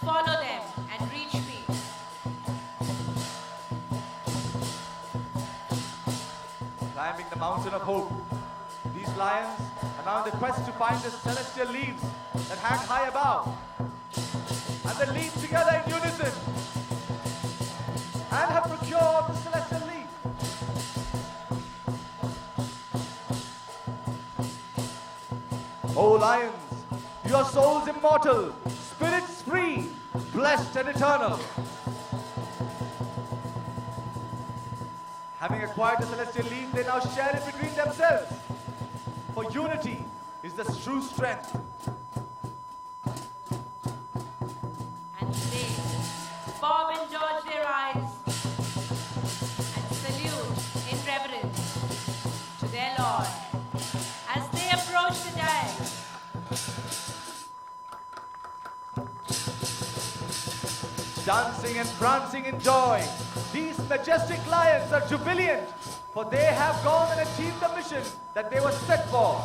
Follow them and reach me. Climbing the mountain of hope, these lions are now in the quest to find the celestial leaves that hang high above. And they leap together in unison and have procured the celestial leaf. O lions, your souls immortal, spirits free, blessed and eternal. Having acquired the celestial leaf, they now share it between themselves. For unity is the true strength. And they bob and dodge their eyes and salute in reverence to their Lord as they approach the dais. Dancing and prancing in joy, these majestic lions are jubilant, for they have gone and achieved the mission that they were set for.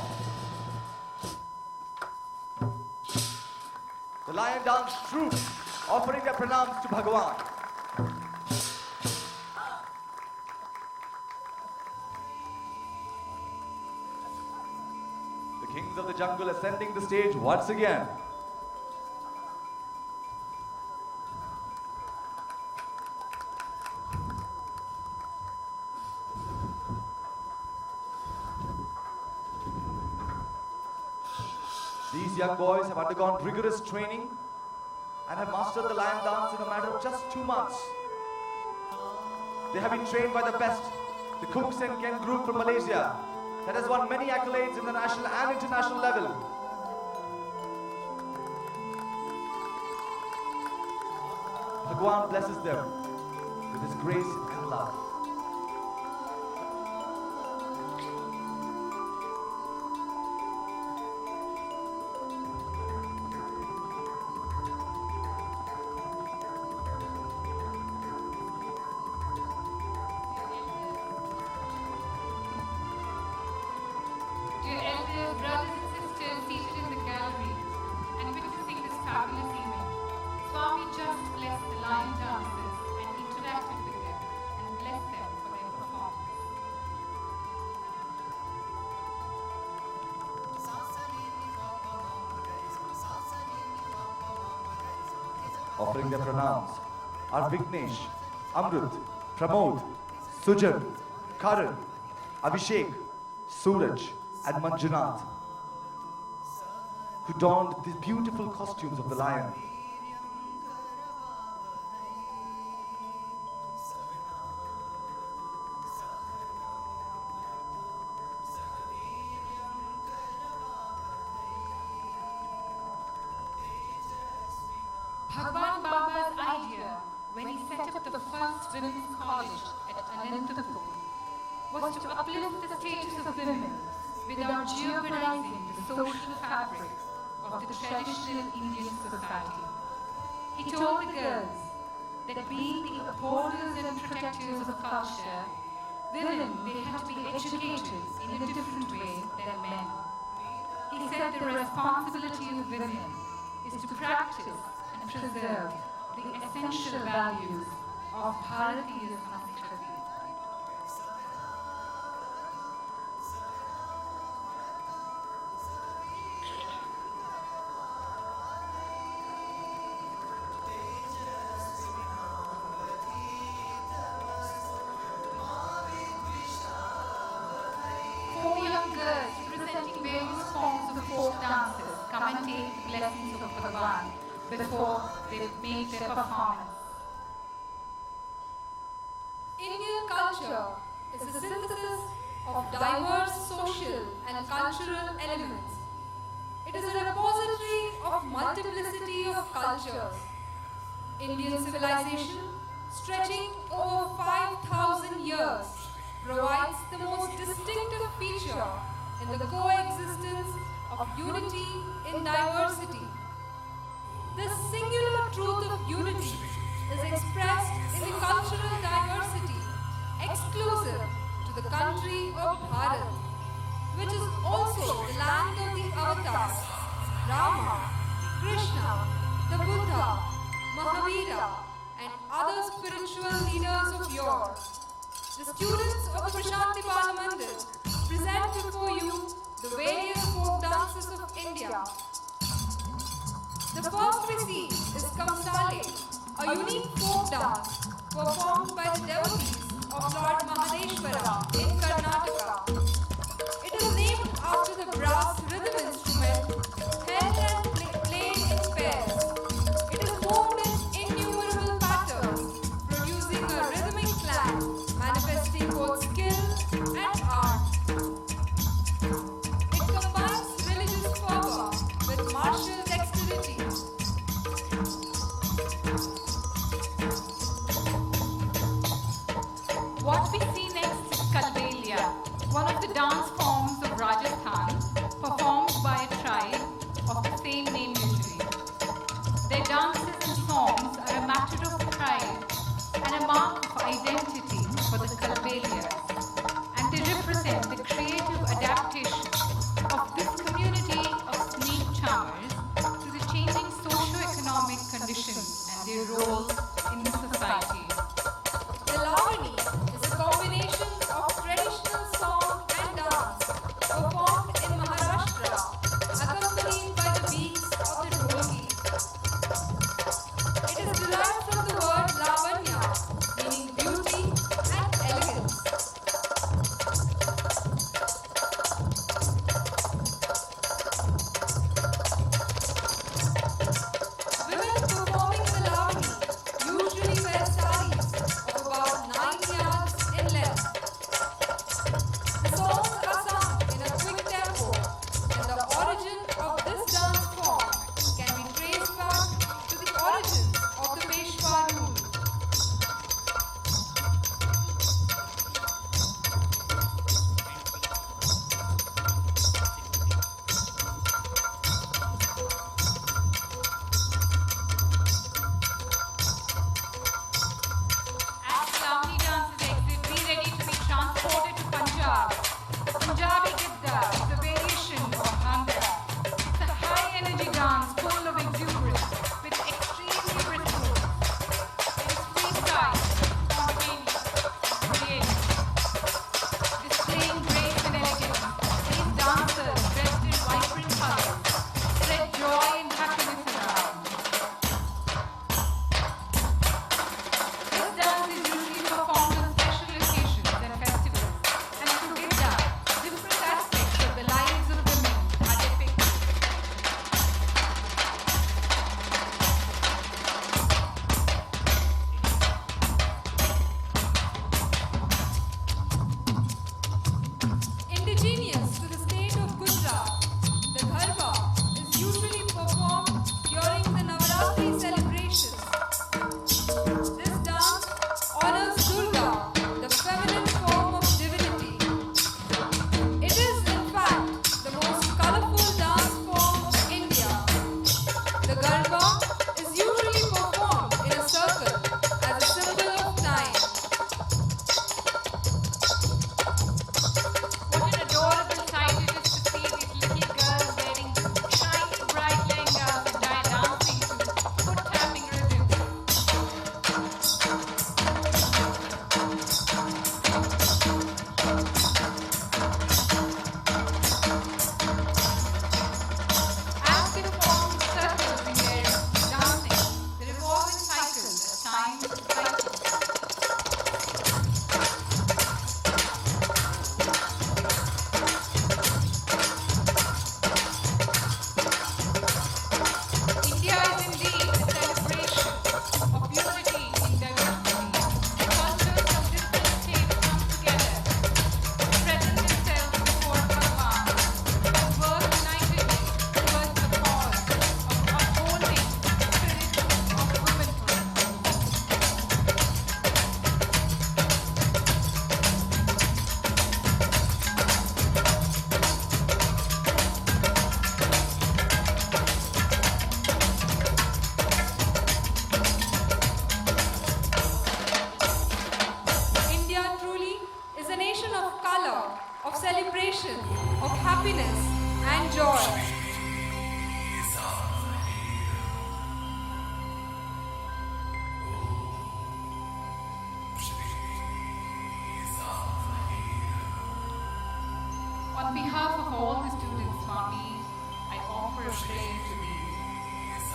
The lion dance troupe offering their pranams to Bhagavan. The kings of the jungle ascending the stage once again. These young boys have undergone rigorous training and have mastered the lion dance in a matter of just 2 months. They have been trained by the best, the Cooks and Ken group from Malaysia, that has won many accolades in the national and international level. Bhagwan blesses them with his grace and love. Dear elders, brothers and sisters seated in the gallery and witnessing this fabulous event, Swami just blessed the lion dancers and interacted with them and blessed them for their performance. Offering their pranams are Vignesh, Amrut, Pramod, Sujan, Karan, Abhishek, Suraj and Manjunath, who donned the beautiful costumes of the lion. Bhagwan Baba's idea when he set up the first women's college at Anantapur was to uplift the status of women without jeopardizing the social fabric of the traditional Indian society. He told the girls that being the upholders and protectors of culture, women, they had to be educated in a different way than men. He said the responsibility of women is to practice and preserve the essential values of Bharatiya Sanskriti. Four young girls representing various forms of folk dances come and take the blessings of Bhagavan before they make their performance. Indian culture is a synthesis of diverse social and cultural elements. It is a repository of multiplicity of cultures. Indian civilization, stretching over 5,000 years, provides the most distinctive feature in the coexistence of unity in diversity. This singular truth of unity is expressed in the cultural diversity exclusive to the country of Bharat, which is also the land of the avatars, Rama, Krishna, the Buddha, Mahavira, and other spiritual leaders of yore. The students of the Prashanti Balamandir present before you the various folk dances of India. The first we see is Kamsale, a unique folk dance performed by the devotees of Lord Mahadeshwara in Karnataka. It is named after the brass rhythm instrument held and played mark of identity for the Kalbelias, and they represent the creative adaptation of this community of snake charmers to the changing socio-economic conditions and their role in the society. The Lavani is a combination of traditional song and dance performed in Maharashtra, accompanied by the beats of the dholki. It is derived from the word Lavanya, meaning beauty and elegance. Women performing the Lavani usually wear saris of about 9 yards in length. The songs are sung in a quick tempo, and the origin of this dance form can be traced back to the origins of the Peshwa rule. As Lavani dances exit, be ready to be transported to Punjab. Punjabi Gidda is a variation of Bhangra. It's a high-energy dance full of exuberance with extremely brisk moves. It is freestyle, spontaneous, creative. Displaying grace and elegance, these dancers dressed in vibrant colors spread joy and happiness around. This dance is usually performed on special occasions and festivals, and to get that, different aspects of the lives of women are depicted. Indigenous to the state of Gujarat, the Garba is usually performed during the Navaratri celebrations. This dance honors Durga, the feminine form of divinity. It is, in fact, the most colorful dance form of India. The Garba is usually performed in a circle as a symbol of time. What an adorable sight it is to see these little girls wearing shiny bright lehengas and dancing to foot-tapping rhythms. As they form circles in their dancing, the revolving cycles as time cycles. India is indeed a celebration of unity in diversity. Cultures of different states come together, present themselves before Bhagavan, and work unitedly towards the cause of upholding the spirit of womanhood. India truly is a nation of color, of celebration, of happiness and joy. On behalf of all the students, Swami, I offer a prayer to thee.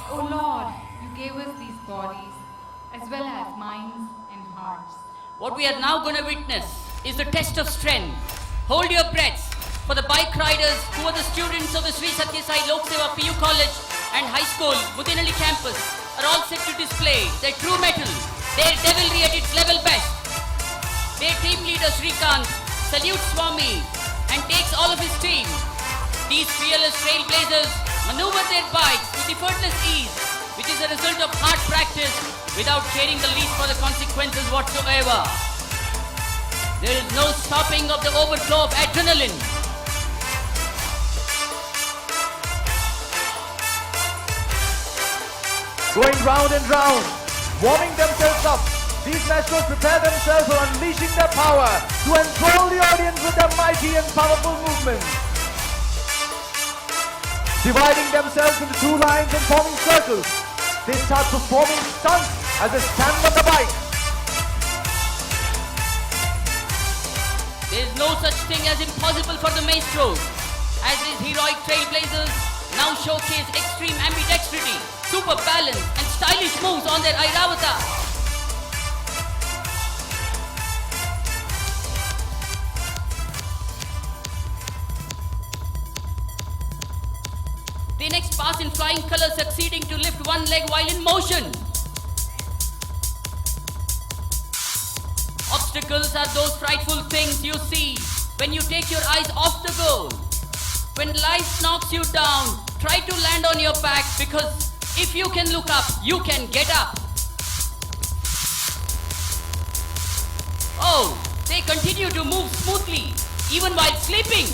O Lord, you gave us these bodies as well as minds and hearts. What we are now going to witness is the test of strength. Hold your breaths for the bike riders who are the students of the Sri Sathya Sai Lok Seva PU College and High School, Muddenahali campus, are all set to display their true mettle, their devilry at its level best. Their team leader Srikanth salutes Swami and takes all of his team. These fearless trailblazers maneuver their bikes with effortless ease, which is a result of hard practice without caring the least for the consequences whatsoever. There is no stopping of the overflow of adrenaline. Going round and round, warming themselves up these maestros prepare themselves for unleashing their power to enthrall the audience with their mighty and powerful movements. Dividing themselves into two lines and forming circles, they start performing stunts as they stand on the bike. There is no such thing as impossible for the maestros, as these heroic trailblazers now showcase extreme ambidextrity, super balance and stylish moves on their Airavata. They next pass in flying colors, succeeding to lift one leg while in motion. Obstacles are those frightful things you see when you take your eyes off the goal. When life knocks you down, try to land on your back, because if you can look up, you can get up. Oh, they continue to move smoothly, even while sleeping.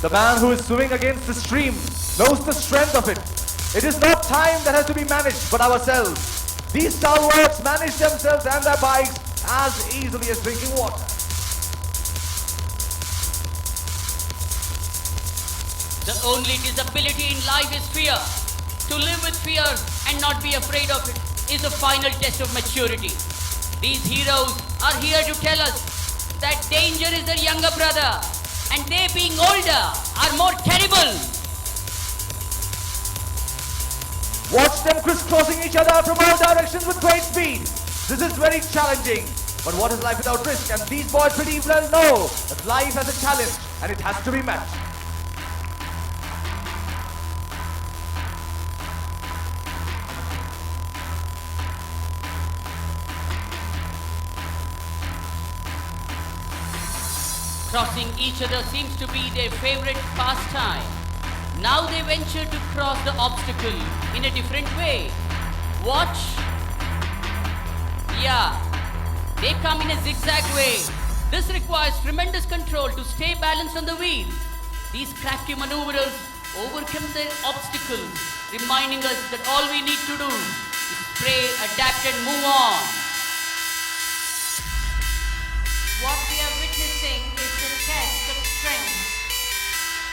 The man who is swimming against the stream knows the strength of it. It is not time that has to be managed, but ourselves. These stalwarts manage themselves and their bikes as easily as drinking water. The only disability in life is fear. To live with fear and not be afraid of it is the final test of maturity. These heroes are here to tell us that danger is their younger brother, and they, being older, are more terrible. Watch them crisscrossing each other from all directions with great speed. This is very challenging. But what is life without risk? And these boys pretty well know that life has a challenge and it has to be met. Crossing each other seems to be their favorite pastime. Now they venture to cross the obstacle in a different way. Watch. Yeah, they come in a zigzag way. This requires tremendous control to stay balanced on the wheel. These crafty maneuverers overcome their obstacles, reminding us that all we need to do is pray, adapt and move on. What we are witnessing is the test of strength.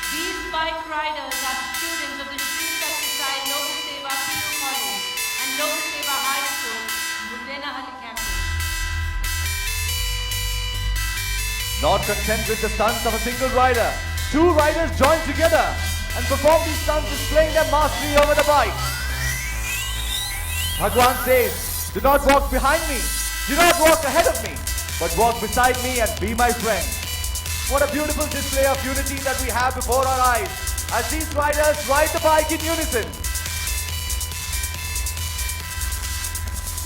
These bike riders are students of the Shiva Tandava Lokaseva PU College and Lokaseva High School, Muddenahali campus. Not content with the stunts of a single rider, two riders join together and perform these stunts, displaying their mastery over the bike. Bhagwan says, do not walk behind me, do not walk ahead of me, but walk beside me and be my friend. What a beautiful display of unity that we have before our eyes as these riders ride the bike in unison.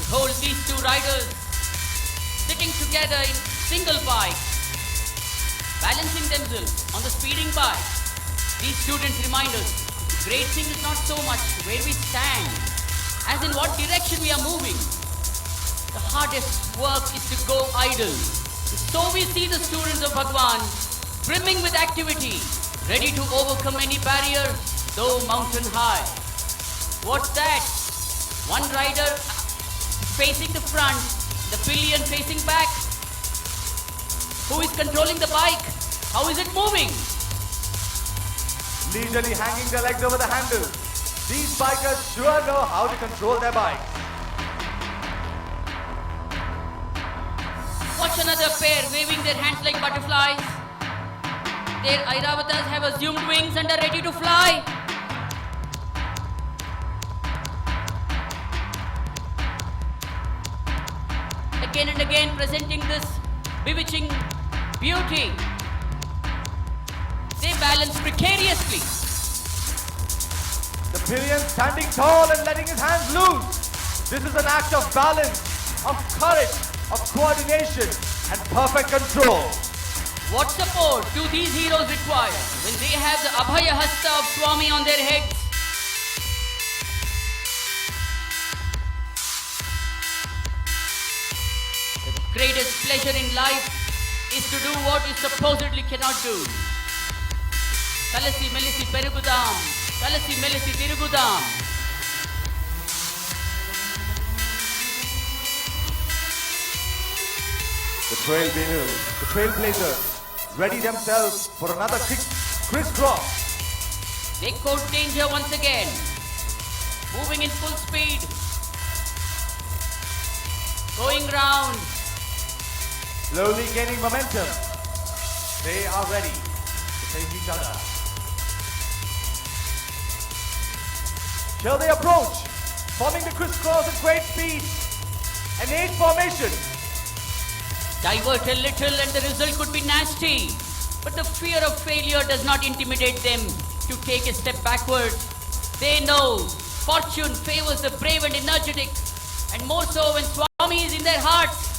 Behold these two riders sitting together in single bike, balancing themselves on the speeding bike. These students remind us, the great thing is not so much where we stand, as in what direction we are moving. The hardest work is to go idle. So we see the students of Bhagwan brimming with activity, ready to overcome any barrier, though mountain high. What's that? One rider facing the front, the pillion facing back. Who is controlling the bike? How is it moving? Leisurely hanging their legs over the handle. These bikers sure know how to control their bike. Watch another pair waving their hands like butterflies. Their Airavatas have assumed wings and are ready to fly. Again and again presenting this bewitching beauty. They balance precariously. The pillion standing tall and letting his hands loose. This is an act of balance, of courage, of coordination and perfect control. What support do these heroes require when they have the Abhaya Hasta of Swami on their heads? The greatest pleasure in life is to do what you supposedly cannot do. Kalasi melisi perugudam, kalasi melisi tirugudam. The trailblazers ready themselves for another crisscross. They court danger once again. Moving in full speed. Going round. Slowly gaining momentum. They are ready to face each other. Here they approach, forming the crisscross at great speed. An 8 formation. Divert a little and the result could be nasty. But the fear of failure does not intimidate them to take a step backward. They know fortune favors the brave and energetic, and more so when Swami is in their hearts.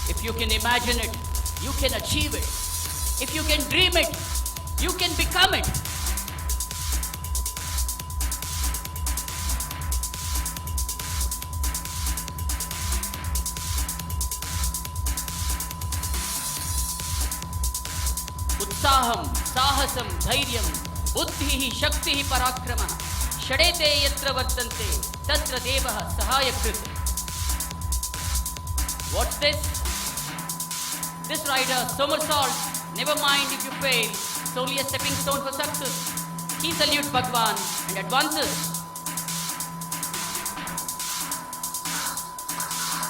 If you can imagine it, you can achieve it. If you can dream it, you can become it. Utsaham, sahasam, dhairyam, buddhihi, shaktihi, parakramah. Shadete yatra vartante, tatra devah sahayakrit. What's this? This rider somersaults. Never mind if you fail, it's only a stepping stone for success. He salutes Bhagwan and advances.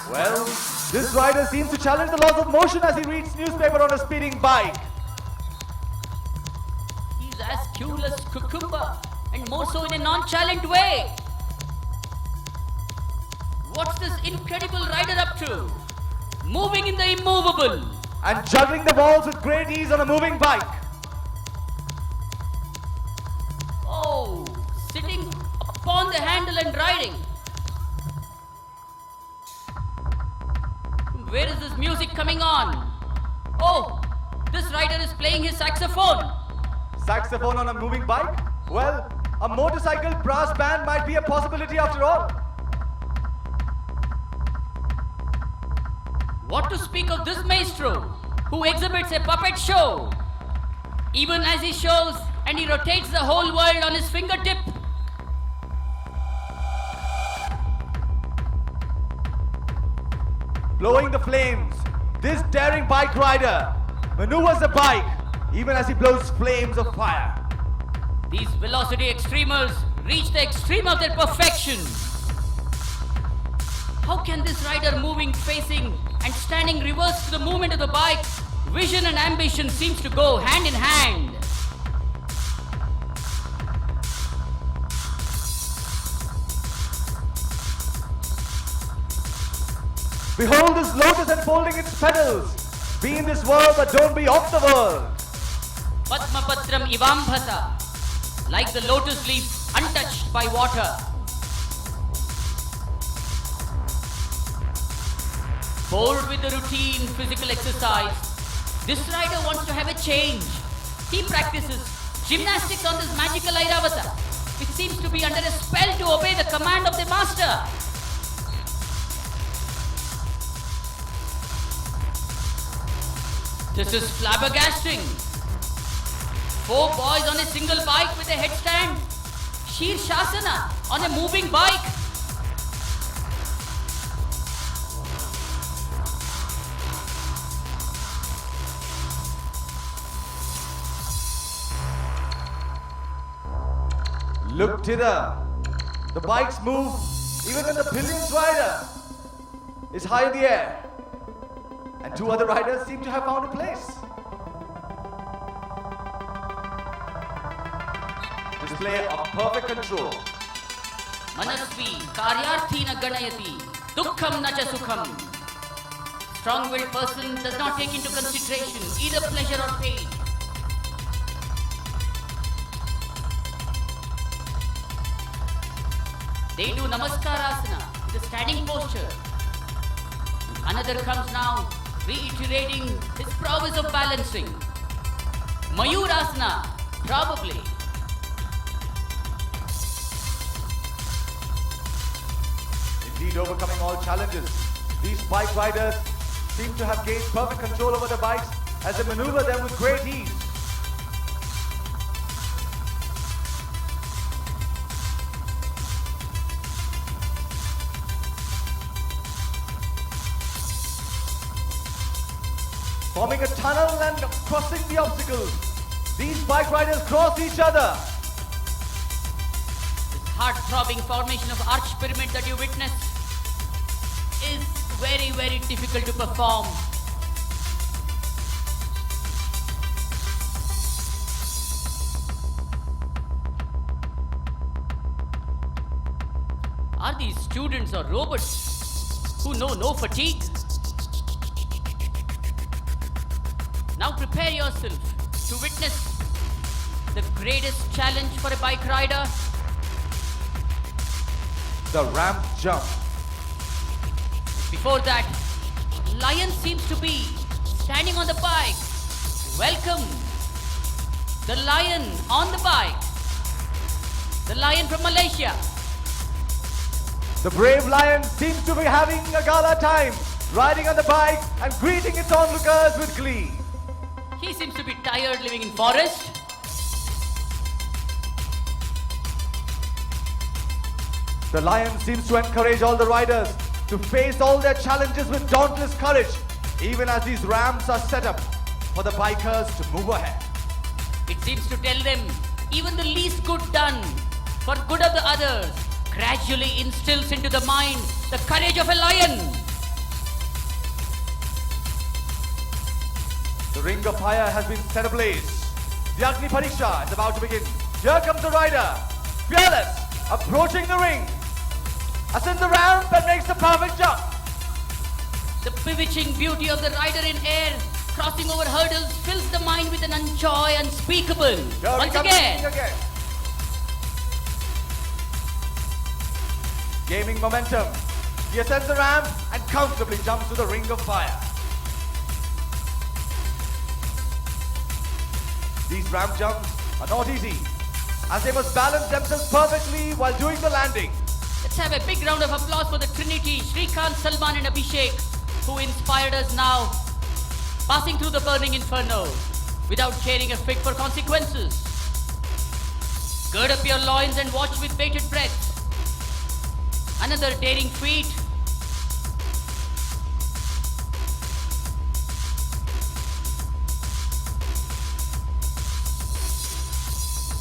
Well, this rider seems to challenge the laws of motion as he reads newspaper on a speeding bike. He's as cool as cucumber, and more so in a nonchalant way. What's this incredible rider up to? Moving in the immovable. And juggling the balls with great ease on a moving bike. Oh, sitting upon the handle and riding. Where is this music coming on? Oh, this rider is playing his saxophone. Saxophone on a moving bike? Well, a motorcycle brass band might be a possibility after all. What to speak of this maestro, who exhibits a puppet show? Even as he shows and he rotates the whole world on his fingertip. Blowing the flames, this daring bike rider maneuvers the bike even as he blows flames of fire. These velocity extremers reach the extreme of their perfection. How can this rider moving, facing and standing reverse to the movement of the bike? Vision and ambition seems to go hand in hand. Behold this lotus unfolding its petals. Be in this world but don't be of the world. Padmapatram ivambhasa, like the lotus leaf untouched by water. Bored with the routine physical exercise, this rider wants to have a change. He practices gymnastics on this magical Airavata, which seems to be under a spell to obey the command of the master. This is flabbergasting. 4 boys on a single bike with a headstand. Sheer Shasana on a moving bike. Look thither. The bikes move even when the pillions rider is high in the air. And 2 other riders seem to have found a place. Display of perfect control. Manasvi karyarthina ganayati dukkham na cha sukham. Strong-willed person does not take into consideration either pleasure or pain. They do namaskarasana, the standing posture. Another comes now, reiterating his prowess of balancing. Mayurasana, probably. Indeed, overcoming all challenges, these bike riders seem to have gained perfect control over the bikes as they maneuver them with great ease. Forming a tunnel and crossing the obstacles. These bike riders cross each other. This heart-throbbing formation of arch pyramid that you witnessed is very, very difficult to perform. Are these students or robots who know no fatigue? Now prepare yourself to witness the greatest challenge for a bike rider. The ramp jump. Before that, lion seems to be standing on the bike. Welcome, the lion on the bike. The lion from Malaysia. The brave lion seems to be having a gala time, riding on the bike and greeting its onlookers with glee. He seems to be tired living in forest. The lion seems to encourage all the riders to face all their challenges with dauntless courage, even as these ramps are set up for the bikers to move ahead. It seems to tell them even the least good done for good of the others gradually instills into the mind the courage of a lion. The ring of fire has been set ablaze. The Agni Pariksha is about to begin. Here comes the rider, fearless, approaching the ring. Ascends the ramp and makes the perfect jump. The bewitching beauty of the rider in air, crossing over hurdles, fills the mind with an joy unspeakable. Here Once he comes again. Gaining momentum, he ascends the ramp and comfortably jumps to the ring of fire. These ramp jumps are not easy, as they must balance themselves perfectly while doing the landing. Let's have a big round of applause for the Trinity, Shrikant, Salman and Abhishek, who inspired us now, passing through the burning inferno without caring a fig for consequences. Gird up your loins and watch with bated breath. Another daring feat.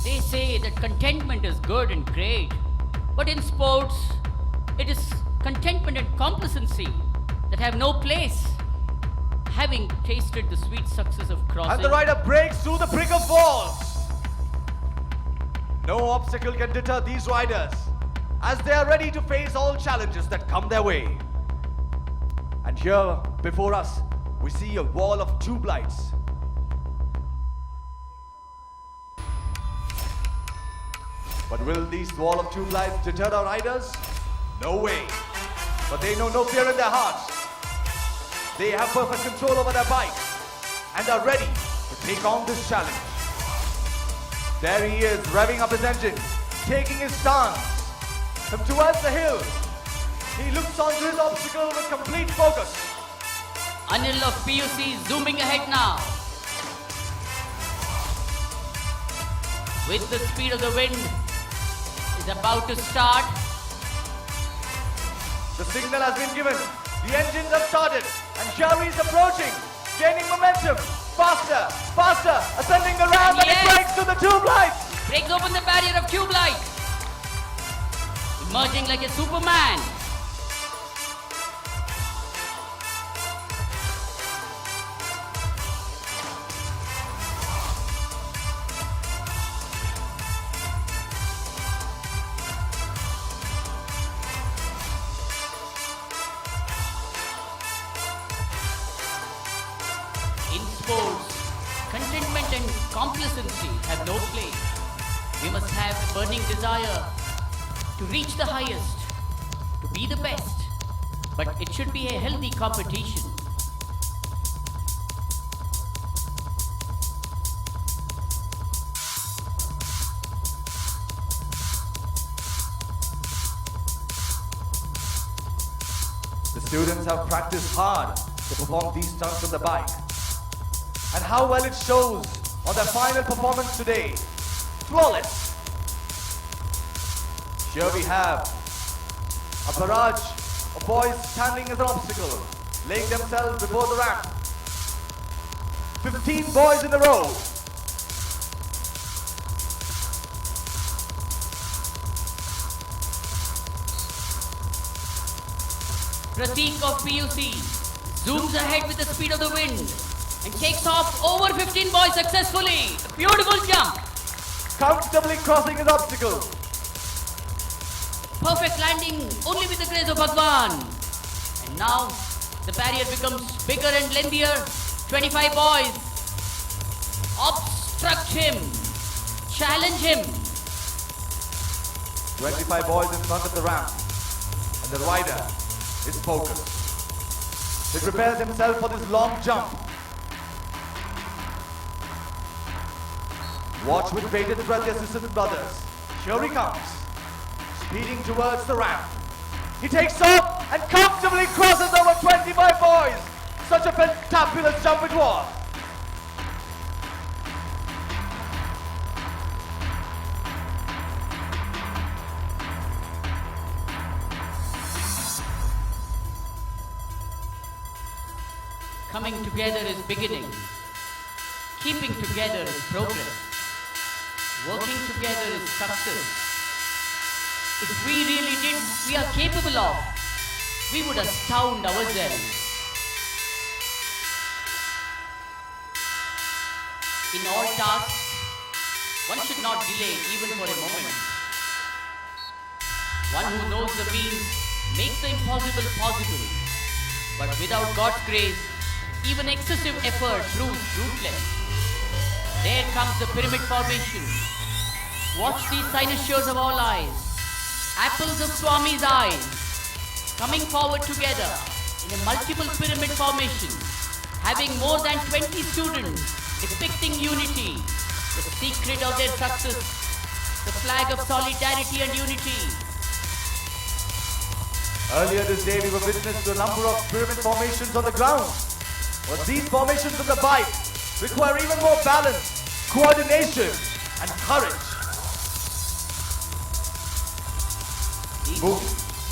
They say that contentment is good and great, but in sports, it is contentment and complacency that have no place. Having tasted the sweet success of crossing, And the rider breaks through the brick of walls. No obstacle can deter these riders, as they are ready to face all challenges that come their way. And here, before us, we see a wall of tube lights. But will these wall of tube lights deter our riders? No way. But they know no fear in their hearts. They have perfect control over their bike and are ready to take on this challenge. There he is, revving up his engine, taking his stance. From towards the hill, he looks onto his obstacle with complete focus. Anil of PUC zooming ahead now. With the speed of the wind, is about to start. The signal has been given. The engines have started, and here he is approaching, gaining momentum. Faster, faster, ascending the ramp, and Yes. it breaks through the tube lights. Breaks open the barrier of tube light. Emerging like a Superman. In sports, contentment and complacency have no place. We must have a burning desire to reach the highest, to be the best. But it should be a healthy competition. The students have practiced hard to perform these stunts on the bike. And how well it shows on their final performance today. Flawless. Here we have a barrage of boys standing as an obstacle, laying themselves before the ramp. 15 boys in a row. Pratik of PUC zooms ahead with the speed of the wind and takes off over 15 boys successfully. Beautiful jump. Comfortably crossing his obstacle. Perfect landing only with the grace of Bhagwan. And now the barrier becomes bigger and lengthier. 25 boys. Obstruct him. Challenge him. 25 boys in front of the ramp. And the rider is focused. He prepares himself for this long jump. Watch with bated breath the assistant brothers. Here he comes. Speeding towards the ramp. He takes off and comfortably crosses over 25 boys. Such a fantabulous jump it was. Coming together is beginning. Keeping together is progress. Working together is success. If we really did, we are capable of, we would astound ourselves. In all tasks, one should not delay even for a moment. One who knows the means makes the impossible possible. But without God's grace, even excessive effort proves fruitless. There comes the pyramid formation. Watch these cynosures of all eyes. Apples of Swami's eyes. Coming forward together in a multiple pyramid formation. Having more than 20 students depicting unity. The secret of their success. The flag of solidarity and unity. Earlier this day we were witness to a number of pyramid formations on the ground. But these formations on the bike require even more balance, coordination and courage.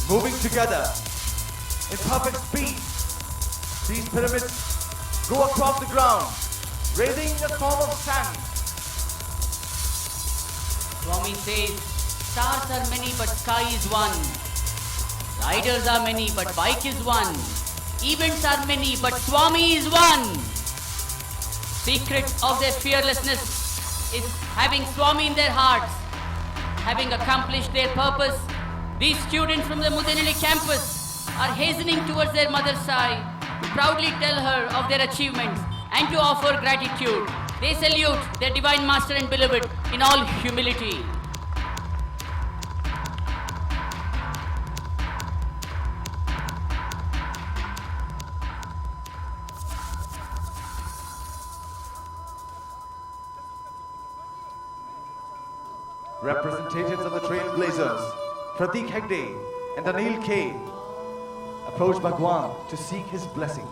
Moving together in perfect speed. These pyramids go across the ground, raising a form of sand. Swami says, stars are many but sky is one. Riders are many but bike is one. Events are many but Swami is one. Secret of their fearlessness is having Swami in their hearts. Having accomplished their purpose, these students from the Muddenahali campus are hastening towards their mother's side to proudly tell her of their achievements and to offer gratitude. They salute their divine master and beloved in all humility. Representatives of the Trailblazers, Pratik Hegde and Anil K, approach Bhagwan to seek his blessings.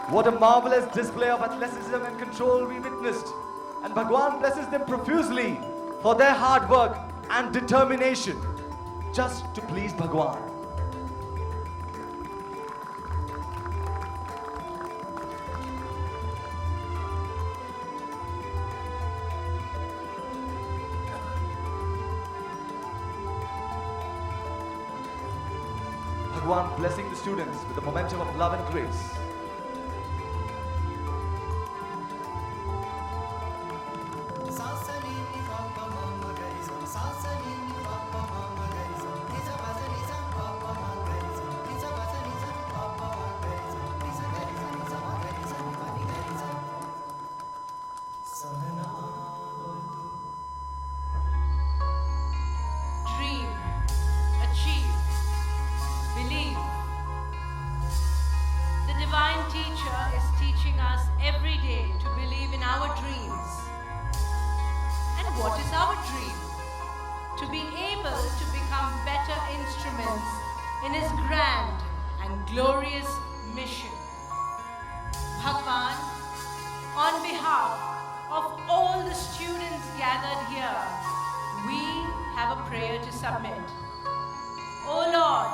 What a marvelous display of athleticism and control we witnessed, and Bhagwan blesses them profusely for their hard work and determination just to please Bhagwan. Bhagwan blessing the students with the momentum of love and grace. Dream, achieve, believe. The divine teacher is teaching us every day to believe in our dreams. And what is our dream? To be able to become better instruments in his grand and glorious mission. Bhagwan, on behalf of all students gathered here, we have a prayer to submit. O Lord,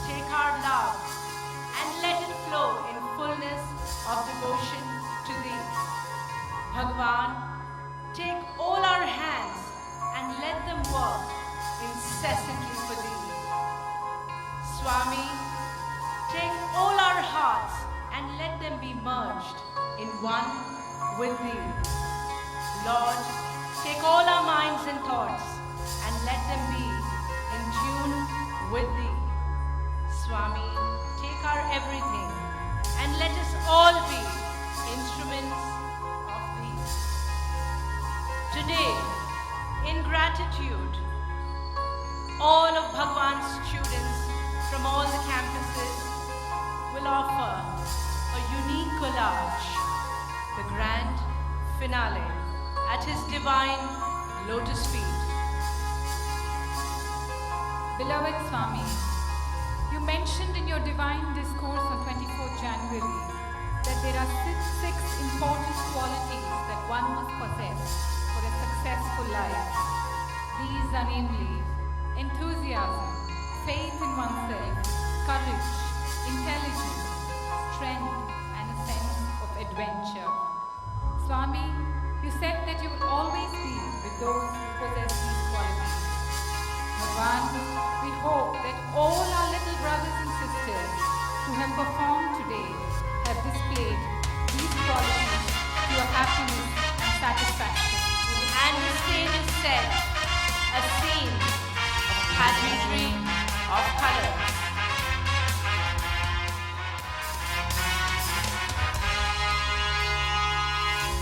take our love and let it flow in fullness of devotion to Thee. Bhagavan, take all our hands and let them work incessantly for Thee. Swami, take all our hearts and let them be merged in one with Thee. Lord, take all our minds and thoughts and let them be in tune with Thee. Swami, take our everything and let us all be instruments of Thee. Today, in gratitude, all of Bhagwan's students from all the campuses will offer a unique collage, the grand finale at His divine lotus feet. Beloved Swami, you mentioned in your divine discourse on 24th January that there are six important qualities that one must possess for a successful life. These are namely enthusiasm, faith in oneself, courage, intelligence, strength, and a sense of adventure. Swami, you said that you will always be with those who possess these qualities. Bhagwan, we hope that all our little brothers and sisters who have performed today have displayed these qualities to your happiness and satisfaction. And the stage is set, a scene of pageantry of colors.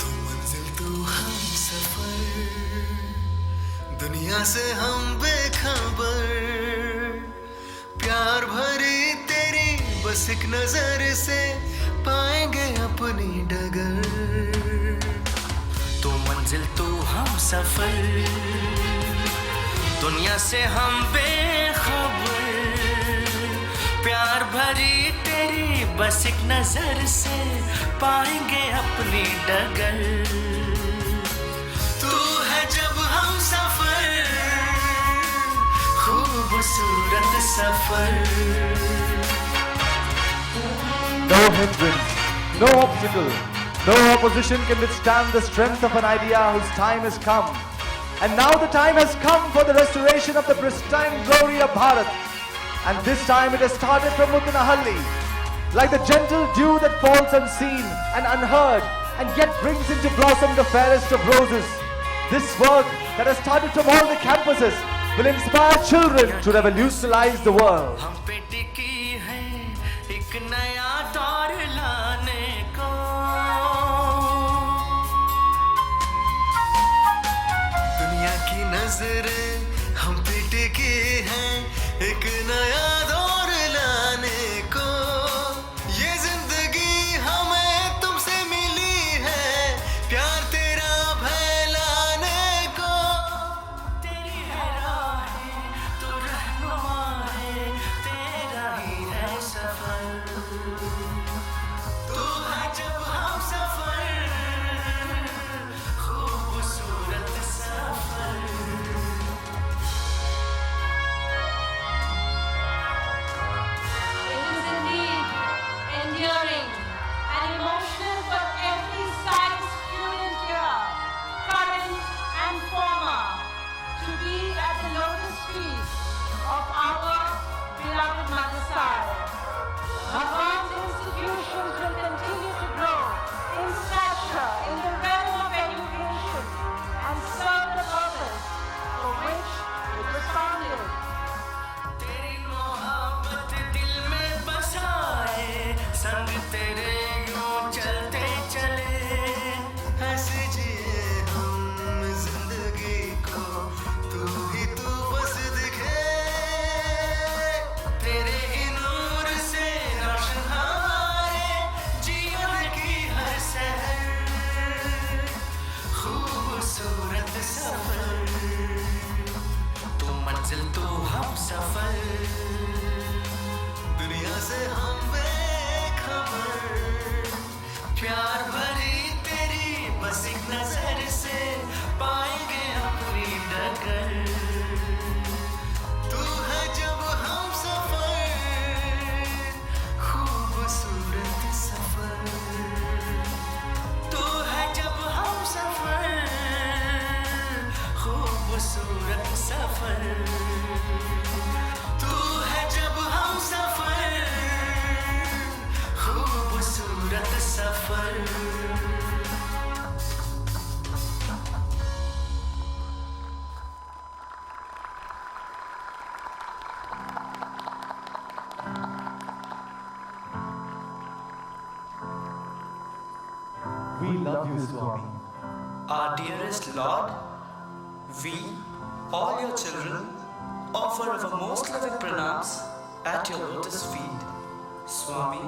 तू मंजिल तू हम सफर, दुनिया से हम बेखबर, प्यार भरी तेरी बस एक नजर से पाएंगे अपनी डगर। तू मंजिल तू हम सफर, दुनिया से हम बेखबर, प्यार भरी तेरी बस एक नजर से पाएंगे अपनी डगर। तू है जब हम सफर, खूबसूरत सफर। No hindrance, no obstacle, no opposition can withstand the strength of an idea whose time has come. And now the time has come for the restoration of the pristine glory of Bharat. And this time it has started from Muddenahalli. Like the gentle dew that falls unseen and unheard and yet brings into blossom the fairest of roses. This work that has started from all the campuses will inspire children to revolutionize the world. हम पे टिकी है एक नया दौर लाने को, दुनिया की नजरें हम पे टिकी हैं एक नया दौर लाने को। ये जिंदगी हमें तुमसे मिली है प्यार तेरा फैलाने को। तेरी है राहें तो रहनुमा है, तेरा ही है सफर। तू है जब हम सफर, खूबसूरत सफर। It is indeed endearing and emotional for every science student here, current and former, to be at the lotus feet of our beloved Madhusudan. Bhagwan's institutions will continue to grow in stature in the realm of education and serve the purpose for which it was founded. तेरी मोहब्बत दिल में बसाए, संग तेरे यूं चलते चले, हंस जिए हम जिंदगी को, तू ही तू बस दिखे। तेरे ही नूर से रोशन love you, Swami. Our dearest Lord, we, all your children, offer our most loving pranams at your lotus feet. Swami,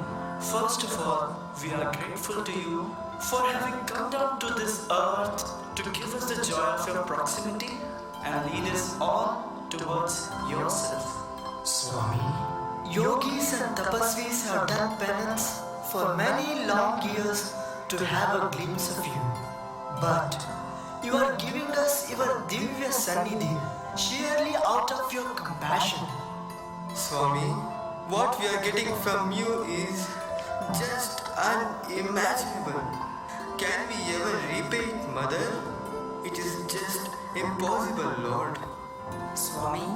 first of all, we are grateful to you for having come down to this earth to give us the joy of your proximity and lead us all towards yourself. Swami, yogis and tapasvis have done penance for many long years to have a glimpse of you. But you are giving us your Divya Sannidhi sheerly out of your compassion. Swami, what we are getting from you is just unimaginable. Can we ever repay it, Mother? It is just impossible, Lord. Swami,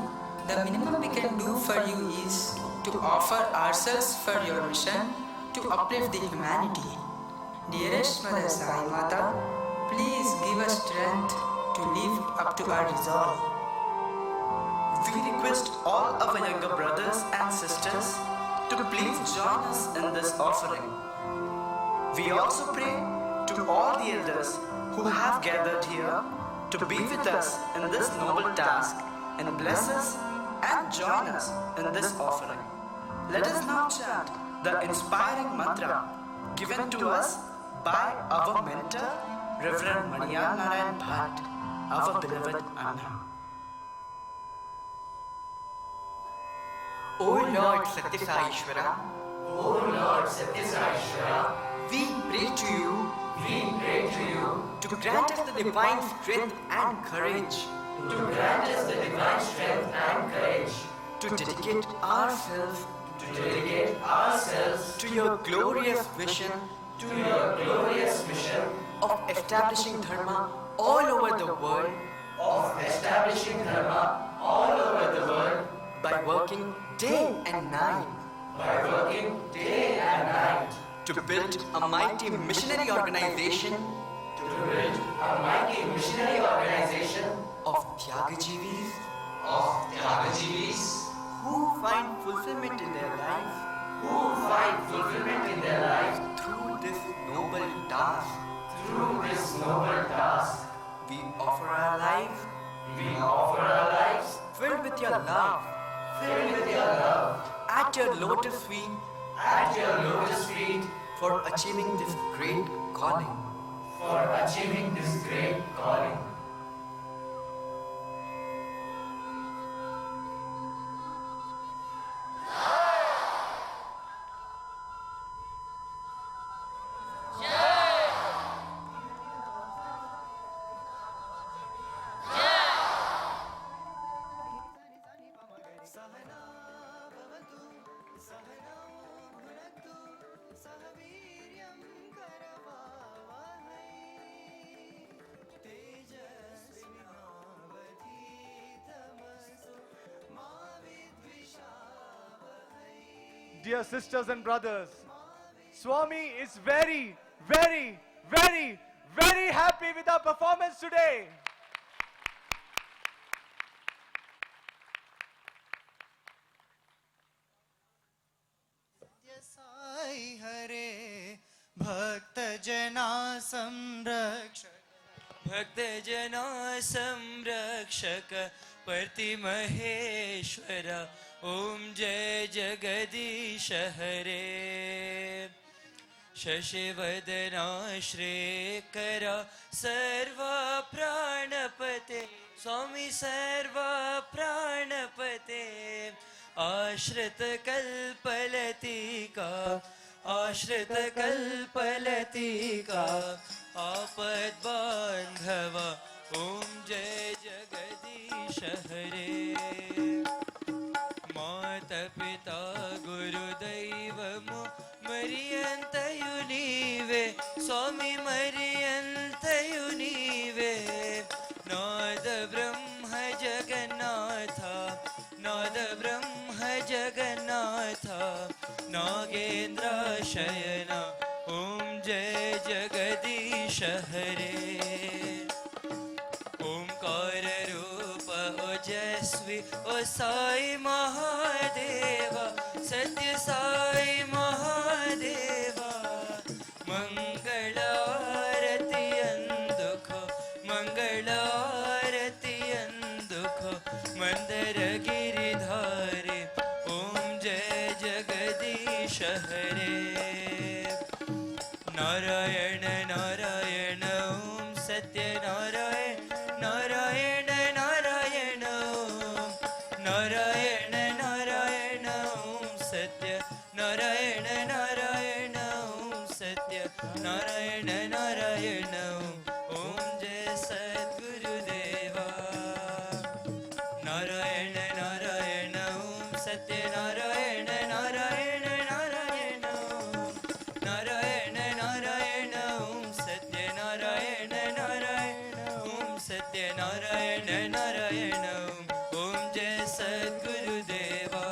the minimum we can do for you is to offer ourselves for your mission to uplift the humanity. Dearest Mother Sai Mata, please give us strength to live up to our resolve. We request all our younger brothers and sisters to please join us in this offering. We also pray to all the elders who have gathered here to be with us in this noble task and bless us and join us in this offering. Let us now chant the inspiring mantra given to us by our mentor, Reverend Manian Narayan Bhatt, our beloved Anna. O Lord Satyasaishvara, O Lord Satyasaishvara, we pray to you to grant us the divine strength and courage to dedicate ourselves to your glorious vision of establishing dharma all over the world, by working day and night to build a mighty missionary organization of Tyagajivis who find fulfillment in their life through this noble task. We offer our lives filled with your love at your lotus feet for achieving this great calling. Dear sisters and brothers, Swami is very, very, very, very happy with our performance today. Sai Hare Bhakta Jana Samrakshak Bhakta Jana Samrakshaka Parti Maheshwara Om Jai Jagadish Hare Shashivadana Shrekara Sarva Pranapate Swami Sarva Pranapate Ashrita Kalpalatika Ashrita Kalpalatika Apad Bandhava Om Jai Jagadish Hare Mata Pita Guru Daivamu Mariyantayu Nive Swami Mariyantayu Nive Nada Brahma Jagannatha Nada Brahma Jagannatha Nagendra Shayana Om Jai Jagadish Hare Omkara Rupa Ojasvi O Sai Mahadeva Satya Sai Mahadeva Mangala हरे नारायण नारायण ओम सत्य नारायण नारायण नारायण ओम नारायण नारायण ओम सत्य नारायण नारायण ओम सत्य नारायण नारायण ओम जय सद्गुरुदेवा नारायण नारायण ओम सत्य नारायण नारायण नारायण नारायण नारायण ओम सत्य नारायण नारायण ओम सत्य नारायण नारायण ओम जय सद्गुरुदेवा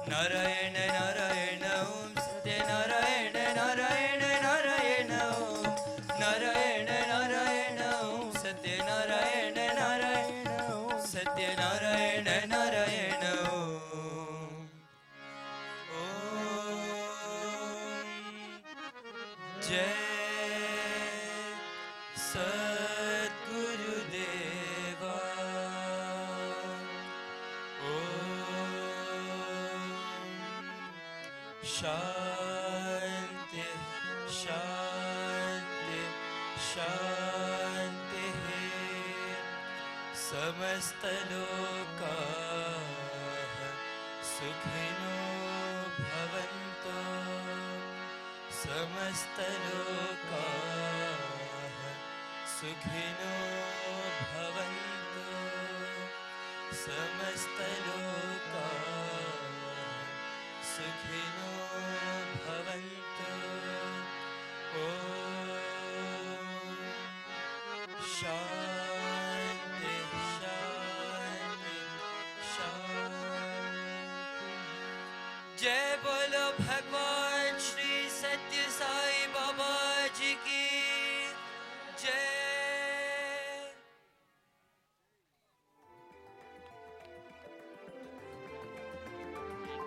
नारायण नारायण ओम सत्य नारायण नारायण नारायण नारायण नारायण ओम सत्य नारायण नारायण सत्य नारायण नारायण जय सद्गुरुदेवा शांति शांति शांति समस्त लोकाः सुखिनो भवन्तु समस्त लोकाः सुखिनो भवन्तु समस्त लोकाः सुखिनो भवन्तु ॐ शान्ति